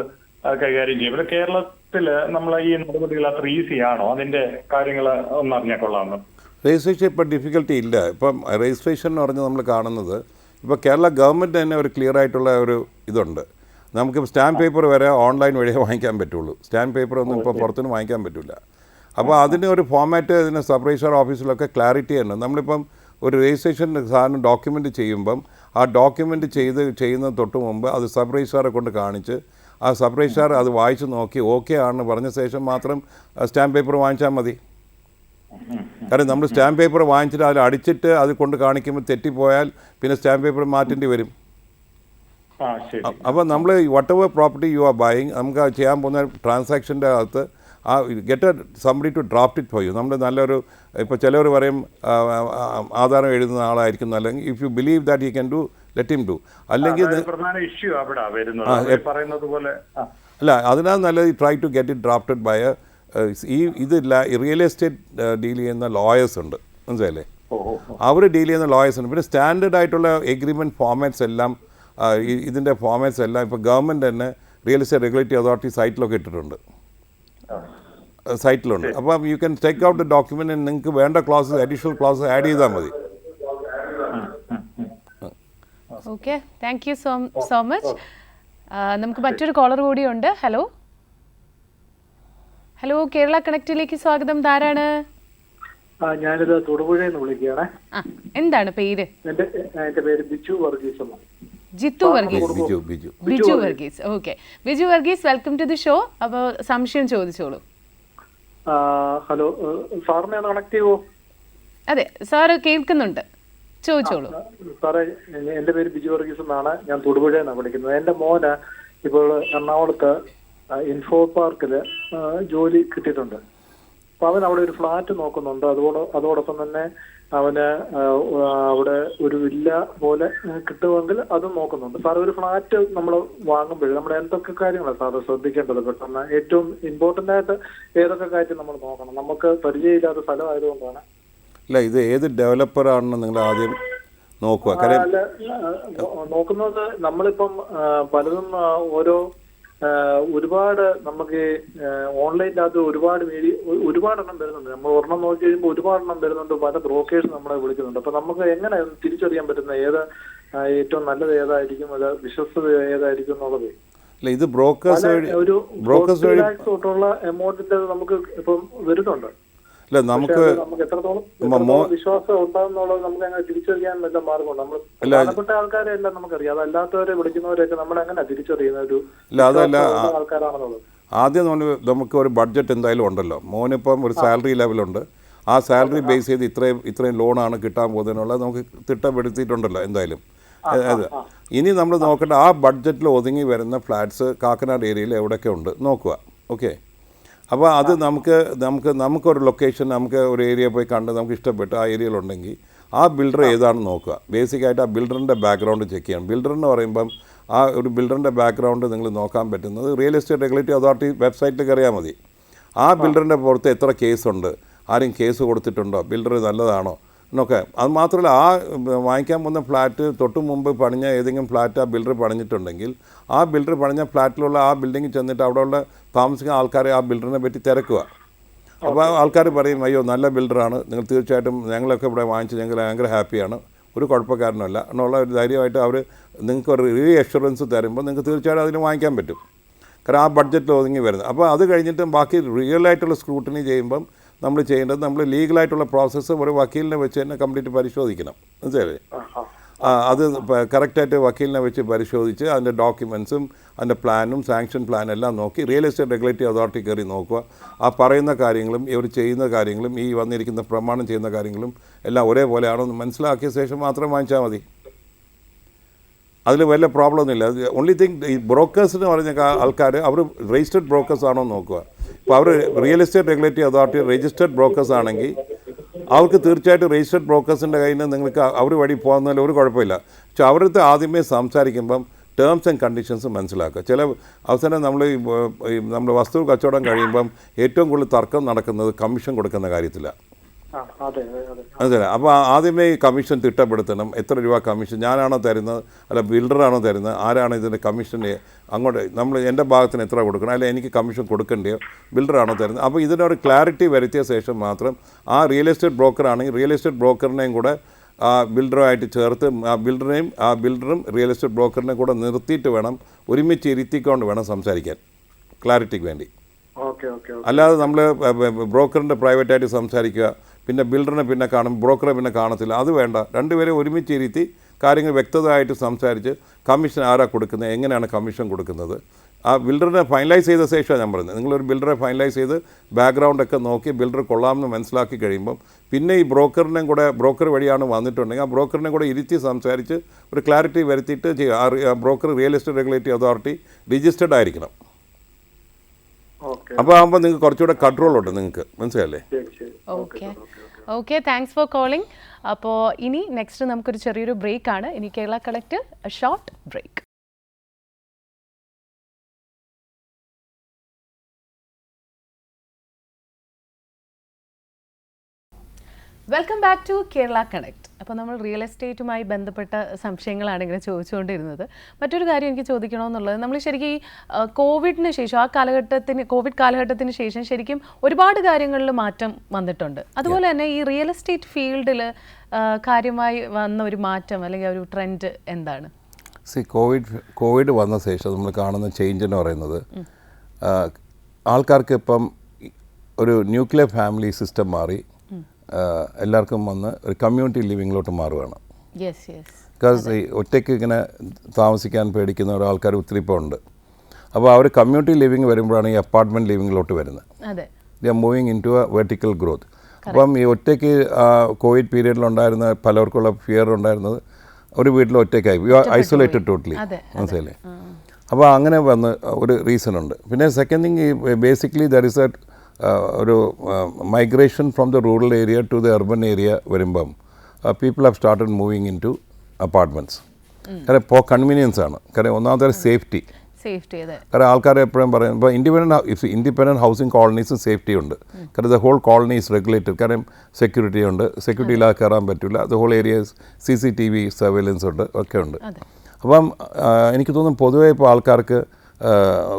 കൈകാര്യം ചെയ്യും. പിന്നെ കേരളത്തിൽ നമ്മൾ ഈ നടപടികൾ അത്ര ഈസി ആണോ? അതിന്റെ കാര്യങ്ങൾ ഒന്ന് അറിഞ്ഞാൽ കൊള്ളാമെന്ന്. രജിസ്ട്രേഷൻ ഇപ്പോൾ ഡിഫിക്കൽട്ടി ഇല്ല. ഇപ്പം രജിസ്ട്രേഷൻ എന്ന് പറഞ്ഞാൽ നമ്മൾ കാണുന്നത് ഇപ്പോൾ കേരള ഗവൺമെൻറ് തന്നെ ഒരു ക്ലിയർ ആയിട്ടുള്ള ഒരു ഇതുണ്ട്. നമുക്ക് സ്റ്റാമ്പ് പേപ്പർ വരെ ഓൺലൈൻ വഴിയേ വാങ്ങിക്കാൻ പറ്റുള്ളൂ. സ്റ്റാമ്പ് പേപ്പർ ഒന്നും ഇപ്പോൾ പുറത്തുനിന്ന് വാങ്ങിക്കാൻ പറ്റില്ല. അപ്പോൾ അതിന് ഒരു ഫോമാറ്റ് ഇതിന് സബ് രജിസ്ട്രാർ ഓഫീസിലൊക്കെ ക്ലാരിറ്റി ഉണ്ട്. നമ്മളിപ്പം ഒരു രജിസ്ട്രേഷൻ സാധനം ഡോക്യുമെൻ്റ് ചെയ്യുമ്പം ആ ഡോക്യുമെൻ്റ് ചെയ്യുന്ന തൊട്ട് മുമ്പ് അത് സബ് രജിസ്ട്രാറെ കൊണ്ട് കാണിച്ച് ആ സബ് രജിസ്ട്രാർ അത് വായിച്ച് നോക്കി ഓക്കെ ആണെന്ന് പറഞ്ഞ ശേഷം മാത്രം സ്റ്റാമ്പ് പേപ്പർ വാങ്ങിച്ചാൽ മതി. കാരണം നമ്മൾ സ്റ്റാമ്പ് പേപ്പർ വാങ്ങിച്ചിട്ട് അതിൽ അടിച്ചിട്ട് അത് കൊണ്ട് കാണിക്കുമ്പോൾ തെറ്റിപ്പോയാൽ പിന്നെ സ്റ്റാമ്പ് പേപ്പർ മാറ്റേണ്ടി വരും. അപ്പോൾ നമ്മൾ whatever property you are buying, നമുക്ക് ചെയ്യാൻ പോകുന്ന ട്രാൻസാക്ഷൻ്റെ അകത്ത് ആ get somebody to draft it for you. നമ്മൾ നല്ലൊരു ഇപ്പോൾ ചിലവർ പറയും ആധാരം എഴുതുന്ന ആളായിരിക്കും, അല്ലെങ്കിൽ if you believe that he can do let him do. അല്ലെങ്കിൽ അല്ല, അതിനാണ് നല്ലത് try to get it drafted by ഇതില്ല റിയൽ എസ്റ്റേറ്റ് ഡീൽ ചെയ്യുന്ന ലോയേഴ്സ് ഉണ്ട്, മനസ്സിലായില്ലേ? അവർ ഡീൽ ചെയ്യുന്ന ലോയേഴ്സ് ഉണ്ട്. പിന്നെ സ്റ്റാൻഡേർഡ് ആയിട്ടുള്ള എഗ്രിമെൻറ്റ് ഫോമാറ്റ്സ് എല്ലാം ഇതിൻ്റെ ഫോമാറ്റ്സ് എല്ലാം ഇപ്പോൾ ഗവൺമെൻറ് തന്നെ റിയൽ എസ്റ്റേറ്റ് റെഗുലേറ്ററി അതോറിറ്റി സൈറ്റിലൊക്കെ ഇട്ടിട്ടുണ്ട്, സൈറ്റിലുണ്ട്. അപ്പം you can take out the document, നിങ്ങൾക്ക് വേണ്ട ക്ലോസസ് അഡീഷണൽ ക്ലോസസ് ആഡ് ചെയ്താൽ മതി. Okay, thank you so much. നമുക്ക് മറ്റൊരു കോളർ കൂടിയുണ്ട്. ഹലോ ഹലോ, കേരള കണക്റ്റിലേക്ക് സ്വാഗതം. ധാരാണ്? ഞാനിത് തൊടുപുഴയിൽ നിന്ന് വിളിക്കുകയാണ്. എന്താണ് പേര്? എന്റെ പേര് ബിജു വർഗീസ് എന്നാണ്. Jithu Varghese. Biju Varghese. Okay, Biju Varghese, welcome to the show. അപ്പോൾ സംശയം ചോദിച്ചോളൂ. ഹലോ, സാറിനെ കണക്ട് ചെയ്യുമോ? അതെ, സാറ് കേൾക്കുന്നുണ്ട്, ചോദിച്ചോളൂ. സാറേ, എന്റെ പേര് ബിജു വർഗീസ് എന്നാണ്. ഞാൻ തൊടുപുഴയിൽ നിന്നാണ് വിളിക്കുന്നത്. എന്റെ മോന് ഇപ്പോൾ എറണാകുളത്ത് ഇൻഫോ പാർക്കില് ജോലി കിട്ടിയിട്ടുണ്ട്. അപ്പൊ അവൻ അവിടെ ഒരു ഫ്ലാറ്റ് നോക്കുന്നുണ്ട്. അതോടൊപ്പം തന്നെ അവന് അവിടെ ഒരു വില്ല പോലെ കിട്ടുമെങ്കിൽ അതും നോക്കുന്നുണ്ട്. സാർ, ഒരു ഫ്ലാറ്റ് നമ്മൾ വാങ്ങുമ്പോൾ നമ്മൾ എന്തൊക്കെ കാര്യങ്ങളാണ് സാറ് ശ്രദ്ധിക്കേണ്ടത്? പെട്ടെന്ന് ഏറ്റവും ഇമ്പോർട്ടൻ്റ് ആയിട്ട് ഏതൊക്കെ കാര്യം നമ്മൾ നോക്കണം? നമുക്ക് പരിചയമില്ലാത്ത സ്ഥലമായതുകൊണ്ടാണ്. ഇല്ല, ഇത് ഏത് ഡെവലപ്പറാണെന്ന് നിങ്ങൾ ആദ്യം നോക്കുക. അല്ല, നോക്കുന്നത് നമ്മളിപ്പം പലതും ഒരുപാട് നമുക്ക് ഓൺലൈനിനകത്ത് ഒരുപാടെണ്ണം വരുന്നുണ്ട്. നമ്മൾ ഒരെണ്ണം നോക്കി കഴിയുമ്പോൾ ഒരുപാടെണ്ണം വരുന്നുണ്ട്. പല ബ്രോക്കേഴ്സ് നമ്മളെ വിളിക്കുന്നുണ്ട്. അപ്പൊ നമുക്ക് എങ്ങനെ തിരിച്ചറിയാൻ പറ്റുന്ന ഏത് ഏറ്റവും നല്ലത് ഏതായിരിക്കും, അത് വിശ്വസ്തത ഏതായിരിക്കും എന്നുള്ളത്? ഇത് ബ്രോക്കേഴ്സ് ഒരു തൊട്ടുള്ള എമൗണ്ടിന്റെ നമുക്ക് ഇപ്പം വരുന്നുണ്ട്. ഇല്ല, നമുക്ക് എത്രത്തോളം വിശ്വാസം ഉണ്ടാകുന്നുള്ളത് നമുക്ക് അങ്ങനെ തിരിച്ചറിയാൻ വല്ല മാർഗമുണ്ട്? നമ്മൾ പ്രധാനപ്പെട്ട ആൾക്കാരെല്ലാം നമുക്കറിയാം, അതല്ലാത്തവരെ വിളിക്കുന്നവരെയൊക്കെ നമ്മൾ എങ്ങനെ തിരിച്ചറിയുന്ന ഒരു ആൾക്കാരാണെന്നുള്ളത്? ആദ്യം നമുക്ക് ഒരു ബഡ്ജറ്റ് എന്തായാലും ഉണ്ടല്ലോ. മോനിപ്പം ഒരു സാലറി ലെവലുണ്ട്. ആ സാലറി ബേസ് ചെയ്ത് ഇത്രയും ലോണാണ് കിട്ടാൻ പോകുന്നതിനുള്ള നമുക്ക് തിട്ടപ്പെടുത്തിയിട്ടുണ്ടല്ലോ എന്തായാലും. ഇനി നമ്മൾ നോക്കേണ്ട ആ ബഡ്ജറ്റിൽ ഒതുങ്ങി വരുന്ന ഫ്ലാറ്റ്സ് കാക്കനാട് ഏരിയയിൽ എവിടെയൊക്കെ ഉണ്ട് നോക്കുക. ഓക്കെ, അപ്പോൾ അത് നമുക്കൊരു ലൊക്കേഷൻ, നമുക്ക് ഒരു ഏരിയ പോയി കണ്ട് നമുക്ക് ഇഷ്ടപ്പെട്ട് ആ ഏരിയയിലുണ്ടെങ്കിൽ ആ ബിൽഡർ ഏതാണെന്ന് നോക്കുക. ബേസിക്കായിട്ട് ആ ബിൽഡറിൻ്റെ ബാക്ക്ഗ്രൗണ്ട് ചെക്ക് ചെയ്യണം. ബിൽഡർ എന്ന് പറയുമ്പം ആ ഒരു ബിൽഡറിൻ്റെ ബാക്ക്ഗ്രൗണ്ട് നിങ്ങൾ നോക്കാൻ പറ്റുന്നത് റിയൽ എസ്റ്റേറ്റ് റെഗുലേറ്ററി അതോറിറ്റി വെബ്സൈറ്റിൽ കയറിയാൽ മതി. ആ ബിൽഡറിൻ്റെ പുറത്ത് എത്ര കേസുണ്ട്, ആരും കേസ് കൊടുത്തിട്ടുണ്ടോ, ബിൽഡർ നല്ലതാണോ എന്നൊക്കെ. അത് മാത്രമല്ല, ആ വാങ്ങിക്കാൻ പോകുന്ന ഫ്ലാറ്റ് തൊട്ട് മുമ്പ് പണിഞ്ഞ ഏതെങ്കിലും ഫ്ലാറ്റ് ആ ബിൽഡർ പണിഞ്ഞിട്ടുണ്ടെങ്കിൽ ആ ബിൽഡർ പണിഞ്ഞ ഫ്ലാറ്റിലുള്ള ആ ബിൽഡിങ്ങിൽ ചെന്നിട്ട് അവിടെയുള്ള താമസിക്കുന്ന ആൾക്കാരെ ആ ബിൽഡറിനെ പറ്റി തിരക്കുക. അപ്പോൾ ആൾക്കാർ പറയും, അയ്യോ നല്ല ബിൽഡറാണ്, നിങ്ങൾ തീർച്ചയായിട്ടും ഞങ്ങളൊക്കെ ഇവിടെ വാങ്ങിച്ച് ഞങ്ങൾ ഭയങ്കര ഹാപ്പിയാണ്, ഒരു കുഴപ്പക്കാരനല്ല എന്നുള്ള ഒരു ധൈര്യമായിട്ട് അവർ നിങ്ങൾക്ക് ഒരു റീ അഷുറൻസ് തരുമ്പോൾ നിങ്ങൾക്ക് തീർച്ചയായിട്ടും അതിന് വാങ്ങിക്കാൻ പറ്റും. കാരണം ആ ബഡ്ജറ്റിൽ ഒതുങ്ങി വരുന്നത്. അപ്പോൾ അത് കഴിഞ്ഞിട്ട് ബാക്കി റിയലായിട്ടുള്ള സ്ക്രൂട്ടിനി ചെയ്യുമ്പം നമ്മൾ ചെയ്യേണ്ടത് നമ്മൾ ലീഗലായിട്ടുള്ള പ്രോസസ്സ് ഒരു വക്കീലിനെ വെച്ച് തന്നെ കംപ്ലീറ്റ് പരിശോധിക്കണം, മനസ്സിലായില്ലേ? അത് കറക്റ്റായിട്ട് വക്കീലിനെ വെച്ച് പരിശോധിച്ച് അതിൻ്റെ ഡോക്യുമെൻസും അതിൻ്റെ പ്ലാനും സാങ്ഷൻ പ്ലാനും എല്ലാം നോക്കി റിയൽ എസ്റ്റേറ്റ് റെഗുലേറ്ററി അതോറിറ്റി കയറി നോക്കുക. ആ പറയുന്ന കാര്യങ്ങളും ഇവർ ചെയ്യുന്ന കാര്യങ്ങളും ഈ വന്നിരിക്കുന്ന പ്രമാണം ചെയ്യുന്ന കാര്യങ്ങളും എല്ലാം ഒരേപോലെയാണോ എന്ന് മനസ്സിലാക്കിയ ശേഷം മാത്രം വാങ്ങിച്ചാൽ മതി. അതിൽ വല്ല പ്രോബ്ലം ഒന്നുമില്ല. ഓൺലി തിങ് ഈ ബ്രോക്കേഴ്സ് എന്ന് പറഞ്ഞ ആൾക്കാർ അവർ രജിസ്റ്റേർഡ് ബ്രോക്കേഴ്സ് ആണോ നോക്കുക. ഇപ്പോൾ അവർ real estate regulatory authority registered brokers ആണെങ്കിൽ അവർക്ക് തീർച്ചയായിട്ടും രജിസ്റ്റേർഡ് ബ്രോക്കേഴ്സിൻ്റെ കയ്യിൽ നിന്ന് നിങ്ങൾക്ക് അവർ വഴി പോകുന്നതിൽ ഒരു കുഴപ്പമില്ല. പക്ഷെ അവരുടെ ആദ്യമേ സംസാരിക്കുമ്പം ടേംസ് ആൻഡ് കണ്ടീഷൻസ് മനസ്സിലാക്കുക. ചില അവസരം നമ്മൾ വസ്തു കച്ചവടം കഴിയുമ്പം ഏറ്റവും കൂടുതൽ തർക്കം നടക്കുന്നത് കമ്മീഷൻ കൊടുക്കുന്ന കാര്യത്തിലാണ്. അതെ അതെ അതെ അതെ. അപ്പോൾ ആദ്യമേ ഈ കമ്മീഷൻ തിട്ടപ്പെടുത്തണം. എത്ര രൂപ കമ്മീഷൻ ഞാനാണോ തരുന്നത്, അല്ല ബിൽഡറാണോ തരുന്നത്, ആരാണ് ഇതിൻ്റെ കമ്മീഷൻ്റെ അങ്ങോട്ട് നമ്മൾ എൻ്റെ ഭാഗത്തിന് എത്ര കൊടുക്കണം, അല്ല എനിക്ക് കമ്മീഷൻ കൊടുക്കേണ്ടയോ ബിൽഡറാണോ തരുന്നത്. അപ്പോൾ ഇതിനൊരു ക്ലാരിറ്റി വരുത്തിയ ശേഷം മാത്രം ആ റിയൽ എസ്റ്റേറ്റ് ബ്രോക്കർ ആണെങ്കിൽ റിയൽ എസ്റ്റേറ്റ് ബ്രോക്കറിനെയും കൂടെ ആ ബിൽഡറുമായിട്ട് ചേർത്ത് ആ ബിൽഡറും റിയൽ എസ്റ്റേറ്റ് ബ്രോക്കറിനെ കൂടെ നിർത്തിയിട്ട് വേണം, ഒരുമിച്ച് ഇരുത്തിക്കൊണ്ട് വേണം സംസാരിക്കാൻ, ക്ലാരിറ്റിക്ക് വേണ്ടി. ഓക്കെ ഓക്കെ അല്ലാതെ നമ്മൾ ബ്രോക്കറിൻ്റെ പ്രൈവറ്റായിട്ട് സംസാരിക്കുക, പിന്നെ ബിൽഡറിനെ പിന്നെ കാണും, ബ്രോക്കറെ പിന്നെ കാണത്തില്ല, അത് വേണ്ട. രണ്ടുപേരെ ഒരുമിച്ച് ഇരുത്തി കാര്യങ്ങൾ വ്യക്തതയായിട്ട് സംസാരിച്ച് കമ്മീഷൻ ആരാ കൊടുക്കുന്നത്, എങ്ങനെയാണ് കമ്മീഷൻ കൊടുക്കുന്നത്, ആ ബിൽഡറിനെ ഫൈനലൈസ് ചെയ്ത ശേഷമാണ് ഞാൻ പറയുന്നത്. നിങ്ങളൊരു ബിൽഡറെ ഫൈനലൈസ് ചെയ്ത് ബാക്ക്ഗ്രൗണ്ടൊക്കെ നോക്കി ബിൽഡർ കൊള്ളാമെന്ന് മനസ്സിലാക്കി കഴിയുമ്പം പിന്നെ ഈ ബ്രോക്കറിനെയും കൂടെ, ബ്രോക്കർ വഴിയാണ് വന്നിട്ടുണ്ടെങ്കിൽ ആ ബ്രോക്കറിനെ കൂടെ ഇരുത്തി സംസാരിച്ച് ഒരു ക്ലാരിറ്റി വരുത്തിയിട്ട് ചെയ്യുക. ആ broker real estate regulatory authority registered ആയിരിക്കണം. അപ്പോൾ ആകുമ്പോൾ നിങ്ങൾക്ക് കുറച്ചുകൂടെ കൺട്രോൾ ഉണ്ട്, നിങ്ങൾക്ക് മനസ്സിലല്ലേ? Okay thanks for calling. അപ്പോൾ ഇനി നെക്സ്റ്റ് നമുക്കൊരു ചെറിയൊരു ബ്രേക്കാണ്. ഇനി Kerala connect short break. Welcome back to Kerala connect. അപ്പോൾ നമ്മൾ റിയൽ എസ്റ്റേറ്റുമായി ബന്ധപ്പെട്ട സംശയങ്ങളാണ് ഇങ്ങനെ ചോദിച്ചുകൊണ്ടിരുന്നത്. മറ്റൊരു കാര്യം എനിക്ക് ചോദിക്കണമെന്നുള്ളത്, നമ്മൾ ശരിക്കും ഈ കോവിഡിന് ശേഷം കോവിഡ് കാലഘട്ടത്തിന് ശേഷം ശരിക്കും ഒരുപാട് കാര്യങ്ങളിൽ മാറ്റം വന്നിട്ടുണ്ട്. അതുപോലെ തന്നെ ഈ റിയൽ എസ്റ്റേറ്റ് ഫീൽഡിൽ കാര്യമായി വന്ന ഒരു മാറ്റം അല്ലെങ്കിൽ ഒരു ട്രെൻഡ് എന്താണ്? കോവിഡ് വന്ന ശേഷം നമ്മൾ കാണുന്ന ചേഞ്ച് എന്ന് പറയുന്നത്, ആൾക്കാർക്ക് ഇപ്പം ഒരു ന്യൂക്ലിയർ ഫാമിലി സിസ്റ്റം മാറി എല്ലാവർക്കും വന്ന് ഒരു കമ്മ്യൂണിറ്റി ലിവിങ്ങിലോട്ട് മാറുകയാണ്. ബിക്കോസ് ഈ ഒറ്റയ്ക്ക് ഇങ്ങനെ താമസിക്കാൻ പേടിക്കുന്ന ആൾക്കാർ ഒത്തിരി ഇപ്പോൾ ഉണ്ട്. അപ്പോൾ അവർ കമ്മ്യൂണിറ്റി ലിവിങ് വരുമ്പോഴാണ് ഈ അപ്പാർട്ട്മെൻറ്റ് ലിവിങ്ങിലോട്ട് വരുന്നത്. They are moving in to a vertical growth. അപ്പം ഈ ഒറ്റയ്ക്ക് കോവിഡ് പീരീഡിലുണ്ടായിരുന്ന പലർക്കുള്ള ഫിയർ ഉണ്ടായിരുന്നത്, ഒരു വീട്ടിൽ ഒറ്റയ്ക്കായി, യു ആർ ഐസൊലേറ്റഡ് ടോട്ടലി, മനസ്സിലല്ലേ? അപ്പോൾ അങ്ങനെ വന്ന് ഒരു റീസൺ ഉണ്ട്. പിന്നെ second thing, basically there is a ഒരു migration from the rural area to the urban area വരുമ്പം people have started moving in to apartments. കാരണം ഇപ്പോൾ കൺവീനിയൻസ് ആണ്. കാരണം ഒന്നാമത്തെ സേഫ്റ്റി. കാരണം ആൾക്കാർ എപ്പോഴും പറയും, ഇപ്പോൾ ഇൻഡിപെൻഡൻറ്റ് ഹൗസിംഗ് കോളനീസും സേഫ്റ്റി ഉണ്ട്. കാരണം the whole colony is regulated. കാരണം സെക്യൂരിറ്റി ഉണ്ട്, സെക്യൂരിറ്റി ഇല്ലാതെ കയറാൻ പറ്റില്ല. The whole areas CCTV surveillance ഉണ്ട്, ഒക്കെ ഉണ്ട്. അപ്പം എനിക്ക് തോന്നുന്നു പൊതുവേ ഇപ്പോൾ ആൾക്കാർക്ക്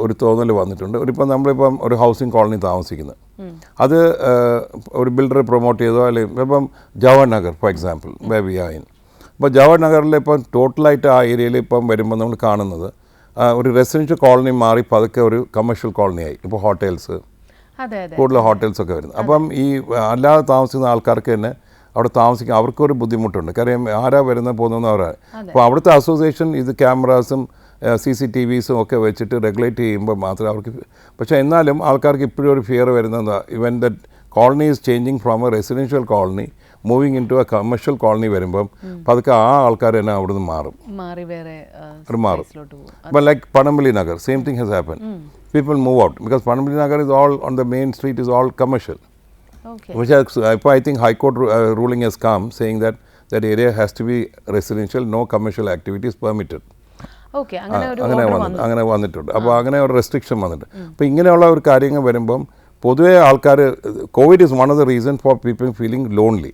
ഒരു തോന്നൽ വന്നിട്ടുണ്ട്. ഇപ്പം നമ്മളിപ്പം ഒരു ഹൗസിംഗ് കോളനി താമസിക്കുന്നത്, അത് ഒരു ബിൽഡർ പ്രൊമോട്ട് ചെയ്തോ, അല്ലെങ്കിൽ ഇപ്പം ജവഹർ നഗർ ഫോർ എക്സാമ്പിൾ ബേബിയായിൻ. ഇപ്പോൾ ജവഹർ നഗറിൽ ഇപ്പം ടോട്ടലായിട്ട് ആ ഏരിയയിൽ ഇപ്പം വരുമ്പോൾ നമ്മൾ കാണുന്നത് ഒരു റെസിഡൻഷ്യൽ കോളനി മാറി പതുക്കെ ഒരു കമേഴ്ഷ്യൽ കോളനിയായി. ഇപ്പോൾ ഹോട്ടൽസ്, കൂടുതൽ ഹോട്ടൽസൊക്കെ വരുന്നത്. അപ്പം ഈ അല്ലാതെ താമസിക്കുന്ന ആൾക്കാർക്ക് തന്നെ അവിടെ താമസിക്കാൻ അവർക്കൊരു ബുദ്ധിമുട്ടുണ്ട്. കാര്യം ആരാ വരുന്നത് പോകുന്നവരാണ്. അപ്പോൾ അവിടുത്തെ അസോസിയേഷൻ ഇത് ക്യാമറാസും CCTVസും ഒക്കെ വെച്ചിട്ട് റെഗുലേറ്റ് ചെയ്യുമ്പോൾ മാത്രമേ അവർക്ക്, പക്ഷേ എന്നാലും ആൾക്കാർക്ക് ഇപ്പോഴും ഒരു ഫിയർ വരുന്നത്, even that colony is changing from a residential colony moving in to a commercial colony വരുമ്പം പതുക്കെ ആ ആൾക്കാർ തന്നെ അവിടുന്ന് മാറും. But like Panambali Nagar, same thing has happened. People move out because Panambali Nagar is all on the main street, is all commercial. Which I think High Court ruling has come saying that that area has to be residential, no commercial activities permitted. അങ്ങനെ വന്നിട്ടുണ്ട്. അപ്പോൾ അങ്ങനെ ഒരു restriction വന്നിട്ടുണ്ട്. അപ്പോൾ ഇങ്ങനെയുള്ള ഒരു കാര്യങ്ങൾ വരുമ്പം പൊതുവേ ആൾക്കാർ, Covid is one of the reason for people feeling lonely.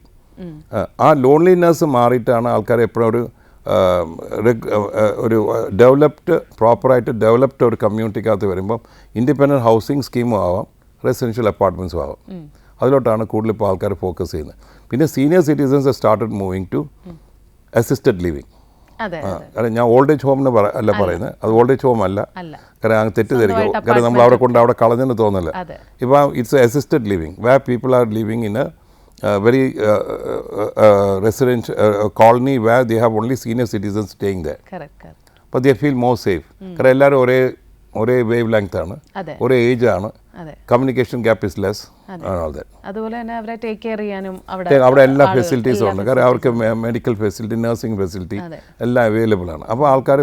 ആ ലോൺലിനെസ് മാറിയിട്ടാണ് ആൾക്കാർ എപ്പോഴും ഒരു ഡെവലപ്ഡ്, പ്രോപ്പറായിട്ട് ഡെവലപ്ഡ് ഒരു കമ്മ്യൂണിറ്റിക്കകത്ത് വരുമ്പം ഇൻഡിപെൻഡൻറ്റ് ഹൗസിംഗ് സ്കീമും ആവാം, റെസിഡൻഷ്യൽ അപ്പാർട്ട്മെൻറ്റ്സും ആവാം. അതിലോട്ടാണ് കൂടുതൽ ഇപ്പോൾ ആൾക്കാർ ഫോക്കസ് ചെയ്യുന്നത്. പിന്നെ senior citizens started moving to assisted living. കാരണം ഞാൻ ഓൾഡ് ഏജ് ഹോം അല്ല പറയുന്നത്, അത് ഓൾഡ് ഏജ് ഹോം അല്ല. കാരണം അങ്ങ് തെറ്റിദ്ധരിക്കും. കാരണം നമ്മൾ അവരെ കൊണ്ട് അവിടെ കളഞ്ഞെന്ന് തോന്നല്ല. ഇപ്പോൾ it's assisted living where people are living in a very residential colony where they have only senior citizens staying there. Correct. But they feel more safe. കാരണം എല്ലാവരും ഒരേ വേവ് ലെങ്ത് ആണ്, ഒരേ ഏജ് ആണ്, കമ്മ്യൂണിക്കേഷൻ ഗ്യാപ്പ് ഇസ് ലെസ്. അതുപോലെ തന്നെ അവരെ take care ചെയ്യാനും അവിടെ എല്ലാ ഫെസിലിറ്റീസും ഉണ്ട്. കാരണം അവർക്ക് മെഡിക്കൽ ഫെസിലിറ്റി, നഴ്സിംഗ് ഫെസിലിറ്റി എല്ലാം അവൈലബിൾ ആണ്. അപ്പോൾ ആൾക്കാർ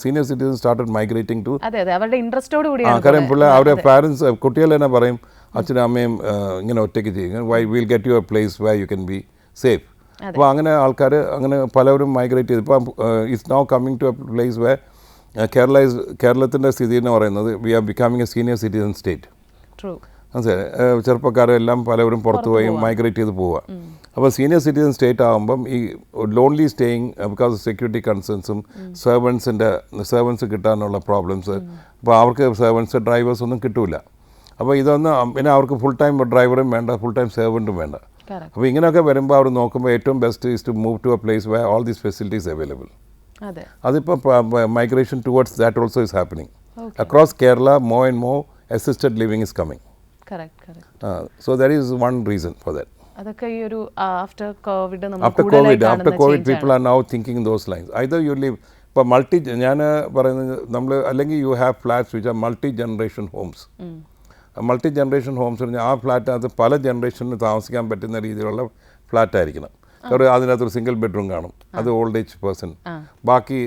senior citizen started migrating to, അവരുടെ ഇൻട്രസ്റ്റോട് കൂടിയാണ്. കാരണം പിള്ളേർ അവരുടെ പാരൻസ്, കുട്ടികൾ തന്നെ പറയും അച്ഛനും അമ്മയും ഇങ്ങനെ ഒറ്റയ്ക്ക് ചെയ്യും, will get you a place where you can be safe. അപ്പോൾ അങ്ങനെ ആൾക്കാർ അങ്ങനെ പലരും മൈഗ്രേറ്റ് ചെയ്തു. ഇപ്പം it's now coming to a place where കേരളത്തിൻ്റെ സ്ഥിതി എന്ന് പറയുന്നത് we are becoming a senior citizen state. മനസ്സിലായി, ചെറുപ്പക്കാരെല്ലാം പലവരും പുറത്ത് പോയി മൈഗ്രേറ്റ് ചെയ്ത് പോവുക. അപ്പോൾ സീനിയർ സിറ്റിസൺ സ്റ്റേറ്റ് ആകുമ്പം ഈ ലോൺലി സ്റ്റേയിങ് ബിക്കോസ് സെക്യൂരിറ്റി കൺസേൺസും സെർവൻസ് കിട്ടാനുള്ള പ്രോബ്ലംസ്, അപ്പോൾ അവർക്ക് സെർവൻസ് ഡ്രൈവേഴ്സ് ഒന്നും കിട്ടില്ല. അപ്പോൾ ഇതൊന്നും പിന്നെ അവർക്ക് ഫുൾ ടൈം ഡ്രൈവറും വേണ്ട, ഫുൾ ടൈം സെർവൻറ്റും വേണ്ട. അപ്പോൾ ഇങ്ങനെയൊക്കെ വരുമ്പോൾ അവർ നോക്കുമ്പോൾ ഏറ്റവും best is to move to a place where all these facilities available. അതിപ്പോൾ migration towards that also is happening across Kerala. More and more assisted living is coming. Correct. So that is one reason for that. അതൊക്കെ ഈ ഒരു after Covid After COVID people are now thinking those lines. Either you live ഇപ്പോൾ ഞാൻ പറയുന്നത് നമ്മൾ അല്ലെങ്കിൽ you have flats which are multi generation homes. Multi generation homes പറഞ്ഞാൽ ആ ഫ്ലാറ്റിനകത്ത് പല ജനറേഷനിൽ താമസിക്കാൻ പറ്റുന്ന രീതിയിലുള്ള ഫ്ലാറ്റ് ആയിരിക്കണം. കാരണം അതിനകത്തൊരു സിംഗിൾ ബെഡ്റൂം കാണും, അത് ഓൾഡ് ഏജ് പേഴ്സൺ, ബാക്കി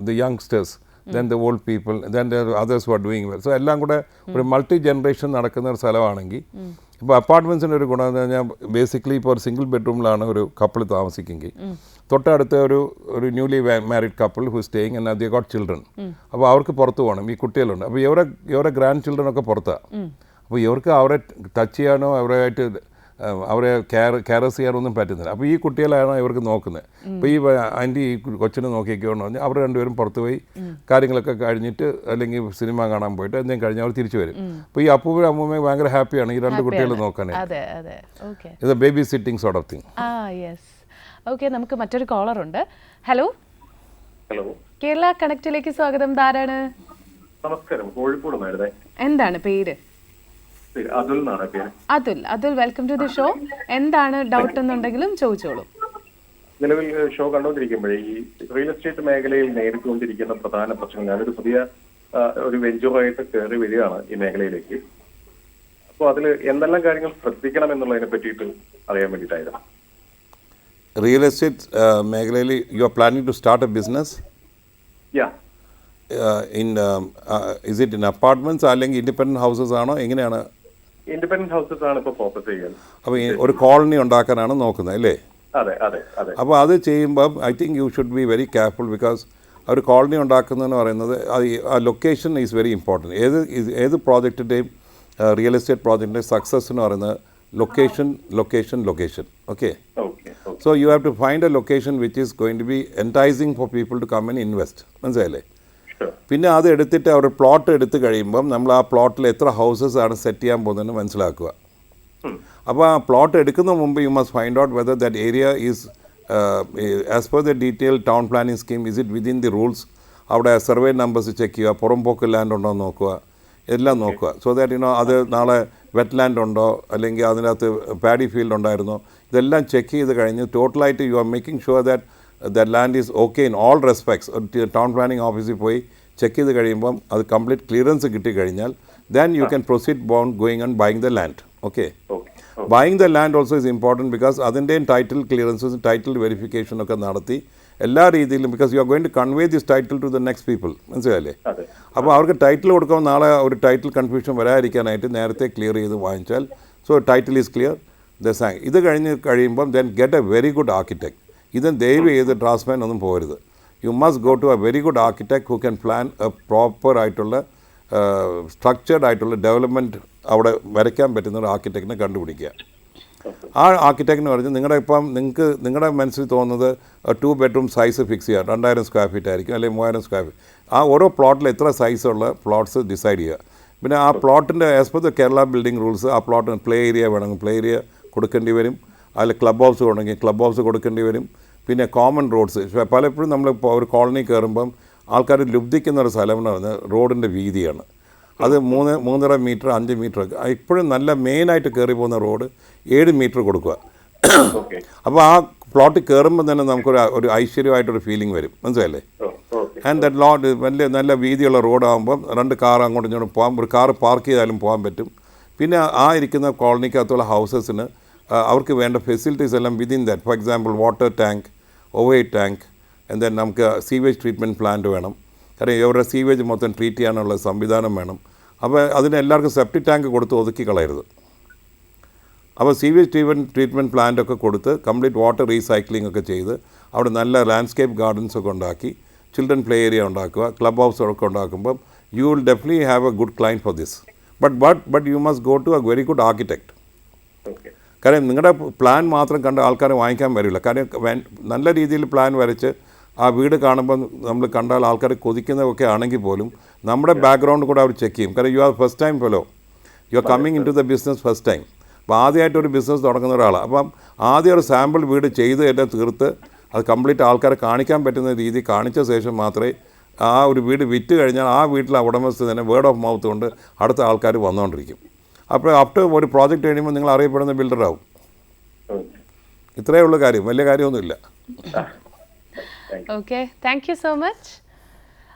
the youngsters, then the old people, then there are others who are doing well. So എല്ലാം കൂടെ ഒരു മൾട്ടി ജനറേഷൻ നടക്കുന്ന ഒരു സ്ഥലമാണെങ്കിൽ, ഇപ്പോൾ അപ്പാർട്ട്മെൻറ്റ്സിൻ്റെ ഒരു ഗുണം എന്ന് പറഞ്ഞാൽ ബേസിക്കലി ഇപ്പോൾ ഒരു സിംഗിൾ ബെഡ്റൂമിലാണ് ഒരു കപ്പിൾ താമസിക്കുമെങ്കിൽ തൊട്ടടുത്ത ഒരു newly married couple who staying and they got children. അപ്പോൾ അവർക്ക് പുറത്ത് പോകണം, ഈ കുട്ടികളുണ്ട്. അപ്പോൾ ഇവരുടെ ഗ്രാൻഡ് ചിൽഡ്രൻ ഒക്കെ പുറത്താണ്. അപ്പോൾ ഇവർക്ക് അവരെ ടച്ച് ചെയ്യാനോ അവരായിട്ട് അവരെ കെയർ ചെയ്യാനൊന്നും പറ്റുന്നില്ല. അപ്പോൾ ഈ കുട്ടികളാണ് ഇവർക്ക് നോക്കുന്നത്. അപ്പോൾ ഈ ആൻറ്റി ഈ കൊച്ചിനെ നോക്കിക്കോന്ന് പറഞ്ഞാൽ അവർ രണ്ടുപേരും പുറത്ത് പോയി കാര്യങ്ങളൊക്കെ കഴിഞ്ഞിട്ട് അല്ലെങ്കിൽ സിനിമ കാണാൻ പോയിട്ട് എന്തെങ്കിലും കഴിഞ്ഞാൽ അവർ തിരിച്ചു വരും. അപ്പോൾ ഈ അപ്പൂപ്പനും അമ്മൂമ്മയും ഭയങ്കര ഹാപ്പിയാണ് ഈ രണ്ട് കുട്ടികൾ നോക്കാനായിട്ട്. ഇത് baby sitting sort of thing. Okay, നമുക്ക് മറ്റൊരു കോളർ ഉണ്ട്. ഹലോ, ഹലോ, കേരള കണക്റ്റിലേക്ക് സ്വാഗതം. ധാരാണ്? നമസ്കാരം, കോഴിക്കോട് നിന്നായിരുന്നേ. എന്താണ് പേര്? അതുൽ എന്നാണ് പേര്. Atul, welcome to the show. എന്താണ് ഡൗട്ട് എന്നുണ്ടെങ്കിലും ചോദിച്ചോളൂ. നിലവിൽ ഷോ കണ്ടുകൊണ്ടിരിക്കുമ്പോഴേ ഈ റിയൽ എസ്റ്റേറ്റ് മേഖലയിൽ നേരിട്ടുകൊണ്ടിരിക്കുന്ന പ്രധാന പ്രശ്നങ്ങൾ, ഞാനൊരു പുതിയ ഒരു വെഞ്ചുറായിട്ട് കയറി വരികയാണ് ഈ മേഖലയിലേക്ക്. അപ്പോൾ അതിൽ എന്തെല്ലാം കാര്യങ്ങൾ ശ്രദ്ധിക്കണം എന്നുള്ളതിനെ പറ്റിയിട്ട് അറിയാൻ വേണ്ടിയിട്ടായിരുന്നു. റിയൽ എസ്റ്റേറ്റ് മേഖലയിൽ you are planning to start a business? Is it in apartments അല്ലെങ്കിൽ ഇൻഡിപെൻഡന്റ് ഹൗസസ് ആണോ, എങ്ങനെയാണ്? ഇൻഡിപെൻഡന്റ് ഹൗസസ് ആണ് ഇപ്പോൾ ഫോക്കസ് ചെയ്യുന്നത്. അപ്പോൾ ഒരു കോളനി ഉണ്ടാക്കാനാണ് നോക്കുന്നത് അല്ലേ? അതെ അതെ അതെ. അപ്പോൾ അത് ചെയ്യുമ്പം I think you should be very careful. Because ഒരു കോളനി ഉണ്ടാക്കുന്നതെന്ന് പറയുന്നത് ആ ലൊക്കേഷൻ ഈസ് വെരി ഇമ്പോർട്ടൻറ്റ്. ഏത് പ്രോജക്റ്റിൻ്റെയും റിയൽ എസ്റ്റേറ്റ് പ്രോജക്റ്റിൻ്റെ സക്സസ് എന്ന് പറയുന്നത് location. Okay, so you have to find a location which is going to be enticing for people to come and invest. മനസ്സിലായില്ലേ? പിന്നെ അത് എടുത്തിട്ട് അവർ പ്ലോട്ട് എടുത്ത് കഴിയുമ്പം നമ്മൾ ആ പ്ലോട്ടിൽ എത്ര ഹൗസസ് ആണ് സെറ്റ് ചെയ്യാൻ പോകുന്നതെന്ന് മനസ്സിലാക്കുക. അപ്പോൾ ആ പ്ലോട്ട് എടുക്കുന്ന മുമ്പ് you must find out whether that area is as per the detail town planning scheme, is it within the rules. അവിടെ സർവേ നമ്പേഴ്സ് ചെക്ക് ചെയ്യുക, പുറംപോക്ക് ലാൻഡ് ഉണ്ടോ എന്ന് നോക്കുക, എല്ലാം നോക്കുക. സോ ദാറ്റ് അത് നാളെ വെറ്റ് ലാൻഡ് ഉണ്ടോ അല്ലെങ്കിൽ അതിനകത്ത് പാഡി ഫീൽഡ് ഉണ്ടായിരുന്നോ, ഇതെല്ലാം ചെക്ക് ചെയ്ത് കഴിഞ്ഞ് ടോട്ടലായിട്ട് you are making sure that land is okay in all respects. Town planning ഓഫീസിൽ പോയി ചെക്ക് ചെയ്ത് കഴിയുമ്പം അത് കംപ്ലീറ്റ് ക്ലിയറൻസ് കിട്ടിക്കഴിഞ്ഞാൽ then you can proceed going and buying the land. Okay, buying the land also is important because അതിൻ്റെയും title ക്ലിയറൻസും title വെരിഫിക്കേഷനൊക്കെ നടത്തി എല്ലാ രീതിയിലും, because you are going to convey this title to the next people. മനസ്സിലായില്ലേ? അപ്പോൾ അവർക്ക് title കൊടുക്കുമ്പോൾ നാളെ ഒരു ടൈറ്റിൽ കൺഫ്യൂഷൻ വരാതിരിക്കാനായിട്ട് നേരത്തെ ക്ലിയർ ചെയ്ത് വാങ്ങിച്ചാൽ, സോ ടൈറ്റിൽ ഈസ് ക്ലിയർ. ഇത് കഴിയുമ്പം then get a very good architect. ഇത് ദയവ് ചെയ്ത് ഡ്രാഫ്റ്റ്സ്മാൻ ഒന്നും പോകരുത്. You must go to a very good architect who can plan a proper ആയിട്ടുള്ള സ്ട്രക്ചേർഡ് ആയിട്ടുള്ള ഡെവലപ്മെൻറ്റ് അവിടെ വരയ്ക്കാൻ പറ്റുന്ന ഒരു ആർക്കിടെക്റ്റിനെ കണ്ടുപിടിക്കുക. ആ ആർക്കിടെക്റ്റിന് പറഞ്ഞ് നിങ്ങളുടെ മനസ്സിൽ തോന്നുന്നത് 2 bedroom സൈസ് ഫിക്സ് ചെയ്യുക. 2000 സ്ക്വയർ ഫീറ്റ് ആയിരിക്കും അല്ലെങ്കിൽ 3000 സ്ക്വയർ ഫീറ്റ്. ആ ഓരോ പ്ലോട്ടിൽ എത്ര സൈസുള്ള പ്ലോട്ട്സ് ഡിസൈഡ് ചെയ്യുക. പിന്നെ ആ പ്ലോട്ടിൻ്റെ as per the Kerala building rules ആ പ്ലോട്ടിന് പ്ലേ ഏരിയ വേണമെങ്കിൽ പ്ലേ ഏരിയ കൊടുക്കേണ്ടി വരും. അതിൽ ക്ലബ് ഹൗസ് വേണമെങ്കിൽ ക്ലബ് ഹൗസ് കൊടുക്കേണ്ടി വരും. പിന്നെ കോമൺ റോഡ്സ്, പലപ്പോഴും നമ്മൾ ഒരു കോളനി കയറുമ്പം ആൾക്കാർ ലുബ്ധിക്കുന്ന ഒരു സ്ഥലം എന്ന് പറഞ്ഞാൽ റോഡിൻ്റെ വീതിയാണ്. അത് 3.5 മീറ്റർ 5 മീറ്റർ ഒക്കെ. ഇപ്പോഴും നല്ല മെയിനായിട്ട് കയറി പോകുന്ന റോഡ് 7 മീറ്റർ കൊടുക്കുക. അപ്പോൾ ആ പ്ലോട്ടിൽ കയറുമ്പോൾ തന്നെ നമുക്കൊരു ഐശ്വര്യമായിട്ടൊരു ഫീലിംഗ് വരും. മനസ്സിലല്ലേ? ആൻഡ് ദറ്റ് ലോഡ് നല്ല വീതിയുള്ള റോഡാകുമ്പം 2 കാർ അങ്ങോട്ടും ഇങ്ങോട്ടും പോകാം, ഒരു കാർ പാർക്ക് ചെയ്താലും പോകാൻ പറ്റും. പിന്നെ ആ ഇരിക്കുന്ന കോളനിക്കകത്തുള്ള ഹൗസസിന് അവർക്ക് വേണ്ട ഫെസിലിറ്റീസ് എല്ലാം within that. For example water tank, overhead tank, and then നമുക്ക് സീവേജ് ട്രീറ്റ്മെൻറ്റ് പ്ലാന്റ് വേണം. കാരണം ഇവരുടെ സീവേജ് മൊത്തം ട്രീറ്റ് ചെയ്യാനുള്ള സംവിധാനം വേണം. അപ്പോൾ അതിന് എല്ലാവർക്കും സെപ്റ്റിക് ടാങ്ക് കൊടുത്ത് ഒതുക്കി കളയരുത്. അപ്പോൾ സീവേജ് ട്രീറ്റ്മെൻറ്റ് പ്ലാന്റ് ഒക്കെ കൊടുത്ത് കംപ്ലീറ്റ് വാട്ടർ റീസൈക്ലിംഗ് ഒക്കെ ചെയ്ത് അവിടെ നല്ല ലാൻഡ്സ്കേപ്പ് ഗാർഡൻസ് ഒക്കെ ഉണ്ടാക്കി ചിൽഡ്രൻ പ്ലേ ഏരിയ ഉണ്ടാക്കുക, ക്ലബ് ഹൗസ് ഒക്കെ ഉണ്ടാക്കുമ്പം you will definitely have a good client for this. But you must go to a very good architect. Okay. കാര്യം നിങ്ങളുടെ പ്ലാൻ മാത്രം കണ്ട് ആൾക്കാരെ വാങ്ങിക്കാൻ വരില്ല. കാര്യം നല്ല രീതിയിൽ പ്ലാൻ വരച്ച് ആ വീട് കാണുമ്പോൾ നമ്മൾ കണ്ടാൽ ആൾക്കാർ കൊതിക്കുന്നതൊക്കെ ആണെങ്കിൽ പോലും നമ്മുടെ ബാക്ക്ഗ്രൗണ്ട് കൂടെ അവർ ചെക്ക് ചെയ്യും. കാരണം you are first time fellow, you are coming into the business first time. അപ്പോൾ ആദ്യമായിട്ടൊരു ബിസിനസ് തുടങ്ങുന്ന ഒരാളാണ്. അപ്പം ആദ്യം ഒരു സാമ്പിൾ വീട് ചെയ്ത് എല്ലാം തീർത്ത് അത് കംപ്ലീറ്റ് ആൾക്കാരെ കാണിക്കാൻ പറ്റുന്ന രീതി കാണിച്ച ശേഷം മാത്രമേ ആ ഒരു വീട് വിറ്റ് കഴിഞ്ഞാൽ ആ വീട്ടിലെ ഉടമസ്ഥ തന്നെ വേർഡ് ഓഫ് മൗത്ത് കൊണ്ട് അടുത്ത ആൾക്കാർ വന്നുകൊണ്ടിരിക്കും. അപ്പോൾ ആഫ്റ്റർ ഒരു പ്രോജക്റ്റ് കഴിയുമ്പോൾ നിങ്ങൾ അറിയപ്പെടുന്ന ബിൽഡറാവും. ഇത്രയേ ഉള്ളൂ കാര്യം, വലിയ കാര്യമൊന്നുമില്ല. Okay, thank you so much.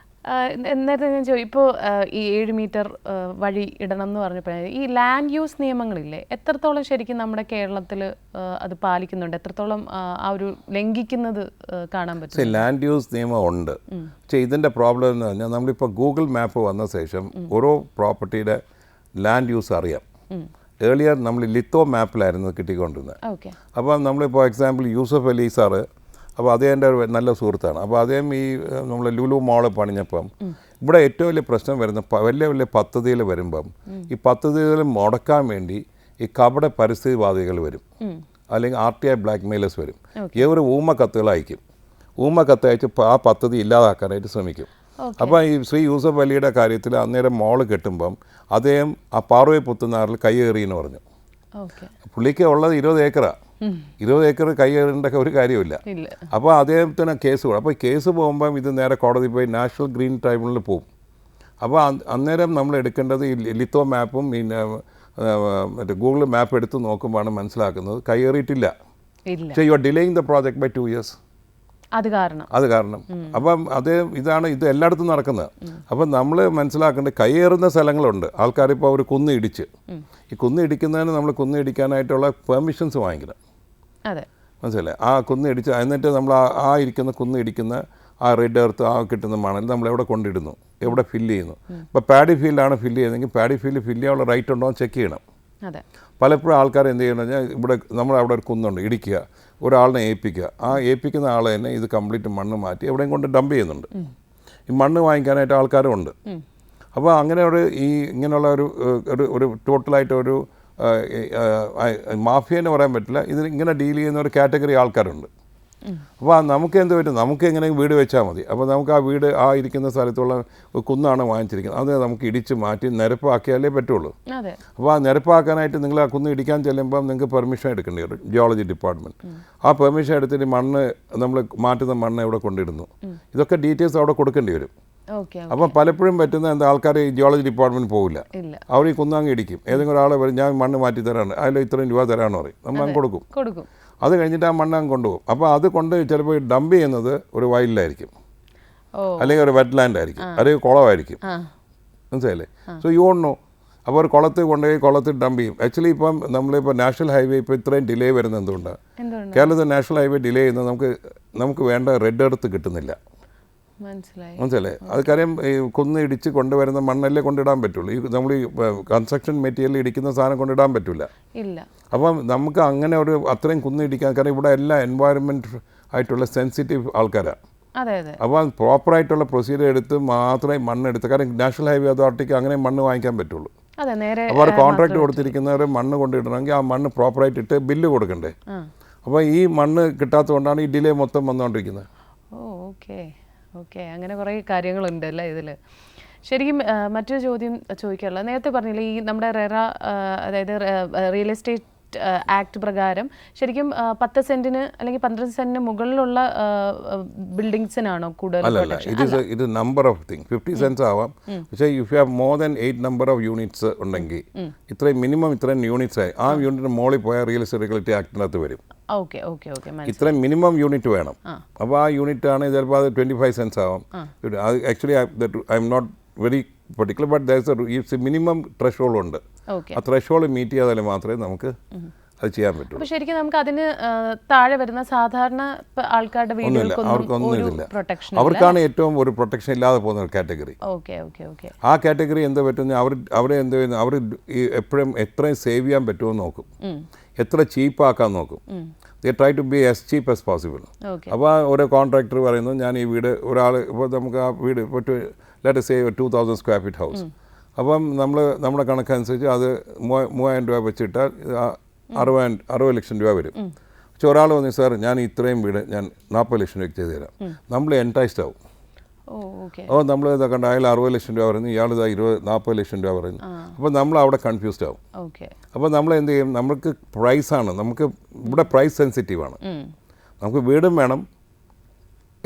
നേരത്തെ ഞാൻ ഇപ്പോൾ ഈ 7 മീറ്റർ വഴി ഇടണം എന്ന് പറഞ്ഞപ്പോൾ ഈ ലാൻഡ് യൂസ് നിയമങ്ങളില്ലേ, എത്രത്തോളം ശരിക്കും നമ്മുടെ കേരളത്തിൽ അത് പാലിക്കുന്നുണ്ട്, എത്രത്തോളം ആ ഒരു ലംഘിക്കുന്നത് കാണാൻ പറ്റും? ലാൻഡ് യൂസ് നിയമം ഉണ്ട്. പക്ഷേ ഇതിൻ്റെ പ്രോബ്ലം എന്ന് പറഞ്ഞാൽ നമ്മളിപ്പോൾ ഗൂഗിൾ മാപ്പ് വന്ന ശേഷം ഓരോ പ്രോപ്പർട്ടിയുടെ ലാൻഡ് യൂസ് അറിയാം. ഏർലിയർ നമ്മൾ ലിത്തോ മാപ്പിലായിരുന്നു കിട്ടിക്കൊണ്ടിരുന്നത്. അപ്പോൾ നമ്മളിപ്പോൾ എക്സാമ്പിൾ യൂസഫ് അലി സാറ്, അപ്പോൾ അദ്ദേഹം ഒരു നല്ല സുഹൃത്താണ്. അപ്പോൾ അദ്ദേഹം ഈ നമ്മൾ ലുലു മോള് പണിഞ്ഞപ്പം ഇവിടെ ഏറ്റവും വലിയ പ്രശ്നം വരുന്ന വലിയ വലിയ പദ്ധതികൾ വരുമ്പം ഈ പദ്ധതികൾ മുടക്കാൻ വേണ്ടി ഈ കപട പരിസ്ഥിതിവാദികൾ വരും, അല്ലെങ്കിൽ RTI ബ്ലാക്ക് മെയിലേഴ്സ് വരും. ഇവർ ഊമക്കത്തുകൾ അയക്കും. ഊമക്കത്ത് അയച്ച് ആ പദ്ധതി ഇല്ലാതാക്കാനായിട്ട് ശ്രമിക്കും. അപ്പോൾ ഈ ശ്രീ യൂസഫ് അലിയുടെ കാര്യത്തിൽ അന്നേരം മോള് കെട്ടുമ്പം അദ്ദേഹം ആ പാർവൈ പുത്തുനാറിൽ കയ്യേറിയെന്ന് പറഞ്ഞു. പുള്ളിക്ക് ഉള്ളത് 20 ഏക്കറാണ്. 20 ഏക്കർ കയ്യേറേണ്ട ഒരു കാര്യമില്ല. അപ്പോൾ അദ്ദേഹത്തിന് കേസ് പോകും. അപ്പോൾ കേസ് പോകുമ്പം ഇത് നേരെ കോടതി പോയി നാഷണൽ ഗ്രീൻ ട്രൈബ്യൂണലിൽ പോകും. അപ്പോൾ അന്നേരം നമ്മൾ എടുക്കേണ്ടത് ഈ ലിത്തോ മാപ്പും പിന്നെ മറ്റേ ഗൂഗിൾ മാപ്പ് എടുത്ത് നോക്കുമ്പോഴാണ് മനസ്സിലാക്കുന്നത് കയ്യേറിയിട്ടില്ല. പക്ഷേ you are delaying the project by 2 years. അത് കാരണം അപ്പം ഇതാണ് ഇത് എല്ലായിടത്തും നടക്കുന്നത്. അപ്പം നമ്മൾ മനസ്സിലാക്കേണ്ടത് കയ്യേറുന്ന സ്ഥലങ്ങളുണ്ട്. ആൾക്കാരിപ്പോൾ അവർ കുന്ന് ഇടിച്ച്, ഈ കുന്ന് ഇടിക്കുന്നതിന് നമ്മൾ കുന്ന് ഇടിക്കാനായിട്ടുള്ള പെർമിഷൻസ് വാങ്ങിക്കണം. മനസ്സിലായി? ആ കുന്ന് ഇടിച്ച് എന്നിട്ട് നമ്മൾ ആ ഇരിക്കുന്ന കുന്ന് ഇടിക്കുന്ന ആ റെഡ് എർത്ത് ആ കിട്ടുന്ന മണൽ നമ്മൾ എവിടെ കൊണ്ടിടുന്നു, എവിടെ ഫില്ല് ചെയ്യുന്നു. ഇപ്പോൾ പാഡി ഫീൽഡാണ് ഫില്ല് ചെയ്യുന്നതെങ്കിൽ പാഡി ഫീൽഡ് ഫില്ല് ചെയ്യാനുള്ള റൈറ്റ് ഉണ്ടോ എന്ന് ചെക്ക് ചെയ്യണം. പലപ്പോഴും ആൾക്കാർ എന്ത് ചെയ്യണമെന്ന് പറഞ്ഞാൽ ഇവിടെ നമ്മളവിടെ ഒരു കുന്നുണ്ട്, ഇടിക്കുക, ഒരാളിനെ ഏൽപ്പിക്കുക. ആ ഏൽപ്പിക്കുന്ന ആൾ തന്നെ ഇത് കംപ്ലീറ്റ് മണ്ണ് മാറ്റി എവിടെയും കൊണ്ട് ഡംപ് ചെയ്യുന്നുണ്ട്. ഈ മണ്ണ് വാങ്ങിക്കാനായിട്ട് ആൾക്കാരുമുണ്ട്. അപ്പോൾ അങ്ങനെ ഇങ്ങനെയുള്ള ഒരു ടോട്ടലായിട്ടൊരു മാഫിയ എന്ന് പറയാൻ പറ്റില്ല, ഇതിന് ഇങ്ങനെ ഡീൽ ചെയ്യുന്ന ഒരു കാറ്റഗറി ആൾക്കാരുണ്ട്. അപ്പോൾ നമുക്ക് എന്ത് പറ്റും, നമുക്ക് എങ്ങനെ വീട് വെച്ചാൽ മതി. അപ്പോൾ നമുക്ക് ആ വീട് ആ ഇരിക്കുന്ന സ്ഥലത്തുള്ള കുന്നാണ് വാങ്ങിച്ചിരിക്കുന്നത്, അത് നമുക്ക് ഇടിച്ച് മാറ്റി നിരപ്പാക്കിയാലേ പറ്റുള്ളൂ. അപ്പോൾ ആ നിരപ്പാക്കാനായിട്ട് നിങ്ങൾ ആ കുന്ന് ഇടിക്കാൻ ചെല്ലുമ്പം നിങ്ങൾക്ക് പെർമിഷൻ എടുക്കേണ്ടി വരും, ജിയോളജി ഡിപ്പാർട്ട്മെൻറ്റ്. ആ പെർമിഷൻ എടുത്തിട്ട് മണ്ണ് നമ്മൾ മാറ്റുന്ന മണ്ണ് എവിടെ കൊണ്ടിടുന്നു, ഇതൊക്കെ ഡീറ്റെയിൽസ് അവിടെ കൊടുക്കേണ്ടി വരും. അപ്പം പലപ്പോഴും പറ്റുന്ന എന്താ, ആൾക്കാർ ജിയോളജി ഡിപ്പാർട്ട്മെൻറ്റ് പോകില്ല, അവർ ഈ കുന്നങ്ങ് ഇടിക്കും. ഏതെങ്കിലും ഒരാളെ വരും, ഞാൻ മണ്ണ് മാറ്റി തരാണ്, അതിൽ ഇത്രയും രൂപ തരാമെന്ന് പറയും, നമ്മൾ അങ്ങ് കൊടുക്കും. അത് കഴിഞ്ഞിട്ട് ആ മണ്ണ് അങ്ങ് കൊണ്ടുപോകും. അപ്പോൾ അത് കൊണ്ട് ചിലപ്പോൾ ഡംപ് ചെയ്യുന്നത് ഒരു വയലിലായിരിക്കും, അല്ലെങ്കിൽ ഒരു വെറ്റ് ലാൻഡ് ആയിരിക്കും, അല്ലെങ്കിൽ കുളമായിരിക്കും. മനസ്സിലായില്ലേ? So you don't know. അപ്പോൾ ഒരു കുളത്തിൽ കൊണ്ടുപോയി കുളത്തിൽ ഡംപ് ചെയ്യും. ആക്ച്വലി ഇപ്പം നമ്മളിപ്പോൾ നാഷണൽ ഹൈവേ ഇപ്പോൾ ഇത്രയും ഡിലേ വരുന്നത് എന്തുകൊണ്ടാണ്? കേരളത്തിൽ നാഷണൽ ഹൈവേ ഡിലേ ചെയ്യുന്നത് നമുക്ക് വേണ്ട റെഡ് എർത്ത് കിട്ടുന്നില്ല. മനസ്സിലായി? അത് കാര്യം ഈ കുന്ന് ഇടിച്ച് കൊണ്ടുവരുന്ന മണ്ണല്ലേ കൊണ്ടിടാൻ പറ്റുള്ളൂ. ഈ നമ്മൾ ഈ കൺസ്ട്രക്ഷൻ മെറ്റീരിയൽ ഇടിക്കുന്ന സാധനം കൊണ്ടിടാൻ പറ്റില്ല. അപ്പം നമുക്ക് അങ്ങനെ ഒരു അത്രയും കുന്ന് ഇടിക്കാൻ, കാരണം ഇവിടെ എല്ലാ എൻവയറമെൻറ്റ് ആയിട്ടുള്ള സെൻസിറ്റീവ് ആൾക്കാരാണ്. അപ്പോൾ പ്രോപ്പറായിട്ടുള്ള പ്രൊസീജിയർ എടുത്ത് മാത്രമേ മണ്ണെടുത്ത്, കാരണം നാഷണൽ ഹൈവേ അതോറിറ്റിക്ക് അങ്ങനെ മണ്ണ് വാങ്ങിക്കാൻ പറ്റുള്ളൂ. അപ്പോൾ അവർ കോൺട്രാക്ട് കൊടുത്തിരിക്കുന്നവർ മണ്ണ് കൊണ്ടിടണമെങ്കിൽ ആ മണ്ണ് പ്രോപ്പറായിട്ട് ഇട്ട് ബില്ല് കൊടുക്കണ്ടേ. അപ്പോൾ ഈ മണ്ണ് കിട്ടാത്തതുകൊണ്ടാണ് ഈ ഡിലേ മൊത്തം വന്നുകൊണ്ടിരിക്കുന്നത്. ഓക്കെ, അങ്ങനെ കുറേ കാര്യങ്ങളുണ്ട് അല്ലേ ഇതിൽ. ശരിക്കും മറ്റൊരു ചോദ്യം ചോദിക്കാനുള്ളത്, നേരത്തെ പറഞ്ഞില്ലേ ഈ നമ്മുടെ റെറ, അതായത് റിയൽ എസ്റ്റേറ്റ് ആക്ട് പ്രകാരം ശരിക്കും 10 സെന്റിന് അല്ലെങ്കിൽ 12 സെന്റിന് മുകളിലുള്ള ബിൽഡിങ്സിനാണോ കൂടുതൽ? അല്ലല്ല, ഇത് നമ്പർ ഓഫ് തിങ്. 50 സെൻസ് ആവാം, പക്ഷേ if you have more than 8 number of units ഉണ്ടെങ്കിൽ, ഇത്രയും മിനിമം ഇത്രയും യൂണിറ്റ്സ് ആയി, ആ യൂണിറ്റിന് മുകളിൽ പോയാൽ റിയൽ എസ്റ്റേറ്റ് റെഗുലേറ്ററി ആക്ടിനകത്ത് വരും. ഇത്രയും മിനിമം യൂണിറ്റ് വേണം. അപ്പോൾ ആ യൂണിറ്റ് ആണ് ചിലപ്പോൾ അത് 25 സെൻസ് ആവാം. Actually I'm not very particular, but there is a minimum threshold ഉണ്ട്. ആ ത്രഷോൾഡ് മീറ്റ് ചെയ്താൽ മാത്രമേ നമുക്ക് അത് ചെയ്യാൻ പറ്റുള്ളൂ. ശരിക്കും നമുക്ക് അതിന് താഴെ വരുന്ന സാധാരണ ആൾക്കാരുടെ അവർക്കൊന്നും ഇതില്ല. അവർക്കാണ് ഏറ്റവും ഒരു പ്രൊട്ടക്ഷൻ ഇല്ലാതെ പോകുന്ന ഒരു കാറ്റഗറി. ആ കാറ്റഗറി എന്താ പറ്റുന്ന, അവരെ എന്ത് ചെയ്യുന്നു, അവർ എപ്പോഴും എത്രയും സേവ് ചെയ്യാൻ പറ്റുമോ നോക്കും, എത്ര ചീപ്പാക്കാൻ നോക്കും. They try to be as cheap as possible. അപ്പോൾ ഓരോ കോൺട്രാക്ടർ പറയുന്നു, ഞാൻ ഈ വീട് ഒരാൾ ഇപ്പോൾ നമുക്ക് ആ വീട് ഇപ്പോൾ let say 2000 square feet house, അപ്പം നമ്മുടെ കണക്കനുസരിച്ച് അത് 3000 രൂപ വെച്ചിട്ടാൽ 60 ലക്ഷം രൂപ വരും. പക്ഷെ ഒരാൾ വന്നു, സാർ ഞാൻ ഇത്രയും വീട് ഞാൻ 40 ലക്ഷം രൂപയ്ക്ക് ചെയ്ത് തരാം, നമ്മൾ എൻറ്റൈസ്ഡ് ആവും. അപ്പോൾ നമ്മൾ ഇതാ കണ്ട അയാൾ 60 ലക്ഷം രൂപ പറയുന്നു, ഇയാൾ ഇതാ 40 ലക്ഷം രൂപ പറയുന്നു. അപ്പോൾ നമ്മൾ അവിടെ കൺഫ്യൂസ്ഡ് ആവും. അപ്പോൾ നമ്മൾ എന്ത് ചെയ്യും, നമുക്ക് പ്രൈസാണ്, നമുക്ക് ഇവിടെ പ്രൈസ് സെൻസിറ്റീവാണ്. നമുക്ക് വീടും വേണം,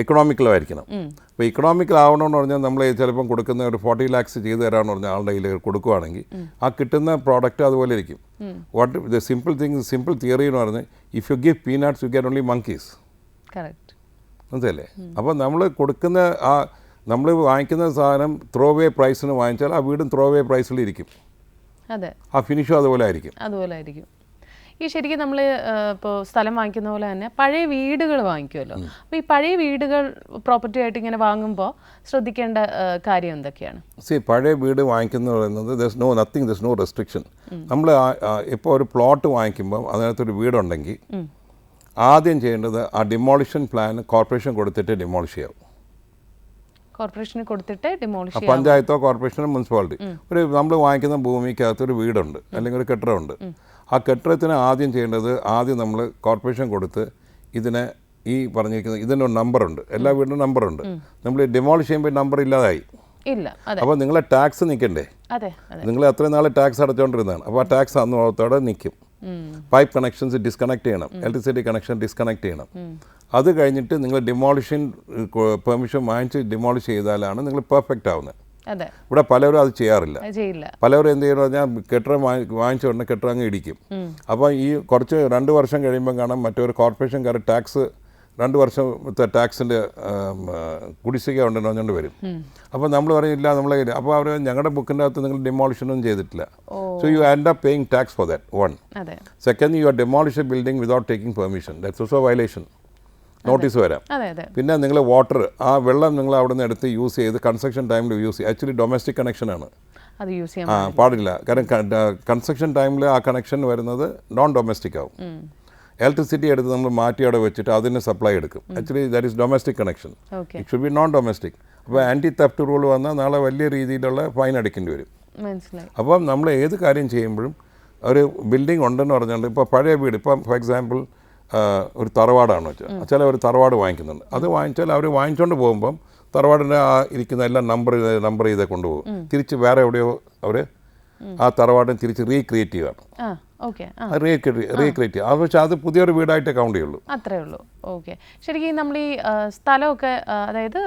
എക്കണോമിക്കലായിരിക്കണം. അപ്പോൾ ഇക്കണോമിക്കൽ ആവണമെന്ന് പറഞ്ഞാൽ നമ്മൾ ചിലപ്പം കൊടുക്കുന്ന ഒരു 40 lakhs ചെയ്ത് തരാമെന്ന് പറഞ്ഞാൽ ആളുടെ കയ്യിൽ കൊടുക്കുകയാണെങ്കിൽ ആ കിട്ടുന്ന പ്രോഡക്റ്റ് അതുപോലെ ഇരിക്കും. വാട്ട് ദ സിമ്പിൾ തിയറി എന്ന് പറഞ്ഞാൽ if you give peanuts you get only monkeys. മനസ്സിലല്ലേ? അപ്പോൾ നമ്മൾ കൊടുക്കുന്ന നമ്മൾ വാങ്ങിക്കുന്ന സാധനം ത്രോ വേ പ്രൈസിന് വാങ്ങിച്ചാൽ ആ വീടും ത്രോ വേ പ്രൈസിലിരിക്കും. ആ ഫിനിഷും അതുപോലെ ആയിരിക്കും. ഈ ശരിക്കും നമ്മൾ ഇപ്പോൾ സ്ഥലം വാങ്ങിക്കുന്ന പോലെ തന്നെ പഴയ വീടുകൾ വാങ്ങിക്കുമല്ലോ. അപ്പോൾ ഈ പഴയ വീടുകൾ പ്രോപ്പർട്ടി ആയിട്ട് ഇങ്ങനെ വാങ്ങുമ്പോൾ ശ്രദ്ധിക്കേണ്ട കാര്യം എന്തൊക്കെയാണ്? പഴയ വീട് വാങ്ങിക്കുന്നത് പറയുന്നത് there's no restriction. നമ്മൾ ഇപ്പോൾ ഒരു പ്ലോട്ട് വാങ്ങിക്കുമ്പോൾ അതിനകത്തൊരു വീടുണ്ടെങ്കിൽ ആദ്യം ചെയ്യേണ്ടത് ആ ഡിമോളിഷൻ പ്ലാൻ കോർപ്പറേഷൻ കൊടുത്തിട്ട് ഡിമോളിഷ് ചെയ്യാവും. കോർപ്പറേഷന് കൊടുത്തിട്ട് ഡിമോളിഷ്, പഞ്ചായത്തോ കോർപ്പറേഷനോ മുനിസിപ്പാലിറ്റി. നമ്മൾ വാങ്ങിക്കുന്ന ഭൂമിക്കകത്തൊരു വീടുണ്ട് അല്ലെങ്കിൽ ഒരു കെട്ടിടമുണ്ട്. ആ കെട്ടിടത്തിന് ആദ്യം ചെയ്യേണ്ടത് നമ്മൾ കോർപ്പറേഷൻ കൊടുത്ത് ഇതിനെ ഈ പറഞ്ഞിരിക്കുന്നത് ഇതിനൊരു നമ്പറുണ്ട്, എല്ലാ വീടിനും നമ്പറുണ്ട്. നമ്മൾ ഡിമോളിഷ് ചെയ്യുമ്പോൾ നമ്പർ ഇല്ലാതായി. അപ്പോൾ നിങ്ങളെ ടാക്സ് നിൽക്കണ്ടേ? നിങ്ങൾ എത്രയും നാൾ ടാക്സ് അടച്ചുകൊണ്ടിരുന്നതാണ്. അപ്പോൾ ആ ടാക്സ് അന്നോളത്തോടെ നിൽക്കും. പൈപ്പ് കണക്ഷൻസ് ഡിസ്കണക്ട് ചെയ്യണം, ഇലക്ട്രിസിറ്റി കണക്ഷൻ ഡിസ്കണക്ട് ചെയ്യണം. അത് കഴിഞ്ഞിട്ട് നിങ്ങൾ ഡിമോളിഷൻ പെർമിഷൻ വാങ്ങിച്ച് ഡിമോളിഷ് ചെയ്താലാണ് നിങ്ങൾ പെർഫെക്റ്റ് ആവുന്നത്. ഇവിടെ പലരും അത് ചെയ്യാറില്ല. പലരും എന്ത് ചെയ്യുന്നത് പറഞ്ഞാൽ കെട്ടിടം വാങ്ങിച്ച ഉടനെ കെട്ടിടം അങ്ങ് ഇടിക്കും. അപ്പോൾ ഈ കുറച്ച് 2 വർഷം കഴിയുമ്പോൾ കാണാം മറ്റൊരു കോർപ്പറേഷൻകാർ ടാക്സ് 2 വർഷത്തെ ടാക്സിൻ്റെ കുടിശ്ശിക ഉണ്ടെന്ന് പറഞ്ഞുകൊണ്ട് വരും. അപ്പോൾ നമ്മൾ പറയില്ല നമ്മളെ, അപ്പോൾ അവർ ഞങ്ങളുടെ ബുക്കിൻ്റെ അകത്ത് നിങ്ങൾ ഡിമോളിഷനൊന്നും ചെയ്തിട്ടില്ല. So you end up paying tax for that. 1. Second, you are demolish a building without taking permission. That's also a violation. Notice വരാം. പിന്നെ നിങ്ങൾ വാട്ടർ, ആ വെള്ളം നിങ്ങൾ അവിടെ നിന്ന് എടുത്ത് യൂസ് ചെയ്ത് കൺസ്ട്രക്ഷൻ ടൈമിൽ യൂസ് ചെയ്യും. ആക്ച്വലി ഡൊമസ്റ്റിക് കണക്ഷനാണ്, പാടില്ല. കാരണം കൺസ്ട്രക്ഷൻ ടൈമിൽ ആ കണക്ഷൻ വരുന്നത് നോൺ ഡൊമസ്റ്റിക് ആവും. ഇലക്ട്രിസിറ്റി എടുത്ത് നമ്മൾ മാറ്റി അവിടെ വെച്ചിട്ട് അതിന് സപ്ലൈ എടുക്കും. Actually that is domestic connection. It should be non domestic. അപ്പോൾ ആൻറ്റി തെഫ്റ്റ് റൂൾ വന്നാൽ നാളെ വലിയ രീതിയിലുള്ള ഫൈൻ അടിക്കേണ്ടി വരും. അപ്പം നമ്മൾ ഏത് കാര്യം ചെയ്യുമ്പോഴും ഒരു ബിൽഡിംഗ് ഉണ്ടെന്ന് പറഞ്ഞാൽ, ഇപ്പോൾ പഴയ വീട്, ഇപ്പം ഫോർ എക്സാമ്പിൾ ഒരു തറവാടാണെന്ന് വെച്ചാൽ ചില ഒരു തറവാട് വാങ്ങിക്കുന്നുണ്ട്. അത് വാങ്ങിച്ചാൽ അവർ വാങ്ങിച്ചുകൊണ്ട് പോകുമ്പം തറവാടിൻ്റെ ആ ഇരിക്കുന്ന എല്ലാം നമ്പർ ചെയ്തേ കൊണ്ടുപോകും. തിരിച്ച് വേറെ എവിടെയോ അവർ ആ തറവാടിനെ തിരിച്ച് റീക്രിയേറ്റ് ചെയ്യുകയാണ്. റീക്രിയേറ്റ് ചെയ്യുക. പക്ഷേ അത് പുതിയൊരു വീടായിട്ടേ കൗണ്ട് ചെയ്യുള്ളൂ. അത്രേ ഉള്ളൂ. ഓക്കെ. ശരിക്കും നമ്മൾ ഈ സ്ഥലമൊക്കെ, അതായത്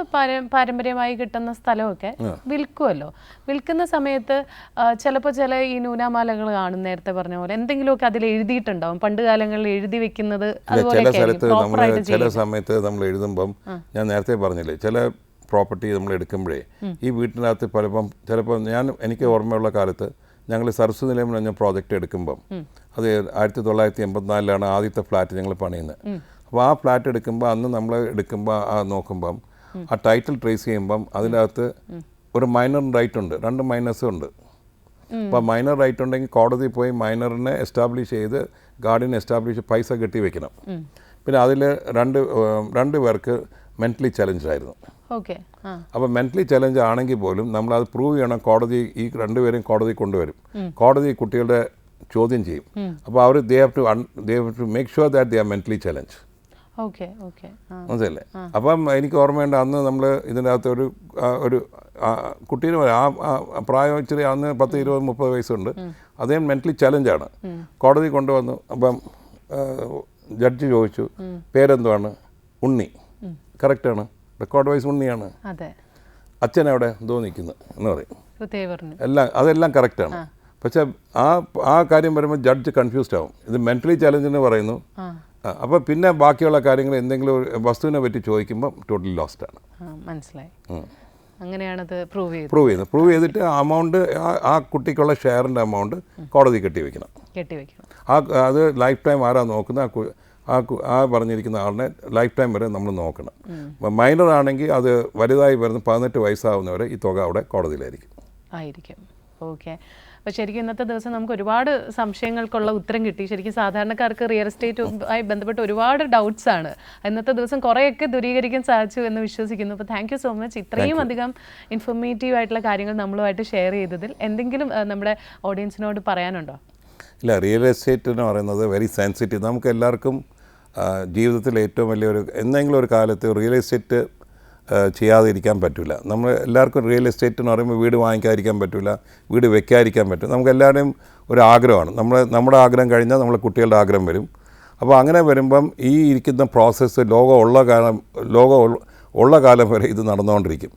പാരമ്പര്യമായി കിട്ടുന്ന സ്ഥലമൊക്കെ വിൽക്കുമല്ലോ. വിൽക്കുന്ന സമയത്ത് ചിലപ്പോൾ ചില ഈ നൂനാമാലകൾ കാണും, നേരത്തെ പറഞ്ഞ പോലെ എന്തെങ്കിലുമൊക്കെ അതിൽ എഴുതിയിട്ടുണ്ടാവും. പണ്ട് കാലങ്ങളിൽ എഴുതി വെക്കുന്നത് ചില സമയത്ത് നമ്മൾ എഴുതുമ്പം, ഞാൻ നേരത്തെ പറഞ്ഞില്ലേ, ചില പ്രോപ്പർട്ടി നമ്മൾ എടുക്കുമ്പോഴേ ഈ വീട്ടിനകത്ത് ചിലപ്പോൾ എനിക്ക് ഓർമ്മയുള്ള കാലത്ത് ഞങ്ങൾ സരസ്വതി നിലയം എന്ന പ്രോജക്റ്റ് എടുക്കുമ്പം, അത് 1984 ആദ്യത്തെ ഫ്ലാറ്റ് ഞങ്ങൾ പണിയുന്നത്. അപ്പോൾ ആ ഫ്ലാറ്റ് എടുക്കുമ്പോൾ അന്ന് നമ്മൾ നോക്കുമ്പം ആ ടൈറ്റിൽ ട്രേസ് ചെയ്യുമ്പം അതിനകത്ത് ഒരു മൈനർ റൈറ്റ് ഉണ്ട്, 2 മൈനേഴ്സും ഉണ്ട്. അപ്പോൾ മൈനർ റൈറ്റ് ഉണ്ടെങ്കിൽ കോടതി പോയി മൈനറിനെ എസ്റ്റാബ്ലിഷ് ചെയ്ത് ഗാർഡിയൻ എസ്റ്റാബ്ലിഷ് പൈസ കെട്ടി വെക്കണം. പിന്നെ അതിൽ 2 പേർക്ക് മെൻ്റലി ചലഞ്ച് ആയിരുന്നു. അപ്പോൾ മെൻ്റലി ചലഞ്ച് ആണെങ്കിൽ പോലും നമ്മളത് പ്രൂവ് ചെയ്യണം. കോടതി ഈ 2 പേരെയും കോടതി കൊണ്ടുവരും. കോടതി കുട്ടികളുടെ ചോദ്യം ചെയ്യും. അപ്പോൾ അവർ they have to make sure that they are mentally challenged. മനസ്സിലല്ലേ? അപ്പം എനിക്ക് ഓർമ്മയുണ്ട്, അന്ന് നമ്മൾ ഇതിൻ്റെ അകത്ത് ഒരു കുട്ടീനെ ആ പ്രായം ഇച്ചിരി അന്ന് 10, 20, 30 വയസ്സുണ്ട്. അദ്ദേഹം മെൻ്റലി ചലഞ്ചാണ്. കോടതി കൊണ്ടുവന്നു. അപ്പം ജഡ്ജി ചോദിച്ചു, പേരെന്തുവാണ്? ഉണ്ണി. കറക്റ്റാണ്, റെക്കോർഡ് വൈസ് ഉണ്ണിയാണ്. അച്ഛൻ എവിടെ എന്തോ നിൽക്കുന്നു എന്ന് പറയും. അതെല്ലാം കറക്റ്റാണ്. പക്ഷേ ആ കാര്യം വരുമ്പോൾ ജഡ്ജ് കൺഫ്യൂസ്ഡ് ആവും. ഇത് മെൻ്റലി ചലഞ്ചെന്ന് പറയുന്നു. അപ്പോൾ പിന്നെ ബാക്കിയുള്ള കാര്യങ്ങൾ എന്തെങ്കിലും വസ്തുവിനെ പറ്റി ചോദിക്കുമ്പോൾ ടോട്ടലി ലോസ്റ്റ് ആണ്. മനസ്സിലായി. അങ്ങനെയാണത് പ്രൂവ് ചെയ്തിട്ട് അമൗണ്ട്, ആ കുട്ടിക്കുള്ള ഷെയറിൻ്റെ അമൗണ്ട് കോടതി കെട്ടിവെക്കണം. അത് ലൈഫ് ടൈം ആരാ നോക്കുന്നത്? ആ പറഞ്ഞിരിക്കുന്ന ആളിനെ ലൈഫ് ടൈം വരെ നമ്മൾ നോക്കണം. മൈനർ ആണെങ്കിൽ അത് വലുതായി വരുന്ന 18 വയസ്സാവുന്നവരെ ഈ തുക അവിടെ കോടതിയിലായിരിക്കും. ഓക്കെ. അപ്പോൾ ശരിക്കും ഇന്നത്തെ ദിവസം നമുക്ക് ഒരുപാട് സംശയങ്ങൾക്കുള്ള ഉത്തരം കിട്ടി. ശരിക്കും സാധാരണക്കാർക്ക് റിയൽ എസ്റ്റേറ്റുമായി ബന്ധപ്പെട്ട് ഒരുപാട് ഡൗട്ട്സ് ആണ്. ഇന്നത്തെ ദിവസം കുറേയൊക്കെ ദൂരീകരിക്കാൻ സാധിച്ചു എന്ന് വിശ്വസിക്കുന്നു. അപ്പോൾ താങ്ക് യു സോ മച്ച് ഇത്രയും അധികം ഇൻഫോർമേറ്റീവ് ആയിട്ടുള്ള കാര്യങ്ങൾ നമ്മളുമായിട്ട് ഷെയർ ചെയ്തതിൽ. എന്തെങ്കിലും നമ്മുടെ ഓഡിയൻസിനോട് പറയാനുണ്ടോ? ഇല്ല, റിയൽ എസ്റ്റേറ്റ് എന്ന് പറയുന്നത് വെരി സെൻസിറ്റീവ്. നമുക്ക് എല്ലാവർക്കും ജീവിതത്തിൽ ഏറ്റവും വലിയൊരു എന്തെങ്കിലും ഒരു കാലത്ത് റിയൽ എസ്റ്റേറ്റ് ചെയ്യാതെ ഇരിക്കാൻ പറ്റില്ല. നമ്മൾ എല്ലാവർക്കും റിയൽ എസ്റ്റേറ്റ് എന്ന് പറയുമ്പോൾ വീട് വാങ്ങിക്കാതിരിക്കാൻ പറ്റില്ല, വീട് വെക്കാതിരിക്കാൻ പറ്റും. നമുക്ക് എല്ലാവരുടെയും ഒരു ആഗ്രഹമാണ്. നമ്മുടെ ആഗ്രഹം കഴിഞ്ഞാൽ നമ്മളെ കുട്ടികളുടെ ആഗ്രഹം വരും. അപ്പോൾ അങ്ങനെ വരുമ്പം ഈ ഇരിക്കുന്ന പ്രോസസ്സ് ലോകം ഉള്ള കാലം വരെ ഇത് നടന്നുകൊണ്ടിരിക്കും.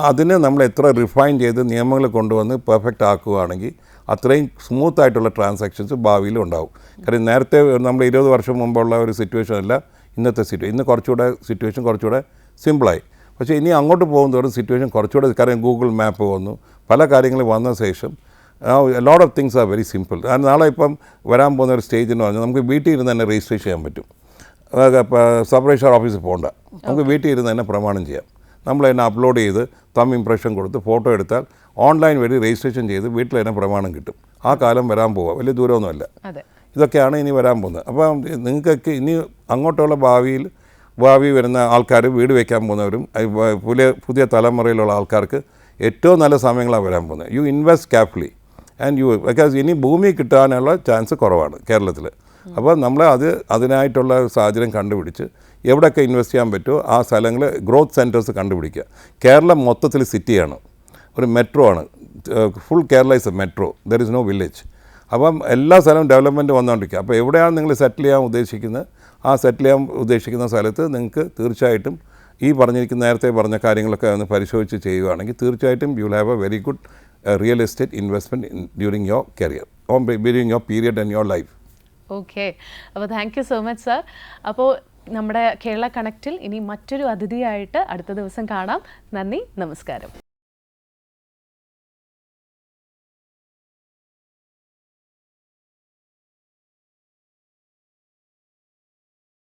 അതിന് നമ്മൾ എത്ര റിഫൈൻ ചെയ്ത് നിയമങ്ങൾ കൊണ്ടുവന്ന് പെർഫെക്റ്റ് ആക്കുകയാണെങ്കിൽ അത്രയും സ്മൂത്തായിട്ടുള്ള ട്രാൻസാക്ഷൻസ് ഭാവിയിലും ഉണ്ടാവും. കാരണം നേരത്തെ നമ്മൾ 20 വർഷം മുമ്പുള്ള ഒരു സിറ്റുവേഷൻ അല്ല ഇന്നത്തെ സിറ്റുവേഷൻ. ഇന്ന് സിറ്റുവേഷൻ കുറച്ചുകൂടെ സിമ്പിളായി. പക്ഷേ ഇനി അങ്ങോട്ട് പോകുന്നതോറും സിറ്റുവേഷൻ കുറച്ചുകൂടെ, കാരണം ഗൂഗിൾ മാപ്പ് വന്നു, പല കാര്യങ്ങൾ വന്ന ശേഷം lot of things are very simple. നാളെ ഇപ്പം വരാൻ പോകുന്ന ഒരു സ്റ്റേജ് എന്ന് പറഞ്ഞാൽ നമുക്ക് വീട്ടിൽ ഇരുന്ന് തന്നെ രജിസ്ട്രേഷൻ ചെയ്യാൻ പറ്റും. സബ് രജിസ്ട്രാർ ഓഫീസിൽ പോകണ്ട, നമുക്ക് വീട്ടിൽ ഇരുന്ന് തന്നെ പ്രമാണം ചെയ്യാം. നമ്മൾ തന്നെ അപ്ലോഡ് ചെയ്ത് ഇംപ്രഷൻ കൊടുത്ത് ഫോട്ടോ എടുത്താൽ ഓൺലൈൻ വഴി രജിസ്ട്രേഷൻ ചെയ്ത് വീട്ടിൽ തന്നെ പ്രമാണം കിട്ടും. ആ കാലം വരാൻ പോവുക, വലിയ ദൂരമൊന്നുമല്ല. ഇതൊക്കെയാണ് ഇനി വരാൻ പോകുന്നത്. അപ്പം നിങ്ങൾക്കൊക്കെ ഇനി അങ്ങോട്ടുള്ള ഭാവി വരുന്ന ആൾക്കാർ, വീട് വയ്ക്കാൻ പോകുന്നവരും പുതിയ തലമുറയിലുള്ള ആൾക്കാർക്ക് ഏറ്റവും നല്ല സമയങ്ങളാണ് വരാൻ പോകുന്നത്. യു ഇൻവെസ്റ്റ് ക്യാപിറ്റലി ആൻഡ് ബിക്കോസ് ഇനി ഭൂമി കിട്ടാനുള്ള ചാൻസ് കുറവാണ് കേരളത്തിൽ. അപ്പോൾ നമ്മൾ അതിനായിട്ടുള്ള സാഹചര്യം കണ്ടുപിടിച്ച് എവിടെയൊക്കെ ഇൻവെസ്റ്റ് ചെയ്യാൻ പറ്റുമോ ആ സ്ഥലങ്ങൾ, ഗ്രോത്ത് സെൻറ്റേഴ്സ് കണ്ടുപിടിക്കുക. കേരളം മൊത്തത്തിൽ സിറ്റിയാണ്, ഒരു മെട്രോ ആണ്. Full Kerala is a metro, there is no village. അപ്പം എല്ലാ സ്ഥലവും ഡെവലപ്മെൻറ്റ് വന്നുകൊണ്ടിരിക്കുക. അപ്പോൾ എവിടെയാണ് നിങ്ങൾ സെറ്റിൽ ചെയ്യാൻ ഉദ്ദേശിക്കുന്നത്, ആ സെറ്റിൽ ചെയ്യാൻ ഉദ്ദേശിക്കുന്ന സ്ഥലത്ത് നിങ്ങൾക്ക് തീർച്ചയായിട്ടും ഈ നേരത്തെ പറഞ്ഞ കാര്യങ്ങളൊക്കെ ഒന്ന് പരിശോധിച്ച് ചെയ്യുകയാണെങ്കിൽ തീർച്ചയായിട്ടും you will have a very good real estate investment during your career or during your period and your life. Okay, അപ്പോൾ thank you so much sir. അപ്പോൾ നമ്മുടെ കേരള കണക്റ്റിൽ ഇനി മറ്റൊരു അതിഥിയായിട്ട് അടുത്ത ദിവസം കാണാം. നന്ദി, നമസ്കാരം.